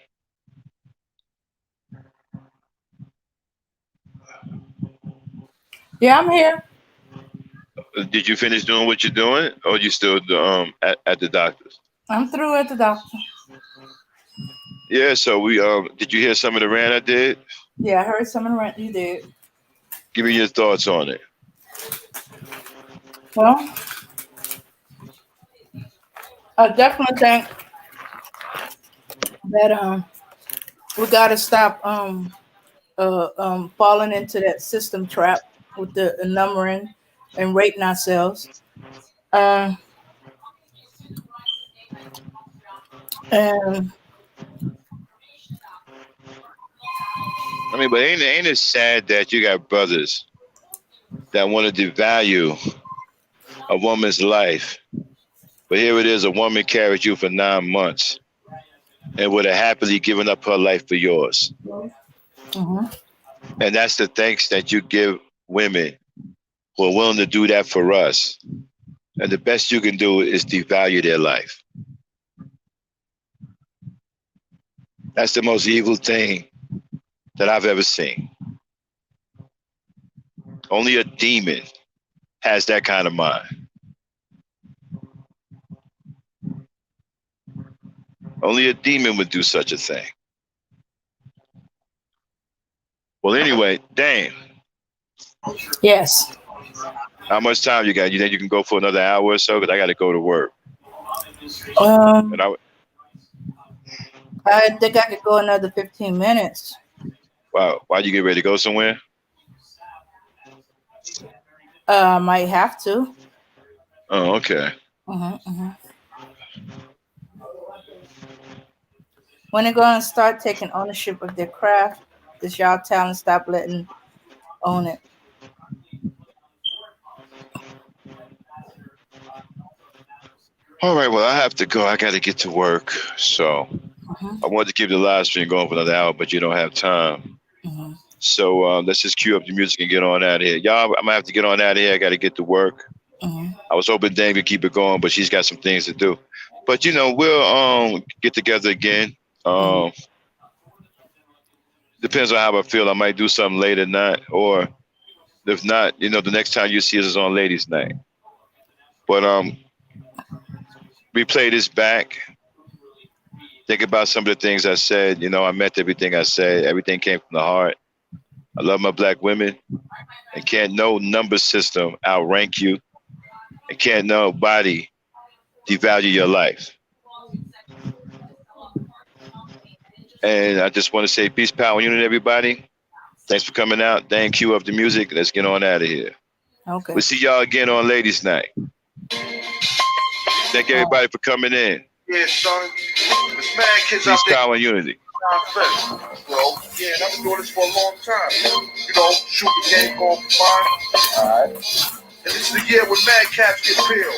Yeah, I'm here. Did you finish doing what you're doing, or you still at the doctor's? I'm through at the doctor. Yeah. So we did you hear some of the rant I did? Yeah, I heard some of the rant you did. Give me your thoughts on it. Well, I definitely think that we gotta stop falling into that system trap with the numbering and rating ourselves. Uh, and I mean, but ain't it sad that you got brothers that want to devalue a woman's life, but here it is, a woman carried you for 9 months and would have happily given up her life for yours. mm-hmm. And that's the thanks that you give women who are willing to do that for us. And the best you can do is devalue their life. That's the most evil thing that I've ever seen. Only a demon has that kind of mind. Only a demon would do such a thing. Well, anyway, Dame. Yes. How much time you got? You think you can go for another hour or so? Because I got to go to work. I think I could go another 15 minutes. Wow. Why you get ready to go somewhere? Might have to. Oh, okay. Mm-hmm. When they're going to start taking ownership of their craft, this y'all talent, stop letting own it. All right. Well, I have to go. I got to get to work. So I wanted to keep the live stream going for another hour, but you don't have time. Mm-hmm. So let's just cue up the music and get on out of here. Y'all, I'm going to have to get on out of here. I got to get to work. Mm-hmm. I was hoping Dave could keep it going, but she's got some things to do. But, we'll get together again. Depends on how I feel. I might do something late at night, or if not, the next time you see us is on Ladies' Night. But replay this back. Think about some of the things I said. I meant everything I said. Everything came from the heart. I love my black women. And can't no number system outrank you. And can't nobody devalue your life. And I just want to say peace, power, and unity, everybody. Thanks for coming out. Dang, cue up the music. Let's get on out of here. Okay. We'll see y'all again on Ladies' Night. Thank everybody for coming in. Yeah, son. There's mad kids out Peace, there. power, and unity. Bro, yeah, and I've been doing this for a long time. Shooting game going fine. Alright. And this is the year when mad cats get peeled.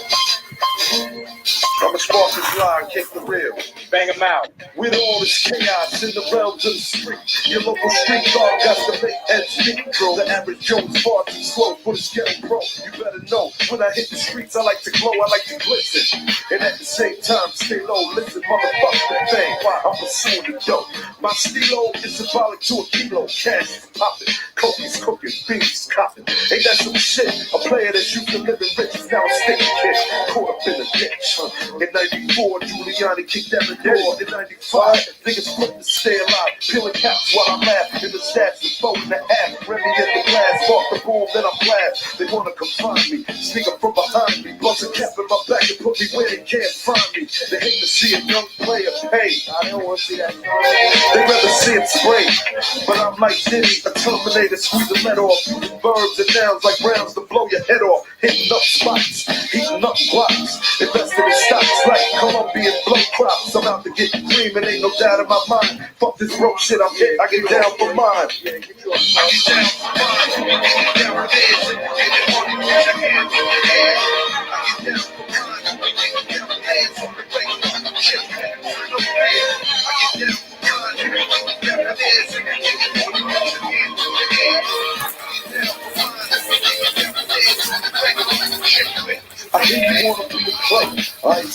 I'ma spark this line, kick the real. Bang them out. With all this chaos in the realms of the street, your local street guard got to make heads speak. The average Joe's far too slow for the getting broke. You better know, when I hit the streets, I like to glow, I like to glisten. And at the same time, stay low, listen, motherfucker thing. I'm pursuing the dope. My stilo is symbolic to a kilo. Cash is popping, cokies cooking, beans copping. Ain't that some shit? A player that's used to living rich is now a sticky kid. Caught up in a ditch. In 94, Giuliani kicked down the door. In 95, niggas flip to stay alive. Peeling caps while I laugh. In the stats, the phone in the app. Remy in the glass, off the boom, then I'm glad. They wanna confine me, sneak up from behind me. Bust a cap in my back and put me where they can't find me. They hate to see a young player pay. I don't wanna see that. They rather see him spray. But I'm like Diddy, a Terminator, squeeze the lead off. Using verbs and nouns like rounds to blow your head off. Hitting up spots, heating up blocks. Investing in stocks like Colombian blow crops. I'm out to get cream and ain't no doubt in my mind. Fuck this broke shit, I'm hit, I get down for mine. I get down for mine. I get down for this. And the money I get down for mine. I get down for mine. I get down for this.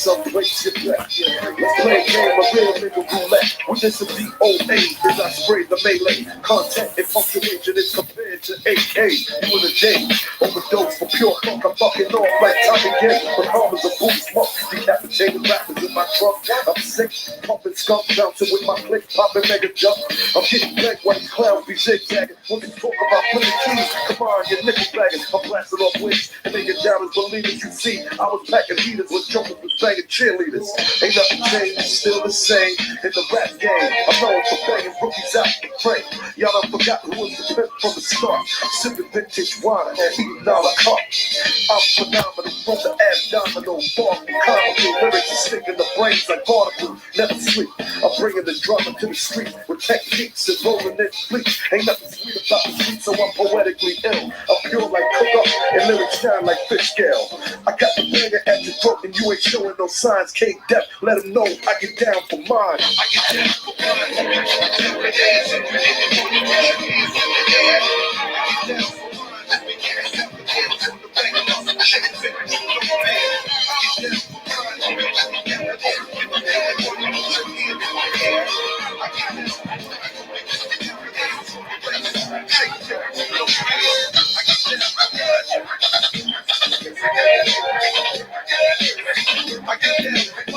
someplace you back. Let's play a game of real nigga roulette. With this a DOA as I spray the melee. Content and punctuation is compared to AK. You in a J. Overdose for pure funk. I'm fucking off like Tommy Gay. But home is a boot smoke. Decapitated rappers in my trunk. I'm sick, pumping skunk, bouncing with my click, popping mega jump. I'm getting back while these clowns be zigzagging. When you talk about putting keys, come on, you're nickel bagging. I'm blasting off wigs and making doubters believe it. You see, I was packing heaters when jumpers was banging cheerleaders. Ain't nothing changed, still the same in the rap game. I'm known for banging rookies out the frame. Y'all done forgot who was the pimp from the start. Sipping vintage wine and eating all a cup. I'm phenomenal from the abdominal. Far from comical lyrics and sticking the brains like particles. Never sleep. I'm bringing the drama to the street with techniques and rolling in fleet. Ain't nothing sweet about the street, so I'm poetically ill. I'm pure like cook up and lyrics shine like fish scale. I got the banger at your throat and you ain't showing no signs. Can't depth, let them know I get down for mine. I get down for mine. Degradation. I get